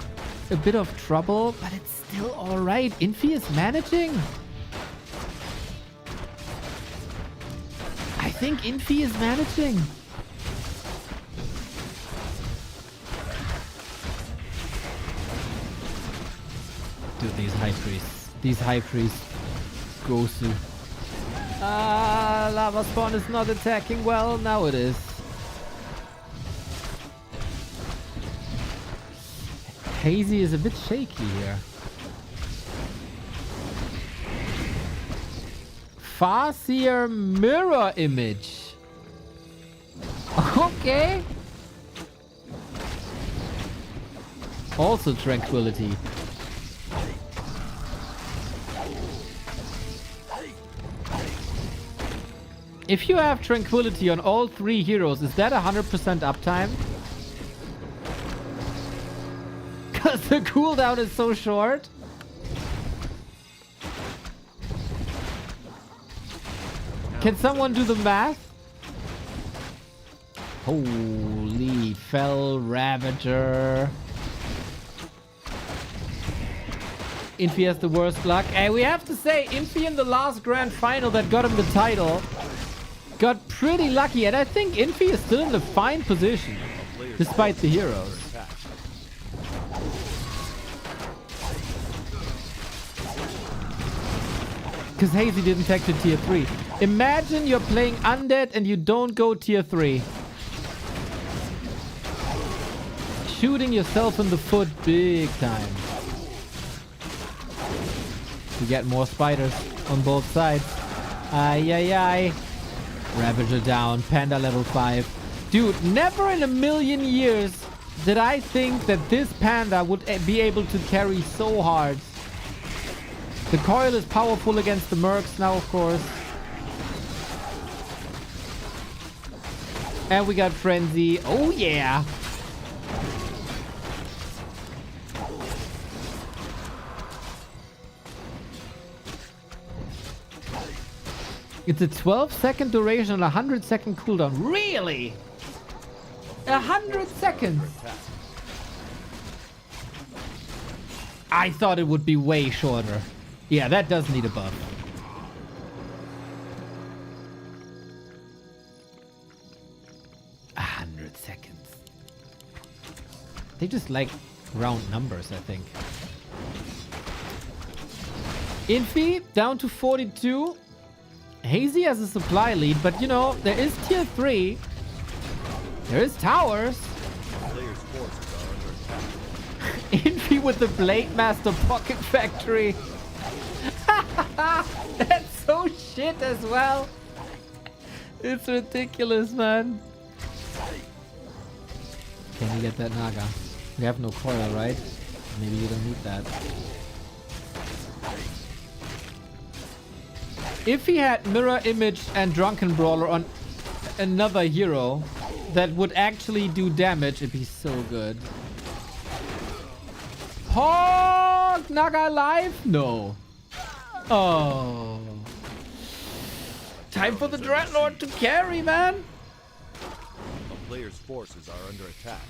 a bit of trouble, but it's still alright. Infi is managing. I think Infi is managing. Dude, these high priests. These high priests. Gosu. Lava spawn is not attacking well. Now it is. Hazy is a bit shaky here. Farseer mirror image. Okay. Also tranquility. If you have tranquility on all 3 heroes, is that 100% uptime? Because the cooldown is so short. Can someone do the math? Holy fell Ravager. Infi has the worst luck. And we have to say, Infi in the last grand final that got him the title got pretty lucky. And I think Infi is still in the fine position, despite the heroes. Because Hazy didn't tech to tier 3. Imagine you're playing Undead and you don't go tier 3. Shooting yourself in the foot big time. You get more spiders on both sides. Ay, ay, ay. Ravager down. Panda level 5. Dude, never in a million years did I think that this Panda would be able to carry so hard. The coil is powerful against the mercs now, of course. And we got Frenzy. Oh, yeah. It's a 12-second duration and a 100-second cooldown. Really? 100 seconds? I thought it would be way shorter. Yeah, that does need a buff. A 100 seconds. They just like round numbers, I think. Infi down to 42. Hazy has a supply lead, but you know, there is tier 3. There is towers. Players' forces are under attack. Infi with the Blade Master Pocket Factory. That's so shit as well. It's ridiculous, man. Can you get that Naga? We have no coil, right? Maybe you don't need that. If he had Mirror Image and Drunken Brawler on another hero that would actually do damage, it'd be so good. Hog! Naga alive? No. Oh. Time for the Dreadlord to carry, man. A player's forces are under attack.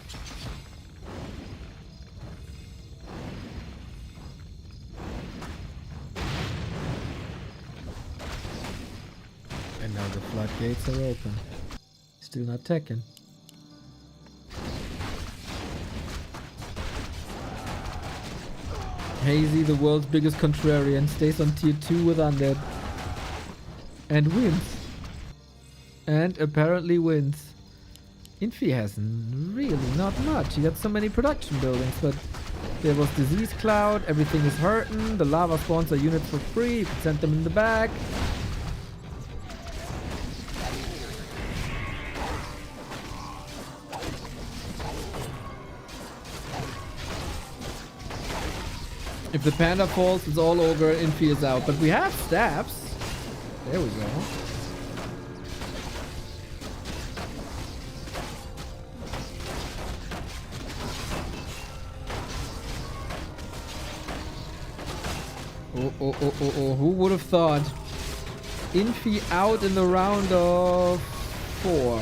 And now the floodgates are open. Still not teching. Hazy, the world's biggest contrarian, stays on tier 2 with Undead. And wins. And apparently wins. Infi has really not much. He got so many production buildings, but there was Disease Cloud, everything is hurting, the lava spawns are units for free, you can send them in the back. If the Panda falls, it's all over. Infi is out. But we have staffs. There we go. Oh. Who would have thought? Infi out in the round of 4.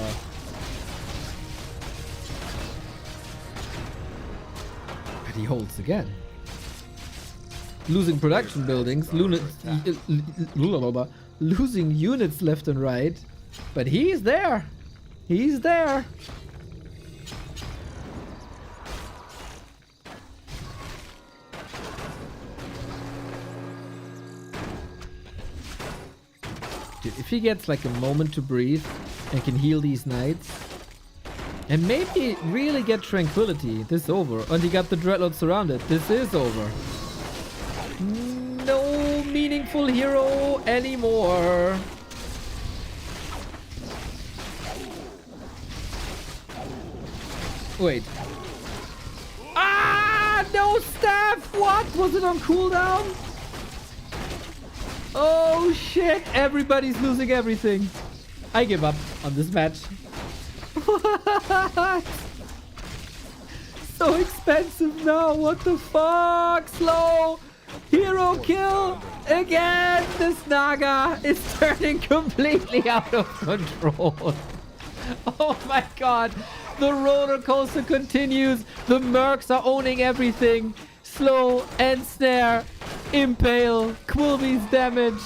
But he holds again. Losing production buildings, losing units left and right. But he's there. He's there. Dude, if he gets like a moment to breathe and can heal these knights and maybe really get tranquility, this is over. And he got the dreadlord surrounded. This is over. No meaningful hero anymore. Wait. Ah, no staff. What? Was it on cooldown? Oh shit, everybody's losing everything. I give up on this match. What? So expensive now, what the fuck? Slow. Hero kill again. This Naga is turning completely out of control. Oh my god. The roller coaster continues. The mercs are owning everything. Slow and snare. Impale. Quilby's damage.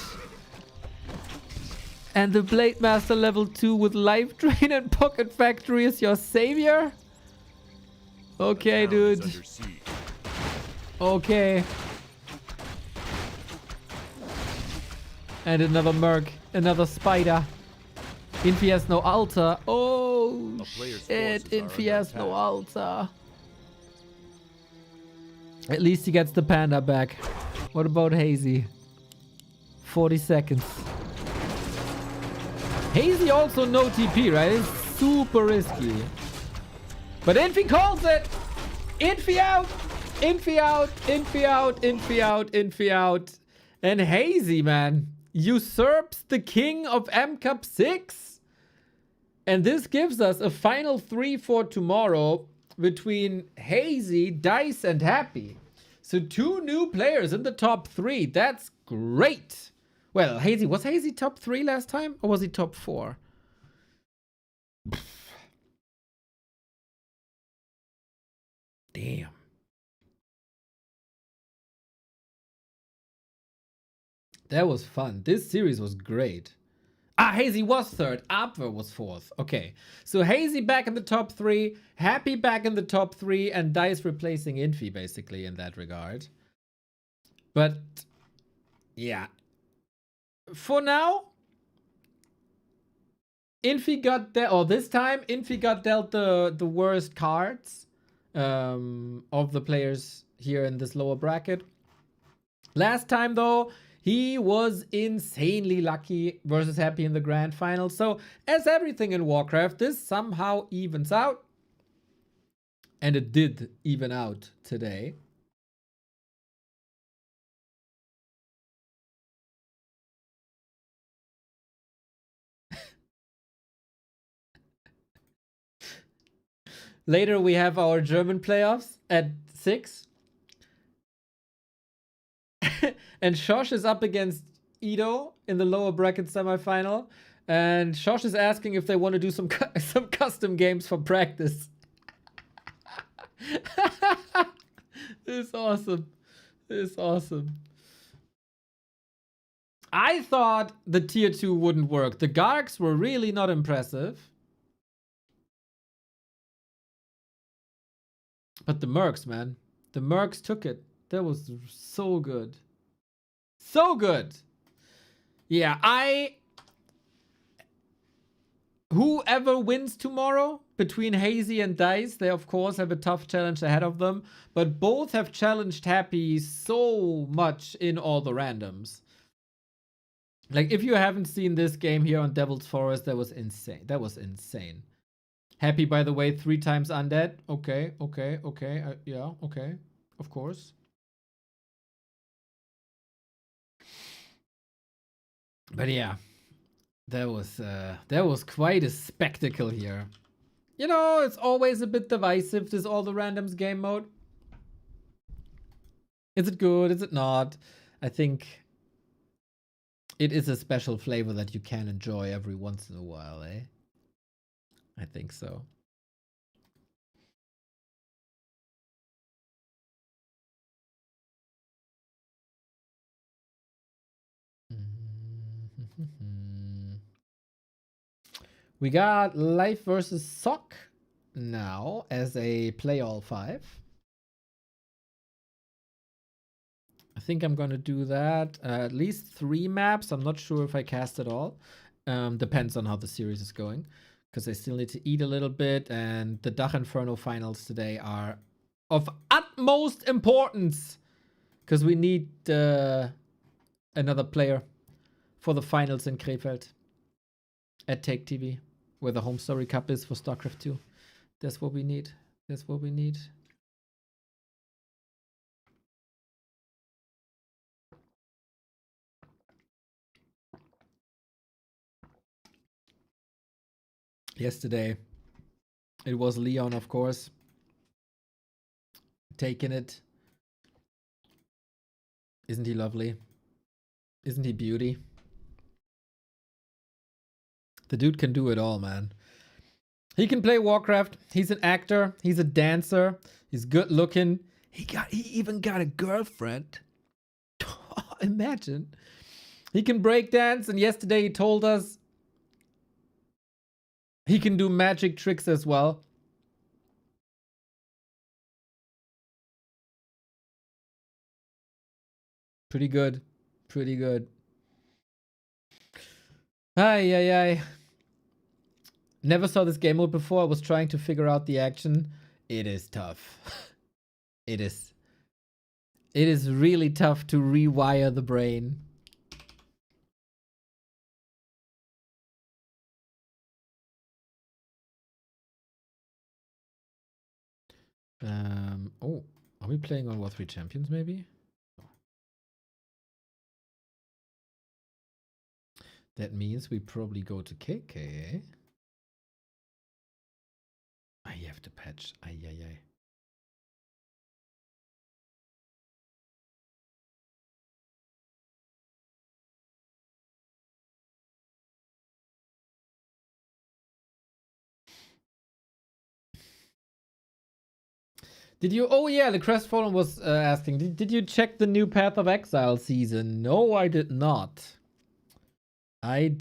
And the Blade Master level 2 with Life Drain and Pocket Factory is your savior? Okay, dude. Okay. And another merc. Another spider. Infi has no altar. Oh, shit. Infi has no altar. At least he gets the panda back. What about Hazy? 40 seconds. Hazy also no TP, right? It's super risky. But Infi calls it! Infi out! Infi out! Infi out! Infi out! Infi out! And Hazy, man, usurps the king of M Cup 6. And this gives us a final 3 for tomorrow between Hazy, Dice, and Happy. So 2 new players in the top 3. That's great. Well, Hazy, was Hazy top 3 last time? Or was he top 4? Damn. That was fun. This series was great. Ah, Hazy was 3rd. Abwehr was 4th. Okay. So Hazy back in the top 3. Happy back in the top 3. And Dice replacing Infi, basically, in that regard. But, yeah. For now, Infi got dealt, or this time, Infi got dealt the worst cards of the players here in this lower bracket. Last time, though, he was insanely lucky versus Happy in the grand final. So, as everything in Warcraft, this somehow evens out. And it did even out today. Later, we have our German playoffs at 6. And Shosh is up against Ido in the lower bracket semifinal. And Shosh is asking if they want to do some custom games for practice. This is awesome. This is awesome. I thought the tier 2 wouldn't work. The Gargs were really not impressive. But the Mercs, man. The Mercs took it. That was so good. So good. Yeah, whoever wins tomorrow between Hazy and Dice, they of course have a tough challenge ahead of them. But both have challenged Happy so much in all the randoms. Like, if you haven't seen this game here on Devil's Forest, that was insane. That was insane. Happy, by the way, 3 times undead. Okay. Yeah, okay. Of course. But yeah, that was quite a spectacle here. You know, it's always a bit divisive, this all the randoms game mode. Is it good? Is it not? I think it is a special flavor that you can enjoy every once in a while, eh? I think so. We got Life versus Sock now as a play all 5. I think I'm going to do that. At least 3 maps. I'm not sure if I cast it all. Depends on how the series is going. Because I still need to eat a little bit. And the InfernoFinals today are of utmost importance. Because we need another player for the finals in Krefeld. At Take TV. Where the home story cup is for StarCraft 2. That's what we need. That's what we need. Yesterday, it was Leon, of course, taking it. Isn't he lovely? Isn't he beauty? The dude can do it all, man. He can play Warcraft. He's an actor. He's a dancer. He's good looking. He even got a girlfriend. Imagine. He can break dance, and yesterday he told us he can do magic tricks as well. Pretty good. Pretty good. Ay. Never saw this game mode before. I was trying to figure out the action. It is tough. It is. It is really tough to rewire the brain. Oh, are we playing on War 3 Champions maybe? That means we probably go to KK, eh? I have to patch. Ay. Did you? Oh yeah, the Crestfallen was asking. Did you check the new Path of Exile season? No, I did not. I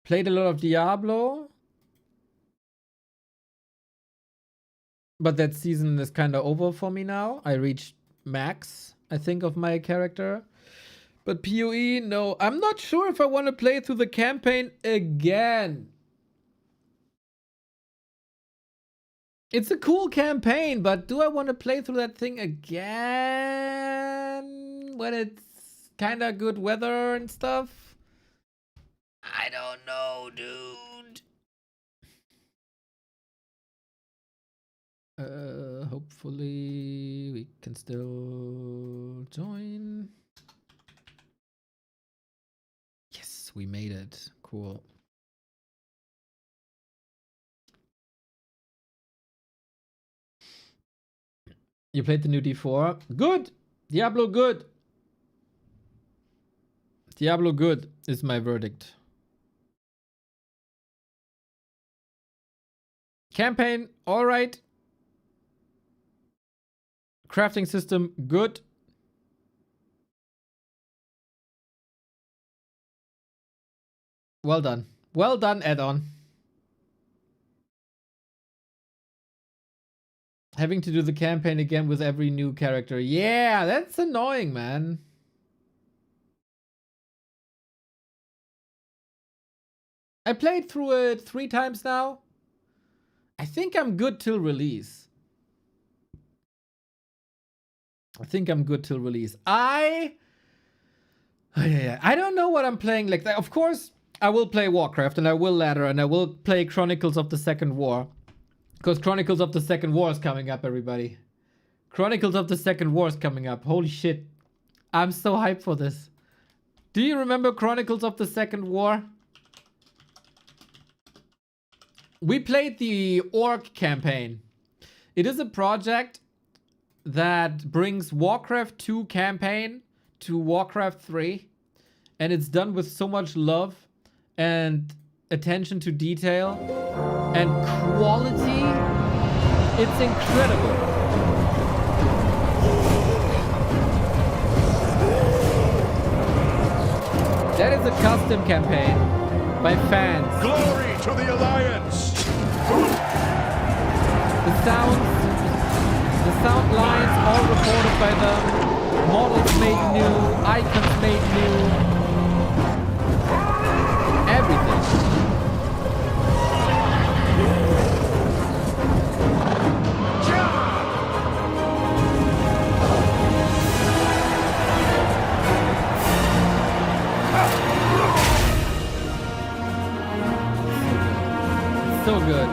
played a lot of Diablo, but that season is kind of over for me now. I reached max, I think, of my character. But PoE, no. I'm not sure if I want to play through the campaign again. It's a cool campaign, but do I want to play through that thing again when it's kind of good weather and stuff? I don't know, dude. Hopefully we can still join. Yes, we made it. Cool. You played the new D4. Good. Diablo good. Diablo good is my verdict. Campaign, all right. Crafting system, good. Well done. Well done, add-on. Having to do the campaign again with every new character. Yeah, that's annoying, man. I played through it 3 times now. I think I'm good till release. I don't know what I'm playing like that. Of course, I will play Warcraft and I will ladder and I will play Chronicles of the Second War. Because Chronicles of the Second War is coming up, everybody. Chronicles of the Second War is coming up. Holy shit. I'm so hyped for this. Do you remember Chronicles of the Second War? We played the Orc campaign. It is a project that brings Warcraft 2 campaign to Warcraft 3. And it's done with so much love and attention to detail and quality. It's incredible. That is a custom campaign by fans. Glory to the Alliance! The sound lines all recorded by them. Models made new, icons made new. Everything. So good.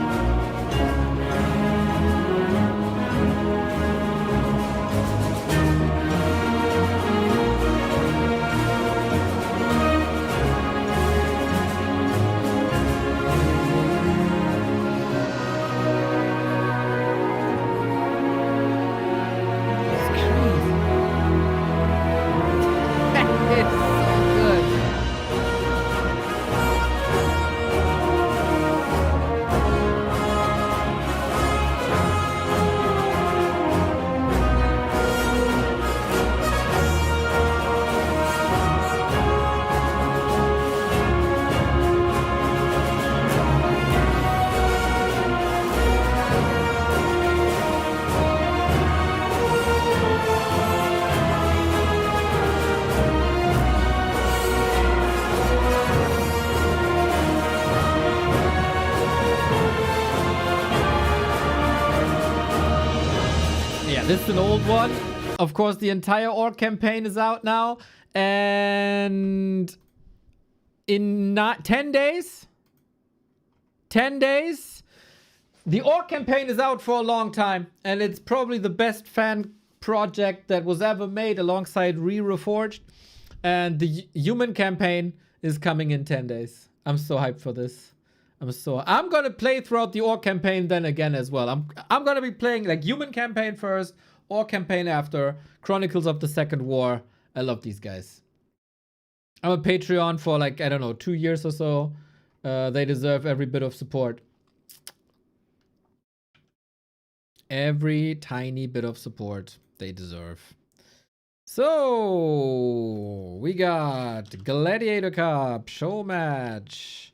This is an old one. Of course, the entire Orc campaign is out now. And in 10 days, the Orc campaign is out for a long time. And it's probably the best fan project that was ever made alongside Reforged. And the human campaign is coming in 10 days. I'm so hyped for this. I'm gonna play throughout the Orc campaign then again as well. I'm gonna be playing like human campaign first, Orc campaign after, Chronicles of the Second War. I love these guys. I'm a Patreon for like, I don't know, 2 years or so. They deserve every bit of support. Every tiny bit of support they deserve. So we got Gladiator Cup, show match.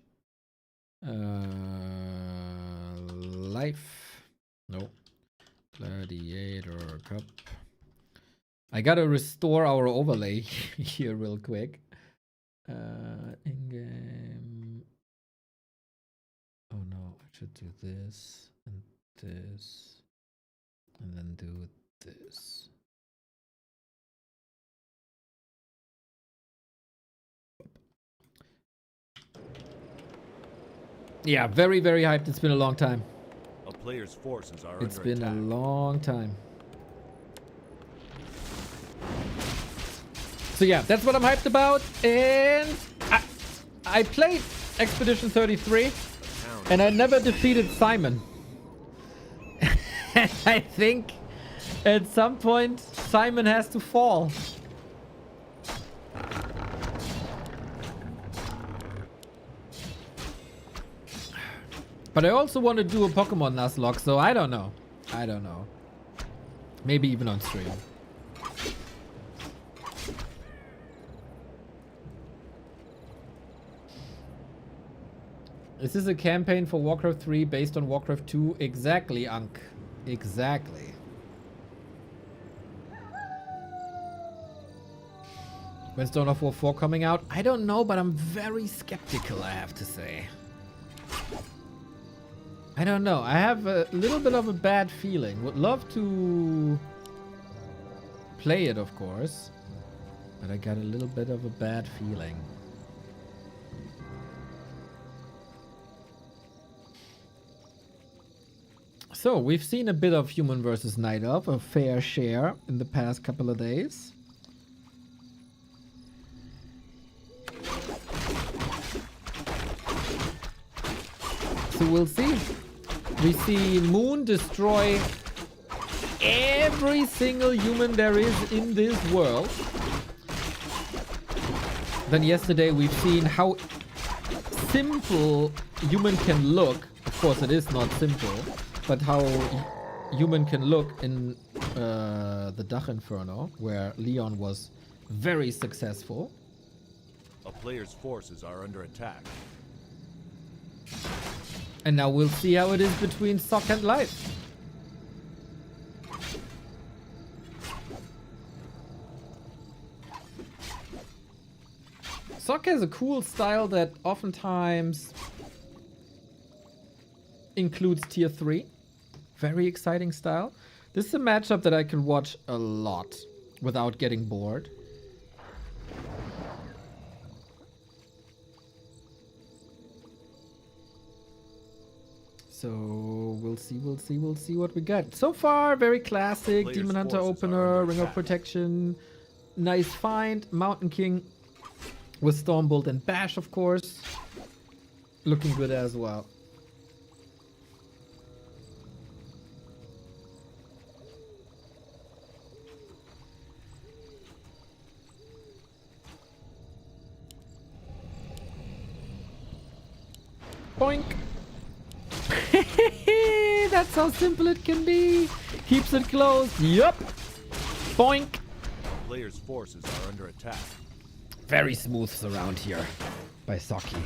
Life. No. Gladiator Cup. I gotta restore our overlay here real quick. In-game. Oh no, I should do this and this. And then do this. Yeah, very, very hyped. It's been a long time. A player's forces are It's under been attack. a long time. So yeah, that's what I'm hyped about. And I played Expedition 33 and I never defeated Simon. And I think at some point Simon has to fall. But I also want to do a Pokemon Nuzlocke, so I don't know. Maybe even on stream. Is this a campaign for Warcraft 3 based on Warcraft 2? Exactly, Ankh. Exactly. When's Dawn of War 4 coming out? I don't know, but I'm very skeptical, I have to say. I don't know. I have a little bit of a bad feeling. Would love to play it, of course. But I got a little bit of a bad feeling. So, we've seen a bit of Human versus Night Elf, a fair share in the past couple of days. So we'll see. We see Moon destroy every single human there is in this world, then yesterday we've seen how simple human can look. Of course, it is not simple, but how human can look in the Dach Inferno, where Leon was very successful. A player's forces are under attack. And now we'll see how it is between Sock and Life. Sock has a cool style that oftentimes includes tier 3. Very exciting style. This is a matchup that I can watch a lot without getting bored. So we'll see what we got. So far, very classic. Player's Demon Hunter forces are opener, under Ring of attack. Protection. Nice find. Mountain King with Stormbolt and Bash, of course. Looking good as well. Boink. That's how simple it can be. Keeps it close. Yup. Boink. A player's forces are under attack. Very smooth around here by Saki.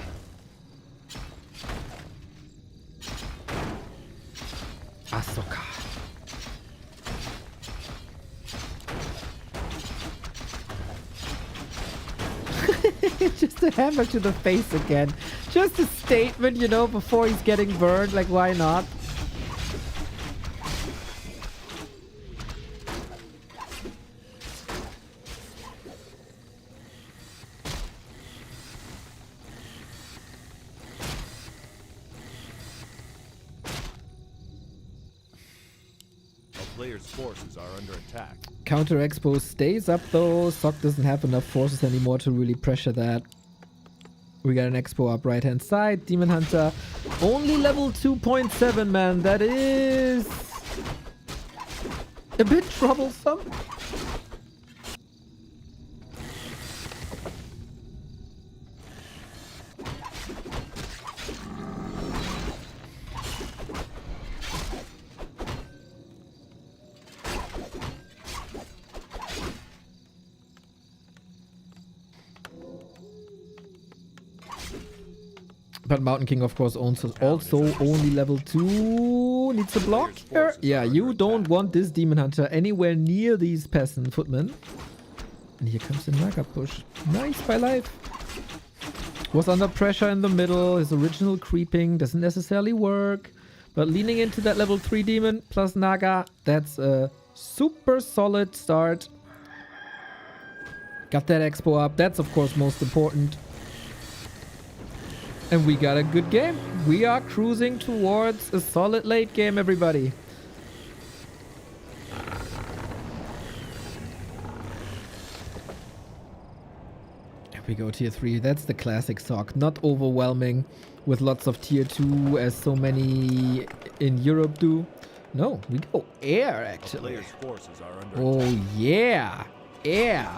Ahsoka. Just a hammer to the face again. Just a statement, you know, before he's getting burned. Like, why not? A player's forces are under attack. Counter Expo stays up though. Sock doesn't have enough forces anymore to really pressure that. We got an Expo up right hand side. Demon Hunter only level 2.7, man. That is a bit troublesome. But Mountain King, of course, also only level 2. Needs a block here. Yeah, you don't want this Demon Hunter anywhere near these peasant footmen. And here comes the Naga push. Nice by Life. Was under pressure in the middle. His original creeping doesn't necessarily work. But leaning into that level 3 demon plus Naga, that's a super solid start. Got that Expo up. That's, of course, most important. And we got a good game. We are cruising towards a solid late game, everybody. Here we go, tier 3. That's the classic Sock. Not overwhelming with lots of tier 2 as so many in Europe do. No, we go air, A actually. player's forces are under Oh, attack. yeah. Air.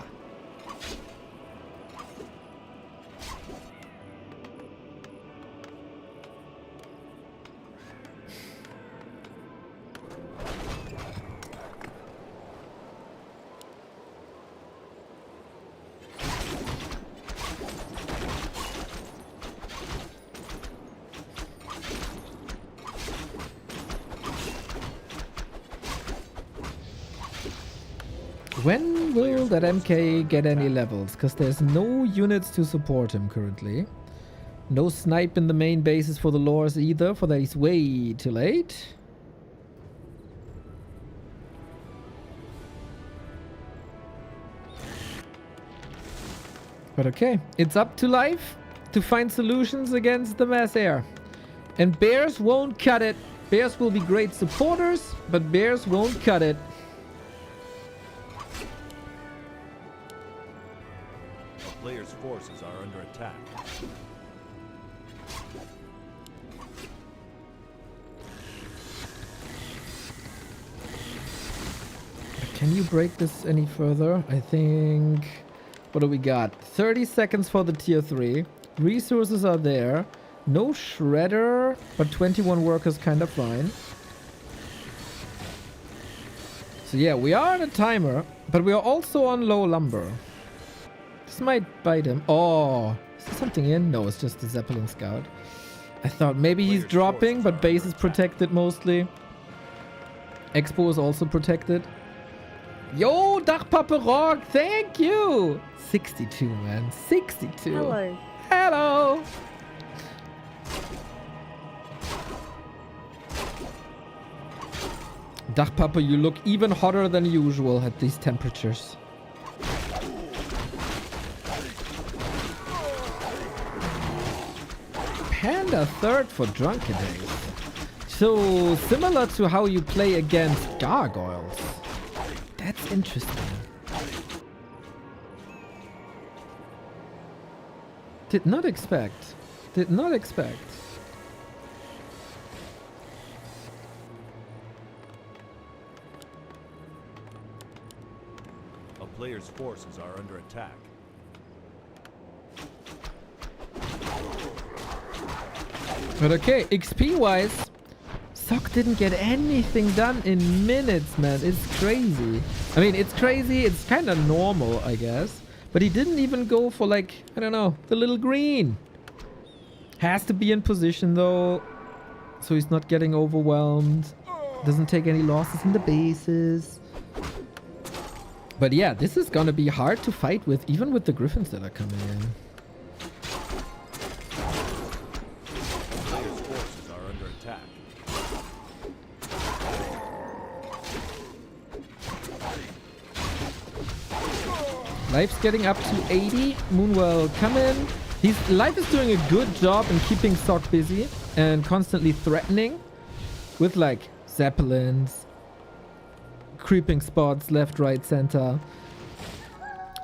When will that MK get any levels? Because there's no units to support him currently. No snipe in the main bases for the lores either, for that he's way too late. But okay, it's up to Life to find solutions against the mass air. And Bears won't cut it. Bears will be great supporters, but Bears won't cut it. A player's forces are under attack. Can you break this any further? I think... What do we got? 30 seconds for the tier 3. Resources are there. No shredder, but 21 workers kind of fine. So yeah, we are on a timer, but we are also on low lumber. This might bite him. Oh, is there something in? No, it's just the Zeppelin Scout. I thought maybe he's dropping, but base is protected mostly. Expo is also protected. Yo, Dachpappe Rock, thank you! 62, man. 62. Hello. Hello! Dachpappe, you look even hotter than usual at these temperatures. Panda third for Drunken Days. So, similar to how you play against gargoyles. That's interesting. Did not expect. Did not expect. A player's forces are under attack. But okay, XP-wise, Sock didn't get anything done in minutes, man. It's crazy. I mean, it's crazy. It's kind of normal, I guess. But he didn't even go for, like, I don't know, the little green. Has to be in position, though, so he's not getting overwhelmed. Doesn't take any losses in the bases. But yeah, this is gonna be hard to fight with, even with the Griffins that are coming in. Player's forces are under attack. Life's getting up to 80. Moonwell coming. Life is doing a good job in keeping Sock busy and constantly threatening with like Zeppelins, creeping spots left, right, center.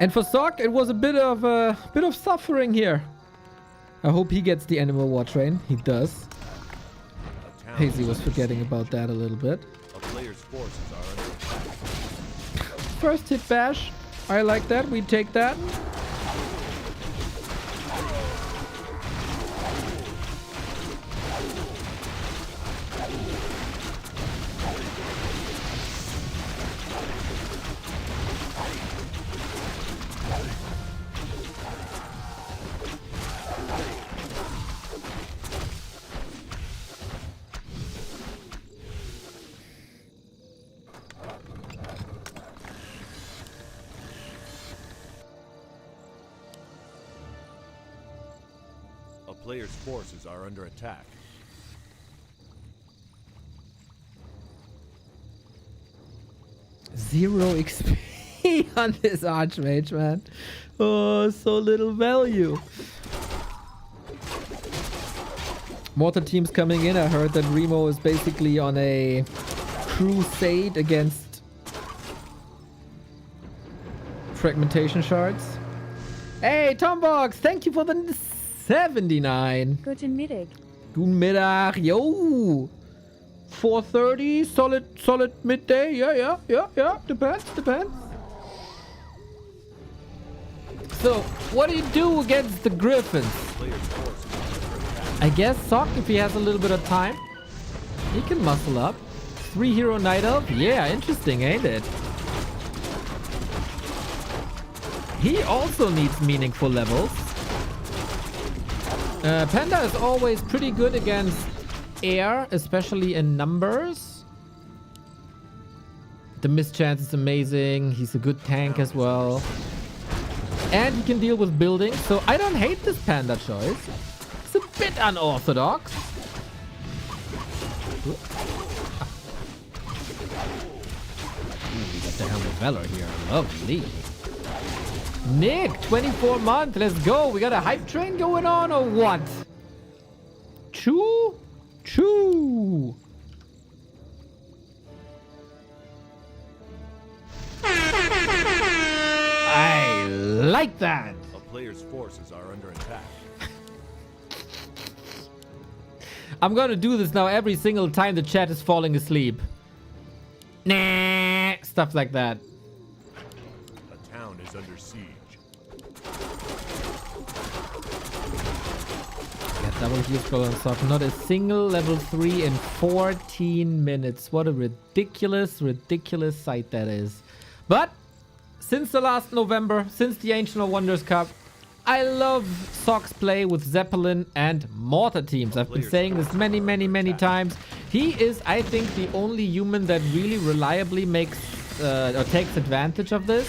And for Sock, it was a bit of suffering here. I hope he gets the Animal War Train. He does. Hazy was forgetting about that a little bit. A player's forces are under attack. First hit bash. I like that. We take that. A player's forces are under attack. Zero XP on this Archmage, man. Oh, so little value. Mortar teams coming in. I heard that Remo is basically on a crusade against fragmentation shards. Hey, Tombox, thank you for the 79. Guten Mittag. Guten Mittag, yo. 4:30, solid midday. Yeah. Depends. So, what do you do against the Griffins? Player's forces are under attack. I guess Sock, if he has a little bit of time, he can muscle up. 3 hero Night Elf? Yeah, interesting, ain't it? He also needs meaningful levels. Panda is always pretty good against air, especially in numbers. The mischance is amazing. He's a good tank as well. And he can deal with buildings, so I don't hate this Panda choice. It's a bit unorthodox. Ooh, we got the Helmet of Valor here. Lovely. Nick, 24 month. Let's go. We got a hype train going on or what? Choo. I like that. A player's forces are under attack. I'm gonna do this now every single time the chat is falling asleep. Nah. stuff like that. A town is under siege. Yeah, double heal scroll on Sock. Not a single level 3 in 14 minutes. What a ridiculous, ridiculous sight that is. But since the last November, since the Ancient of Wonders Cup, I love Sock's play with Zeppelin and Mortar teams. I've been saying this many, many, many times. He is, I think, the only human that really reliably makes or takes advantage of this.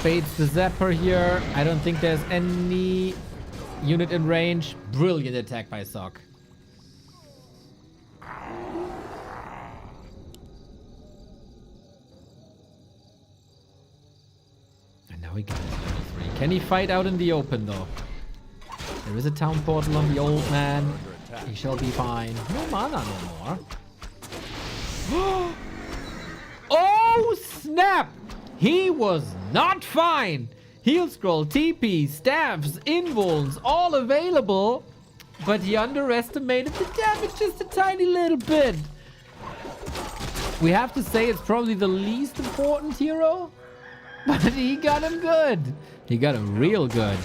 Fades the Zapper here. I don't think there's any unit in range. Brilliant attack by Sock. Now he gets level 3. Can he fight out in the open though? There is a town portal on the old man. He shall be fine. No mana no more. Oh snap! He was not fine! Heal scroll, TP, staffs, invulns, all available. But he underestimated the damage just a tiny little bit. We have to say it's probably the least important hero. But he got him good. He got him real good.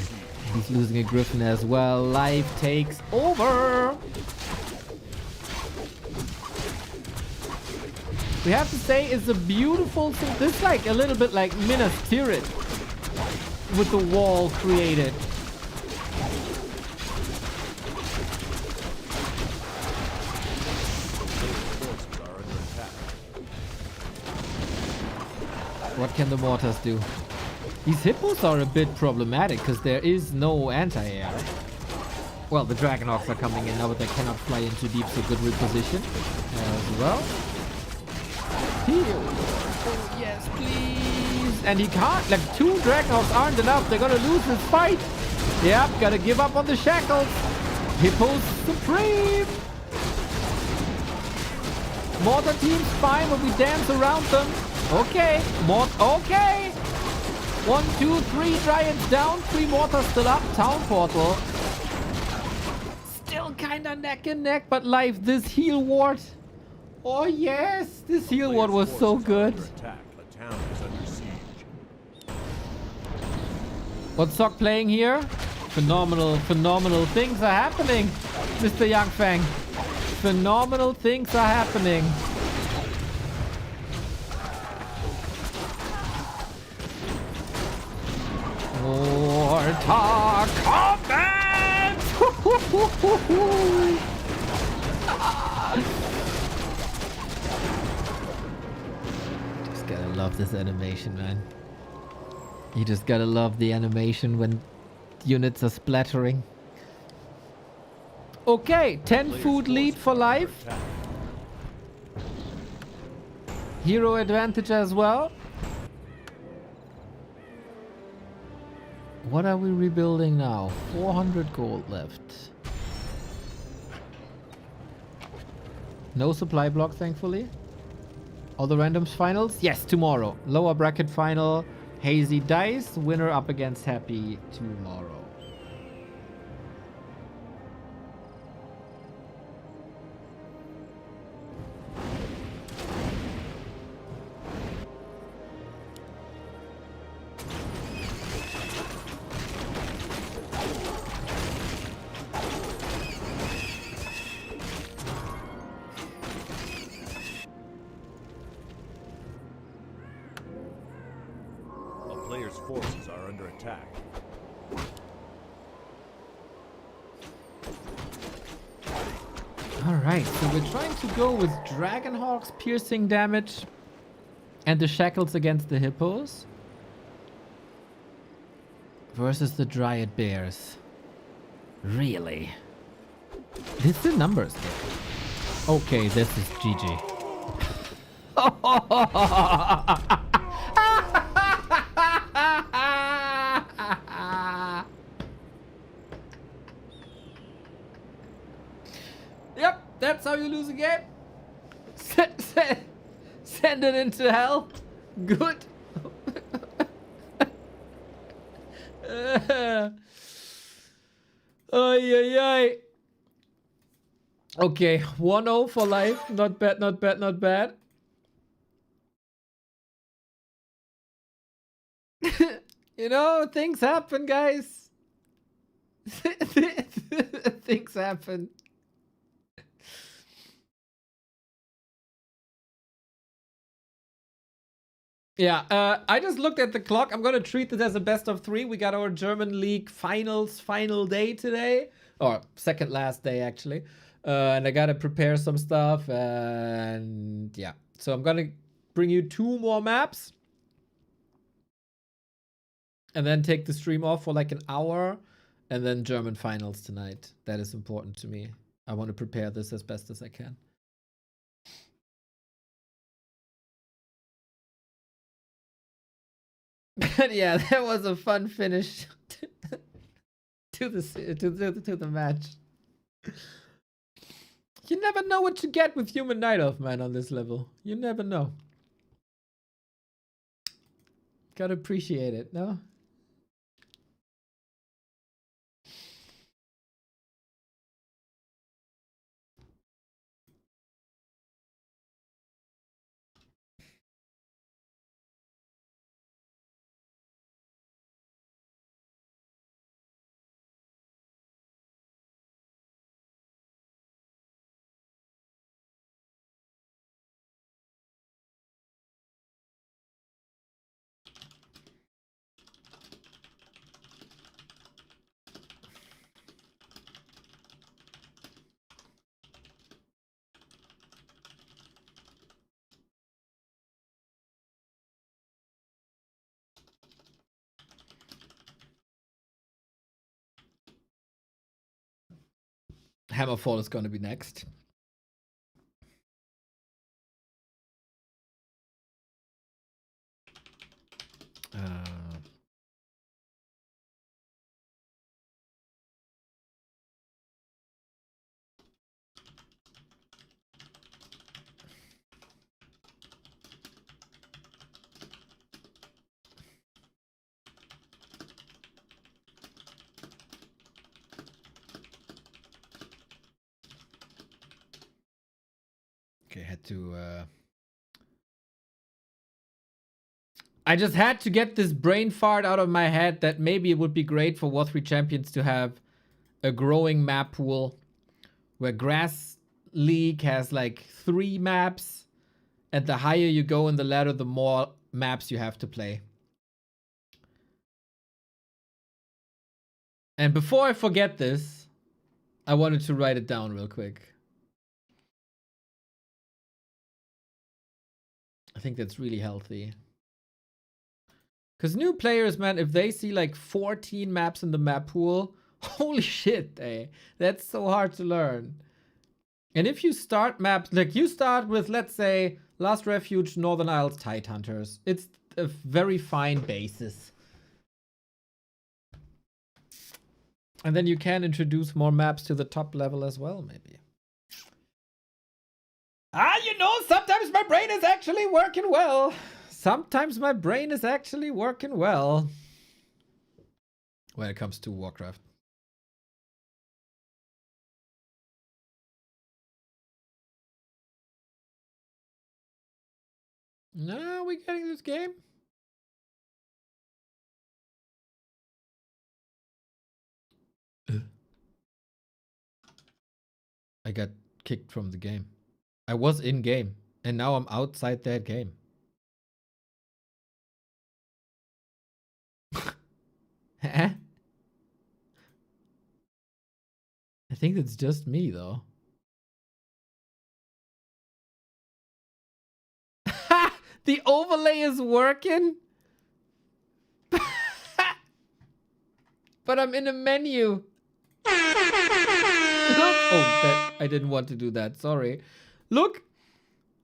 He's losing a Griffin as well. Life takes over. We have to say it's a beautiful thing. This is like a little bit like Minas Tirith with the wall created. What can the mortars do? These hippos are a bit problematic because there is no anti-air. Well, the Dragonhawks are coming in now, but they cannot fly in too deep, so good reposition as well. Heal. Oh, yes, please. And he can't. Like, 2 Dragonhawks aren't enough. They're gonna lose this fight. Yep, gotta give up on the shackles. Hippos supreme. Mortar team's fine, but we dance around them. Okay, okay. 1, 2, 3 Dryads down, 3 mortars still up. Town portal. Still kinda neck and neck, but life, this heal ward. Oh yes, this heal ward was so good. What's Sock playing here? Phenomenal, phenomenal things are happening, Mr. Yangfang. Phenomenal things are happening. Mortar combat! Just gotta love this animation, man. You just gotta love the animation when units are splattering. Okay, 10 food lead for life. Hero advantage as well. What are we rebuilding now? 400 gold left. No supply block, thankfully. All the randoms finals? Yes, tomorrow. Lower bracket final. Hazy dice. Winner up against Happy tomorrow. Players' forces are under attack. Alright, so we're trying to go with Dragonhawk's piercing damage and the shackles against the hippos versus the Dryad Bears. Really? This is the numbers game. Okay, this is GG. Yep, that's how you lose a game. Send it into hell. Good. Ay. Okay, 1-0 for life. Not bad, not bad, not bad. You know, things happen, guys. Things happen. Yeah, I just looked at the clock. I'm gonna treat this as a best of 3. We got our German League finals final day today, or second last day actually. And I gotta prepare some stuff, and yeah. So I'm gonna bring you 2 more maps, and then take the stream off for like an hour, and then German finals tonight. That is important to me. I want to prepare this as best as I can. But yeah, that was a fun finish to the match. You never know what you get with Human Night Elf, man, on this level. You never know. Gotta appreciate it, no? Hammerfall is gonna be next. Okay, had to I just had to get this brain fart out of my head that maybe it would be great for War 3 Champions to have a growing map pool where Grass League has like 3 maps, and the higher you go in the ladder, the more maps you have to play. And before I forget this, I wanted to write it down real quick. I think that's really healthy. Because new players, man, if they see like 14 maps in the map pool, holy shit, that's so hard to learn. And if you start maps, like you start with, let's say, Last Refuge, Northern Isles, Tidehunters. It's a very fine basis. And then you can introduce more maps to the top level as well, maybe. You know, sometimes my brain is actually working well. Sometimes my brain is actually working well. When it comes to Warcraft. No, are we getting this game? I got kicked from the game. I was in game, and now I'm outside that game. I think it's just me, though. The overlay is working? But I'm in a menu. Look! Oh, that I didn't want to do that. Sorry. Look!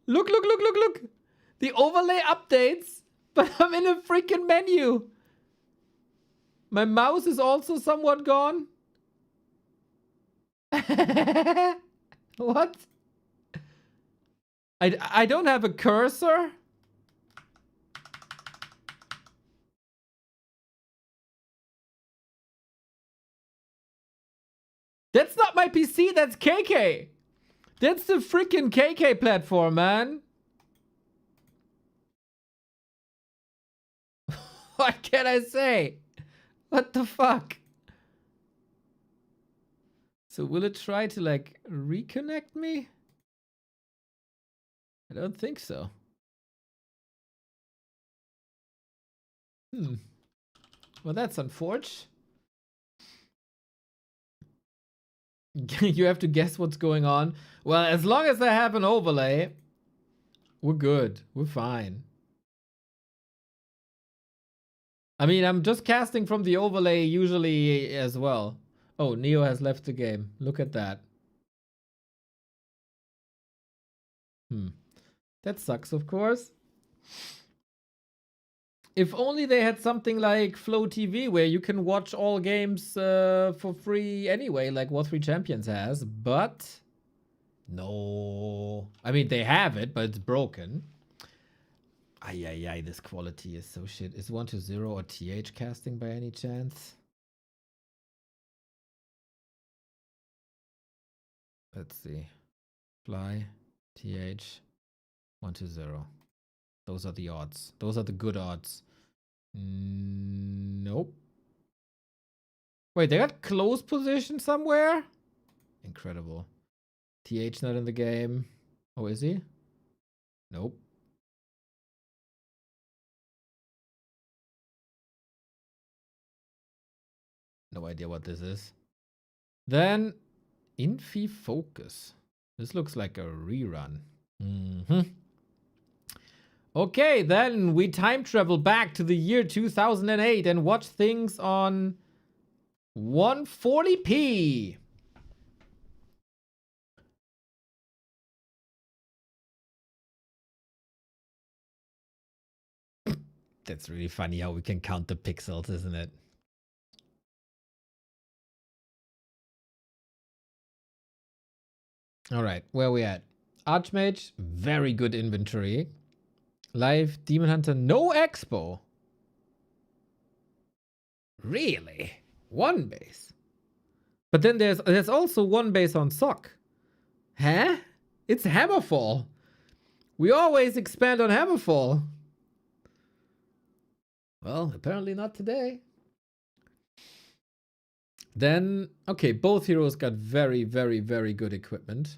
Look, look, look, look, look! The overlay updates, but I'm in a freaking menu. My mouse is also somewhat gone. What? I don't have a cursor. That's not my PC, that's KK. That's the freaking KK platform, man. What can I say? What the fuck? So will it try to like reconnect me? I don't think so. Well, that's unfortunate. You have to guess what's going on. Well, as long as I have an overlay, we're good. We're fine. I mean, I'm just casting from the overlay usually as well. Oh, Neo has left the game. Look at that. That sucks, of course. If only they had something like Flow TV where you can watch all games for free anyway, like War3 Champions has, but no. I mean, they have it, but it's broken. Ay, this quality is so shit. Is 1-0 or TH casting by any chance? Let's see. Fly, TH, 1-0. Those are the odds. Those are the good odds. Nope. Wait, they got close position somewhere? Incredible. TH not in the game. Oh, is he? Nope. No idea what this is. Then Infi Focus. This looks like a rerun. Okay, then we time travel back to the year 2008 and watch things on 140p. That's really funny how we can count the pixels, isn't it? All right, where are we at? Archmage, very good inventory. Live, Demon Hunter, no expo. Really? One base. But then there's also one base on Sock. Huh? It's Hammerfall. We always expand on Hammerfall. Well, apparently not today. Then, okay, both heroes got very, very, very good equipment.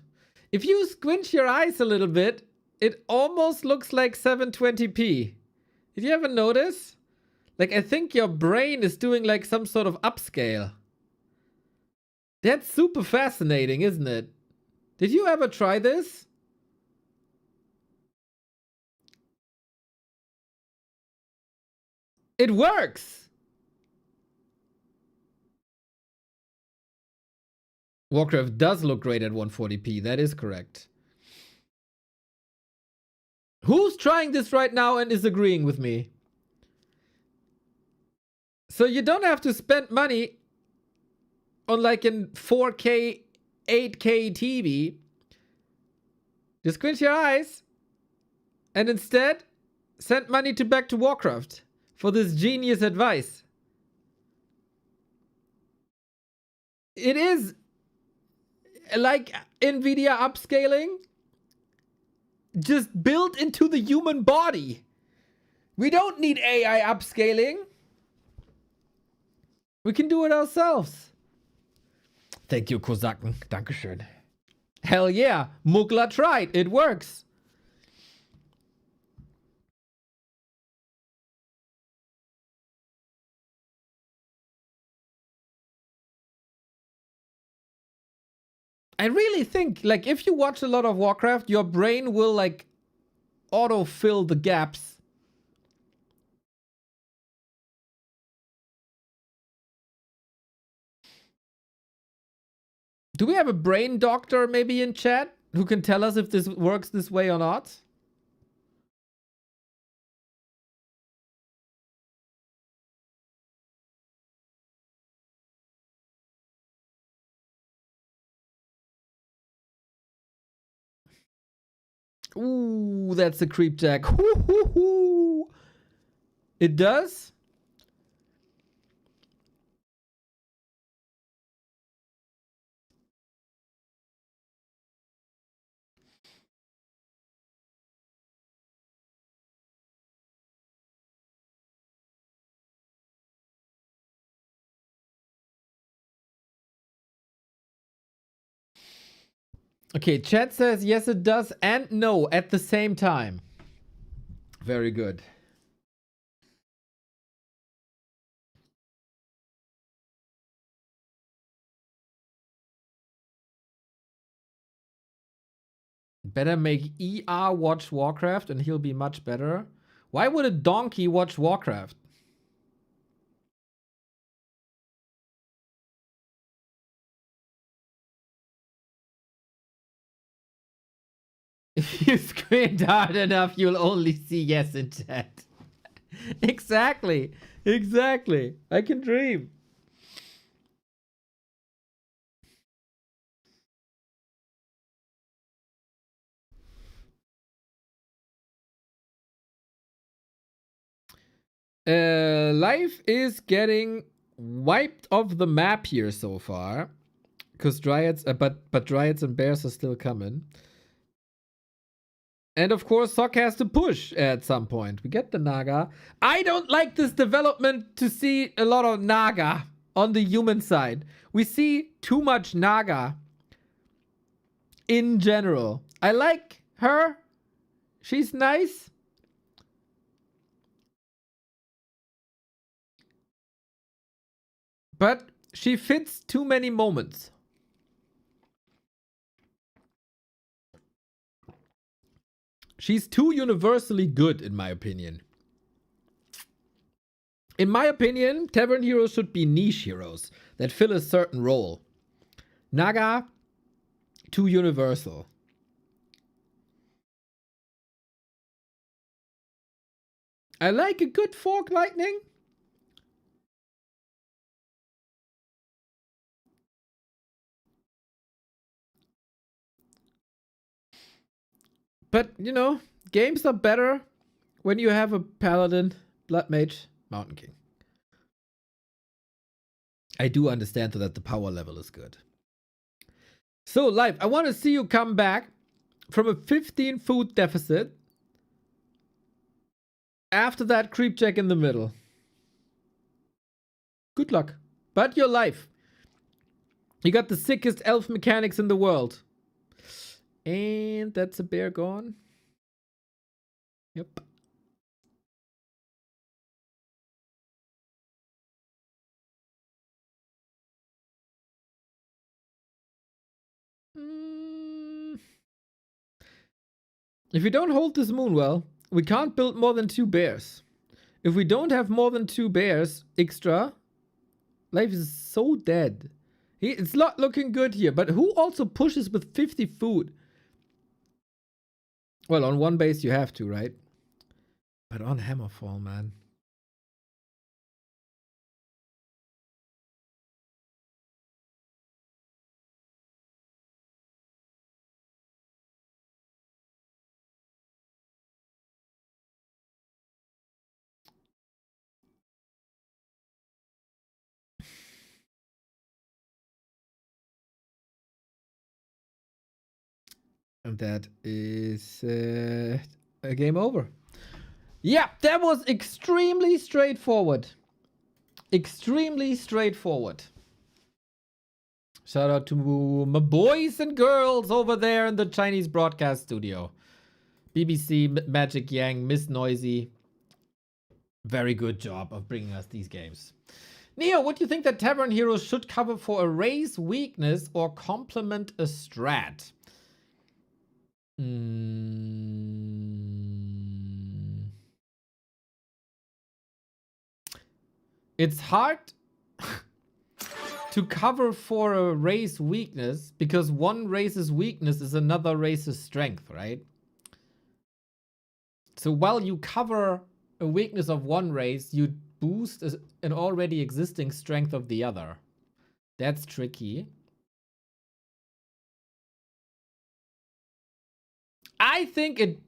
If you squint your eyes a little bit, it almost looks like 720p. Did you ever notice? Like, I think your brain is doing like some sort of upscale. That's super fascinating, isn't it? Did you ever try this? It works! Warcraft does look great at 140p, that is correct. Who's trying this right now and is agreeing with me? So you don't have to spend money on like an 4K, 8K TV. Just squint your eyes and instead send money back to Warcraft for this genius advice. It is like NVIDIA upscaling, just built into the human body. We don't need AI upscaling. We can do it ourselves. Thank you, Kosaken. Dankeschön. Hell yeah, Mugla tried. It works. I really think, like, if you watch a lot of Warcraft, your brain will, like, auto-fill the gaps. Do we have a brain doctor maybe in chat who can tell us if this works this way or not? Ooh, that's a creep jack. It does? Okay, chat says yes it does and no at the same time. Very good. Better make ER watch Warcraft and he'll be much better. Why would a donkey watch Warcraft? If you squint hard enough, you'll only see yes in chat. Exactly. Exactly. I can dream. Life is getting wiped off the map here so far. Because Dryads, but Dryads and Bears are still coming. And of course, Sock has to push at some point. We get the Naga. I don't like this development to see a lot of Naga on the human side. We see too much Naga in general. I like her. She's nice. But she fits too many moments. She's too universally good, in my opinion. In my opinion, Tavern heroes should be niche heroes that fill a certain role. Naga, too universal. I like a good fork lightning. But, you know, games are better when you have a Paladin, Blood Mage, Mountain King. I do understand that the power level is good. So, Live, I want to see you come back from a 15 food deficit. After that creep check in the middle. Good luck. But your life. You got the sickest elf mechanics in the world. And that's a bear gone. Yep. If we don't hold this moon well, we can't build more than 2 bears. If we don't have more than 2 bears extra, life is so dead. It's not looking good here, but who also pushes with 50 food? Well, on one base you have to, right? But on Hammerfall, man. And that is a game over. Yeah, that was extremely straightforward. Extremely straightforward. Shout out to my boys and girls over there in the Chinese broadcast studio. BBC, Magic Yang, Miss Noisy. Very good job of bringing us these games. Neo, what do you think that Tavern Heroes should cover for a race weakness or complement a strat? It's hard to cover for a race weakness because one race's weakness is another race's strength, right? So while you cover a weakness of one race, you boost an already existing strength of the other. That's tricky. I think it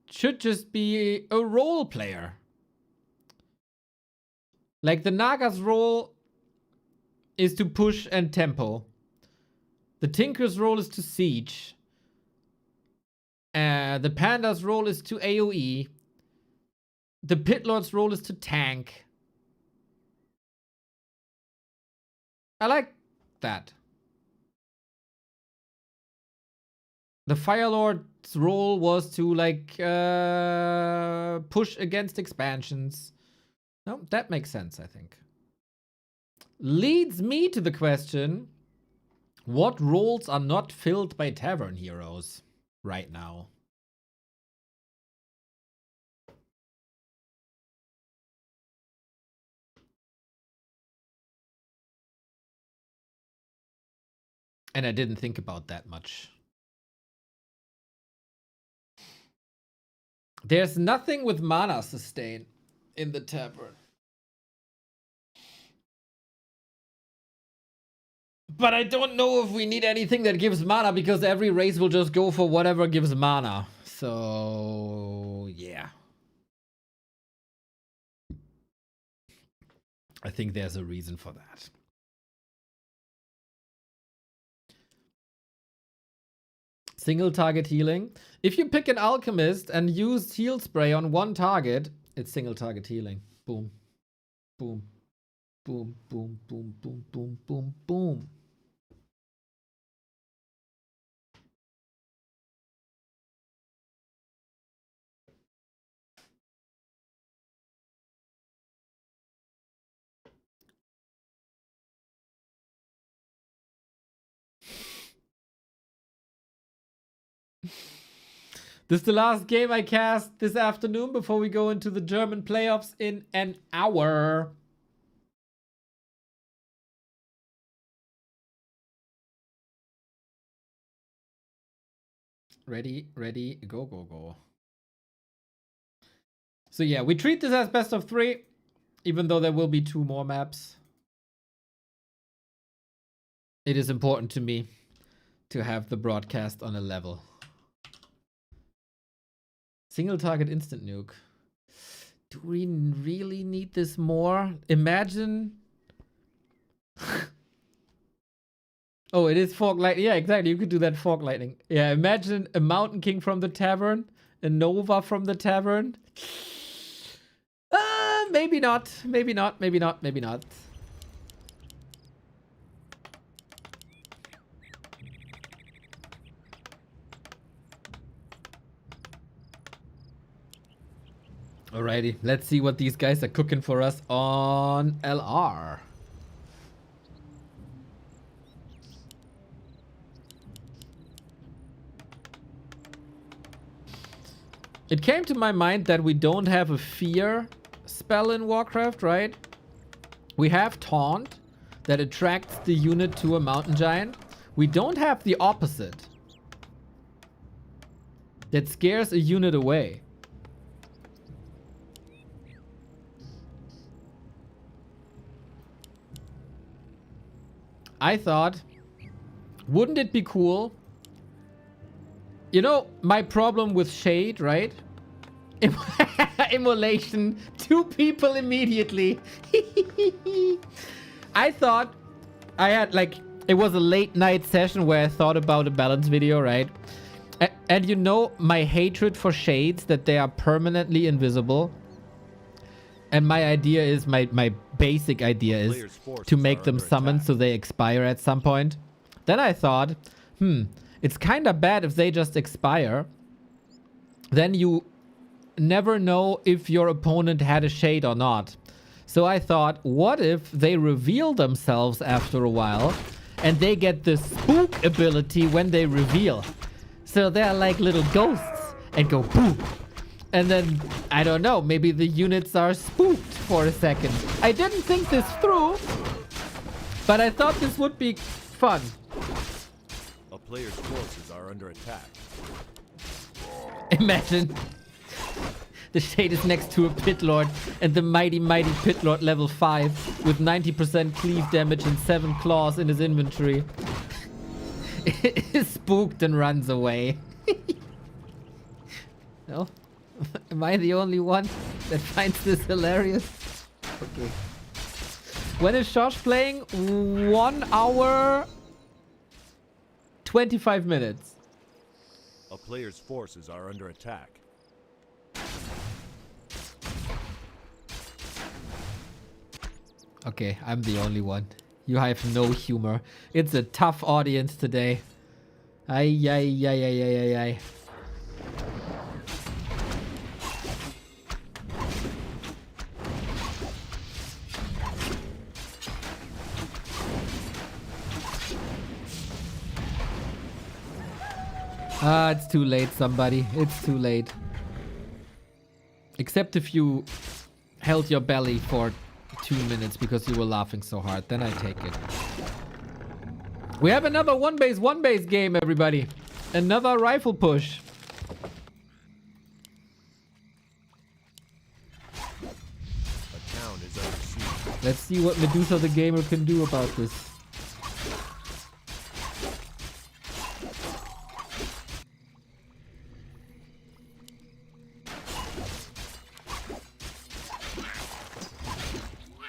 should just be a role player. Like the Naga's role is to push and tempo. The Tinker's role is to siege. The Panda's role is to AoE. The Pitlord's role is to tank. I like that. The Fire Lord's role was to like push against expansions. No, that makes sense, I think. Leads me to the question, what roles are not filled by Tavern Heroes right now? And I didn't think about that much. There's nothing with mana sustain in the Tavern. But I don't know if we need anything that gives mana, because every race will just go for whatever gives mana. So, yeah. I think there's a reason for that. Single target healing. If you pick an alchemist and use heal spray on one target, it's single target healing. Boom. Boom. Boom, boom, boom, boom, boom, boom, boom. This is the last game I cast this afternoon before we go into the German playoffs in an hour. Ready, ready, go, go, go. So yeah, we treat this as best of 3, even though there will be 2 more maps. It is important to me to have the broadcast on a level. Single target instant nuke. Do we really need this more? Imagine. Oh, it is Fork Lightning. Yeah, exactly. You could do that Fork Lightning. Yeah, imagine a Mountain King from the Tavern, a Nova from the Tavern. Maybe not. Maybe not. Maybe not. Maybe not. Alrighty, let's see what these guys are cooking for us on LR. It came to my mind that we don't have a fear spell in Warcraft, right? We have taunt that attracts the unit to a mountain giant. We don't have the opposite that scares a unit away. I thought, wouldn't it be cool? You know, my problem with Shade, right? Immolation, 2 people immediately. I thought I had like, it was a late night session where I thought about a balance video, right? And you know, my hatred for Shades, that they are permanently invisible. And my idea is, my basic idea is to make them summon so they expire at some point. Then I thought, it's kind of bad if they just expire. Then you never know if your opponent had a shade or not. So I thought, what if they reveal themselves after a while and they get the spook ability when they reveal? So they're like little ghosts and go boom. And then, I don't know, maybe the units are spooked for a second. I didn't think this through, but I thought this would be fun. A player's forces are under attack. Imagine the Shade is next to a Pit Lord and the mighty Pit Lord level 5 with 90% cleave damage and 7 claws in his inventory. Is spooked and runs away. No? Am I the only one that finds this hilarious? Okay. When is Josh playing? 1 hour 25 minutes. A player's forces are under attack. Okay, I'm the only one. You have no humor. It's a tough audience today. Ay, ay, ay, ay, ay, ay, ay. Ah, it's too late, somebody. It's too late. Except if you held your belly for 2 minutes because you were laughing so hard. Then I take it. We have another one base game, everybody. Another rifle push. A town is under siege. Let's see what Medusa the Gamer can do about this.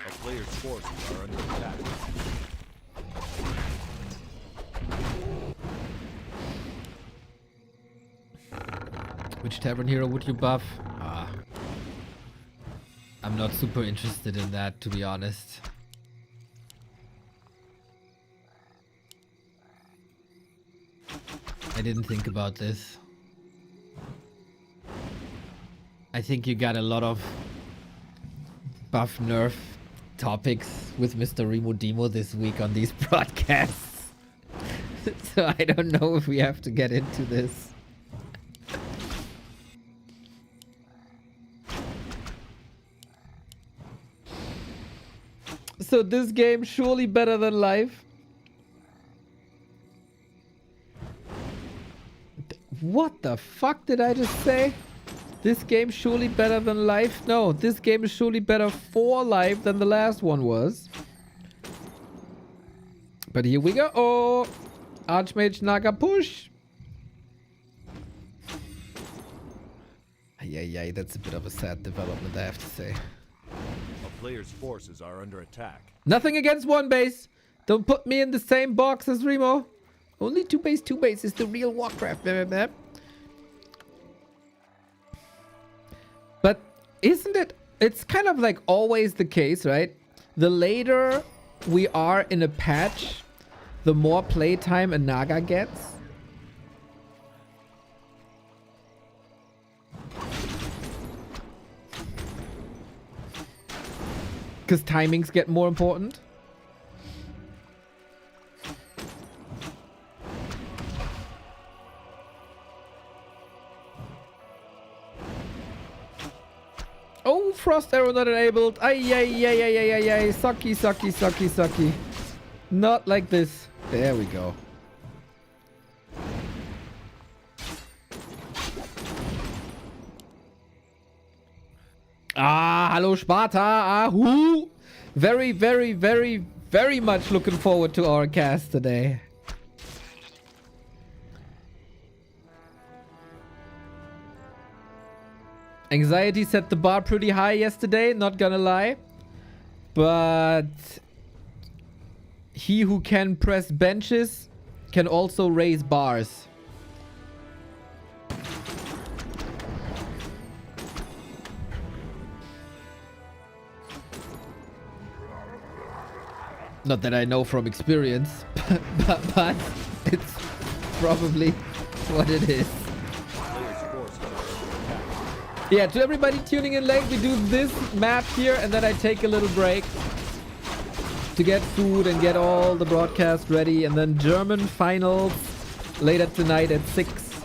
A player's forces are under attack. Which tavern hero would you buff? Ah. I'm not super interested in that, to be honest. I didn't think about this. I think you got a lot of buff nerf topics with Mr. Remo Demo this week on these broadcasts. So I don't know if we have to get into this. So this game surely better than live. What the fuck did I just say? This game surely better than live? No, this game is surely better for live than the last one was. But here we go. Oh, Archmage Naga push. Ay, that's a bit of a sad development, I have to say. A player's forces are under attack. Nothing against one base. Don't put me in the same box as Remo. Only two base is the real Warcraft. But isn't it? It's kind of like always the case, right? The later we are in a patch, the more playtime a Naga gets. Because timings get more important. Oh, frost arrow not enabled. Ay. Sucky. Not like this. There we go. Ah, hello Sparta. Ahoo. Very much looking forward to our cast today. Anxiety set the bar pretty high yesterday, not gonna lie. But he who can press benches can also raise bars. Not that I know from experience, but it's probably what it is. Yeah, to everybody tuning in late, we do this map here and then I take a little break to get food and get all the broadcast ready, and then German finals later tonight at 6.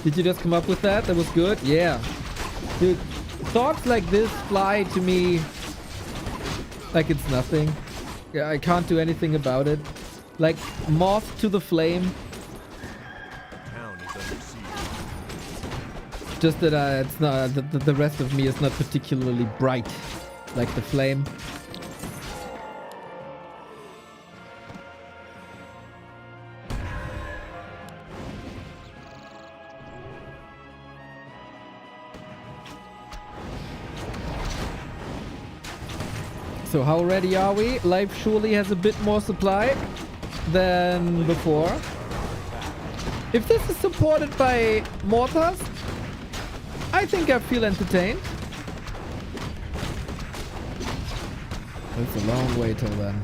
Did you just come up with that? That was good? Yeah. Dude, thoughts like this fly to me like it's nothing. Yeah, I can't do anything about it. Like moth to the flame. Town is under siege. Just that it's not the rest of me is not particularly bright like the flame. So how ready are we? Life surely has a bit more supply than before. If this is supported by mortars, I think I feel entertained. It's a long way till then.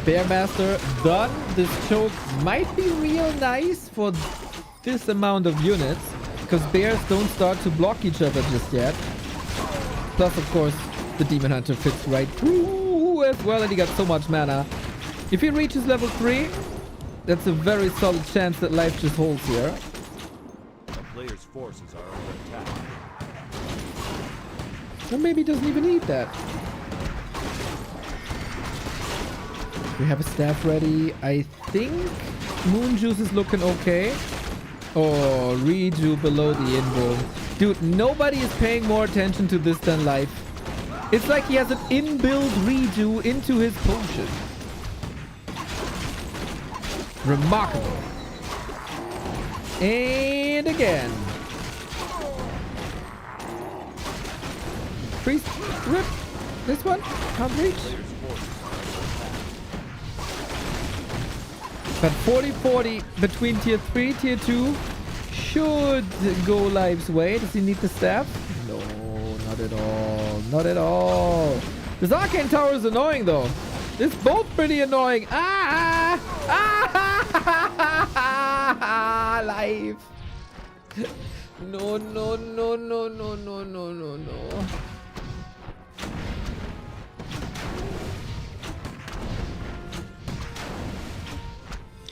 Bearmaster done. This choke might be real nice for this amount of units, because bears don't start to block each other just yet. Plus, of course, the Demon Hunter fits right through as well, and he got so much mana. If he reaches level 3, that's a very solid chance that life just holds here. A player's forces are under attack. Or maybe he doesn't even need that. We have a staff ready. I think Moon Juice is looking okay. Oh, Reju below the invo. Dude, nobody is paying more attention to this than life. It's like he has an inbuilt Reju into his potion. Remarkable. And again. Priest, rip. This one, can't reach. But 40-40 between tier 3, tier 2 should go Live's way. Does he need the staff? No, not at all. Not at all. This Arcane Tower is annoying though. It's both pretty annoying. Live. No, no, no, no, no, no, no, no, no.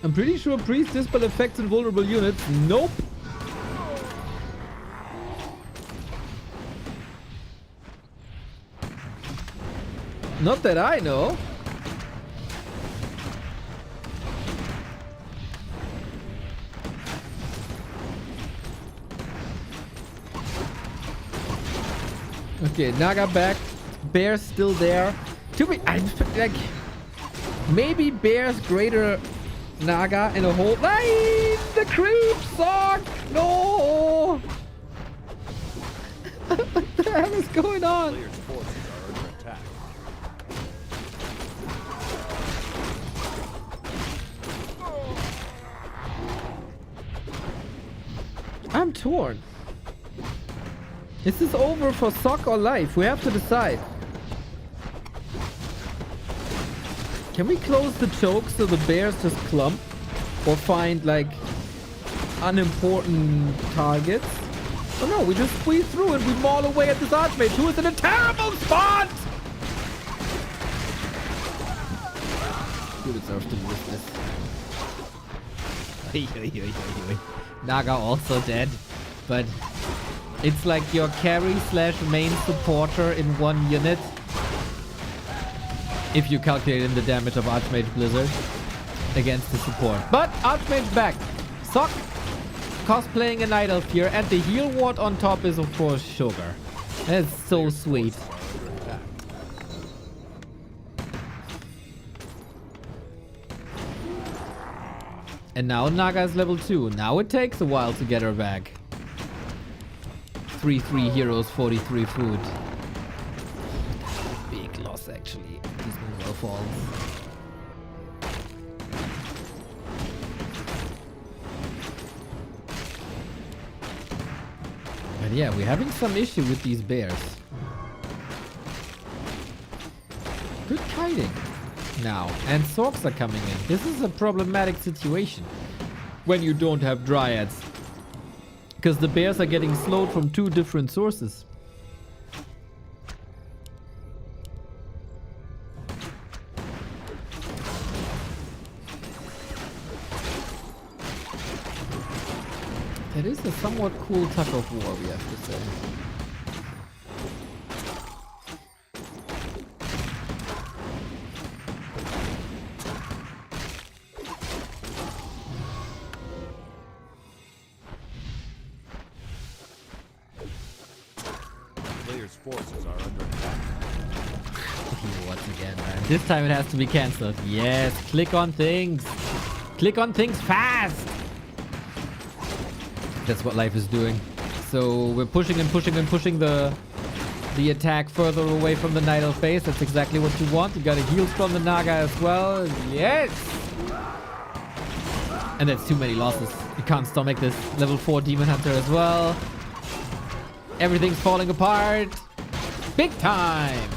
I'm pretty sure Priest dispel effects and vulnerable units. Nope. Not that I know. Okay, Naga back. Bear's still there. To be, like, maybe Bear's greater Naga in a hole. Nein! The creep suck! No! What the hell is going on? Player's forces are under attack. I'm torn. Is this over for Sock or Life? We have to decide. Can we close the choke so the bears just clump? Or find, like, unimportant targets? Oh no, we just squeeze through and we maul away at this Archmage, who is in a terrible spot! You deserve to lose this. Naga also dead, but it's like your carry slash main supporter in one unit. If you calculate in the damage of Archmage Blizzard against the support. But Archmage back. Sock cosplaying a Night Elf here, and the heal ward on top is of course Sugar. That's so sweet. And now Naga is level 2. Now it takes a while to get her back. 3-3 heroes, 43 food. Big loss actually. These Moonwell falls. But yeah, we're having some issue with these bears. Good kiting now. And Sorks are coming in. This is a problematic situation when you don't have Dryads. Because the bears are getting slowed from 2 different sources. It is a somewhat cool tug of war, we have to say. Player's forces are under attack. Once again, man. This time it has to be cancelled. Yes, click on things. Click on things fast. That's what life is doing. So we're pushing and pushing and pushing the attack further away from the Night Elf base. That's exactly what you want. You got a heal from the Naga as well. Yes! And that's too many losses. You can't stomach this. Level 4 Demon Hunter as well. Everything's falling apart. Big time!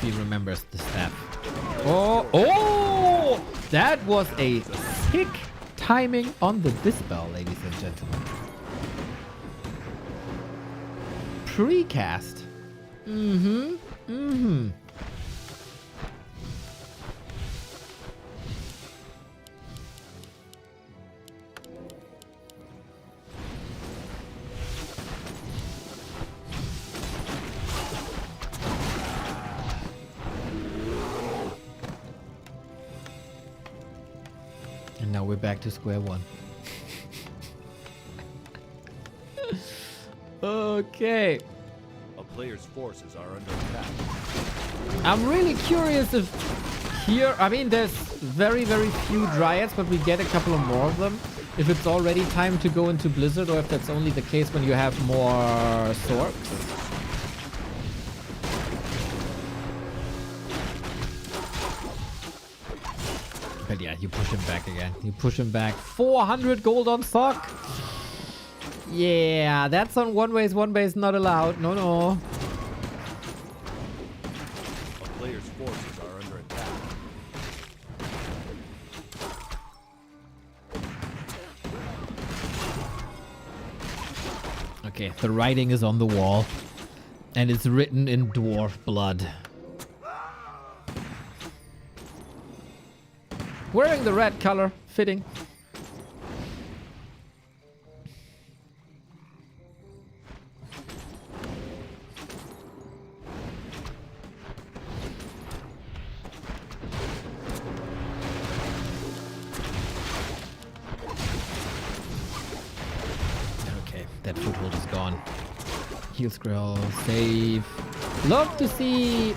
Infi remembers the staff. Oh! That was a sick timing on the dispel, ladies and gentlemen. Precast. And now we're back to square one. Okay. A player's forces are under attack. I'm really curious if here, I mean, there's very, very few dryads, but we get a couple of more of them. If it's already time to go into Blizzard, or if that's only the case when you have more Sorks. But yeah, you push him back again. You push him back. 400 gold on Sock. Yeah, that's on one base not allowed. No, no. A player's forces are under attack. Okay, the writing is on the wall. And it's written in dwarf blood. Wearing the red color, fitting. Okay, that foothold is gone. Heal scroll, save. Love to see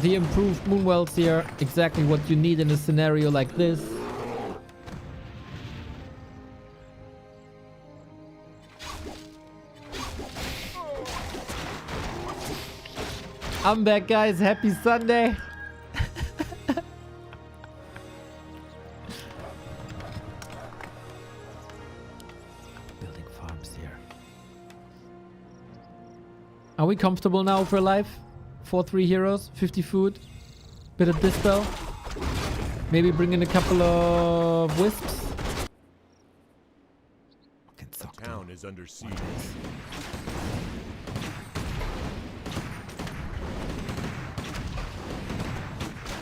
the improved Moonwells here. Exactly what you need in a scenario like this. I'm back, guys. Happy Sunday. Building farms here. Are we comfortable now for life? 4-3 heroes, 50 food, bit of dispel. Maybe bring in a couple of wisps. The town is under siege.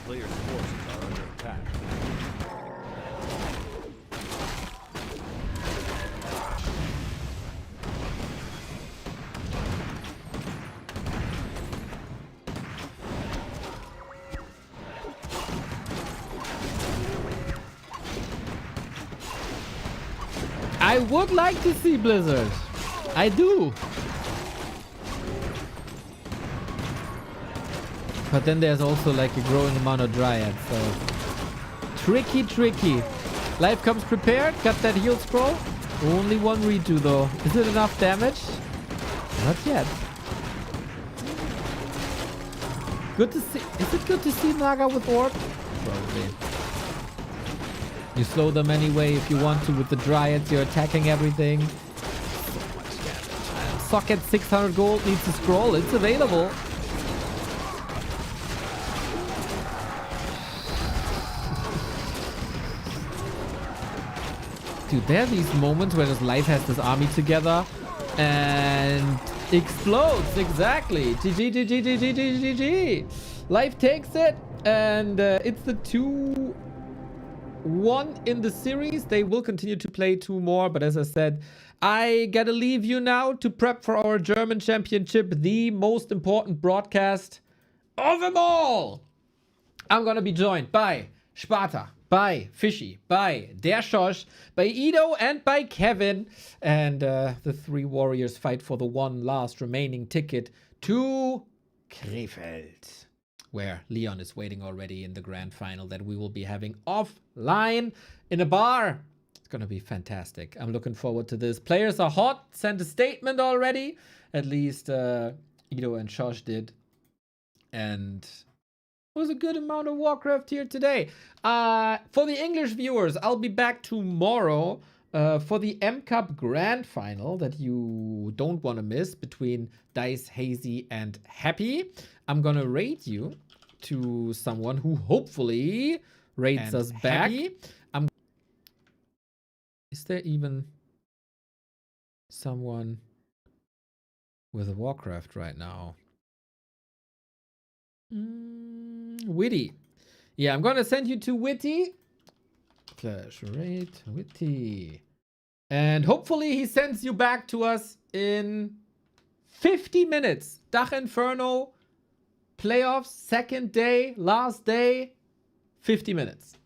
Player's forces are under attack. I would like to see Blizzard. I do. But then there's also like a growing amount of dryads, so tricky, tricky. Life comes prepared. Got that heal scroll. Only one redo though. Is it enough damage? Not yet. Good to see. Is it good to see Naga with orb? Probably. You slow them anyway if you want to with the dryads. You're attacking everything. So much damage. Socket 600 gold needs a scroll. It's available. Dude, there are these moments where this Life has this army together and explodes. Exactly. GG, GG, GG, GG, GG. Life takes it, and it's the 2-1 in the series. They will continue to play 2 more, but as I said, I gotta leave you now to prep for our German Championship, the most important broadcast of them all. I'm gonna be joined by Sparta, by Fishy, by Der Schosch, by Ido, and by Kevin. And the 3 warriors fight for the one last remaining ticket to Krefeld, where Leon is waiting already in the grand final that we will be having offline in a bar. It's going to be fantastic. I'm looking forward to this. Players are hot. Sent a statement already. At least Ido and Shosh did. And it was a good amount of Warcraft here today. For the English viewers, I'll be back tomorrow For the M Cup Grand Final that you don't want to miss between Dice, Hazy, and Happy, I'm gonna rate you to someone who hopefully rates us back. Is there even someone with a Warcraft right now? Witty. Yeah, I'm gonna send you to Witty. Flash rate Witty. And hopefully he sends you back to us in 50 minutes. Dach Inferno, playoffs, second day, last day, 50 minutes.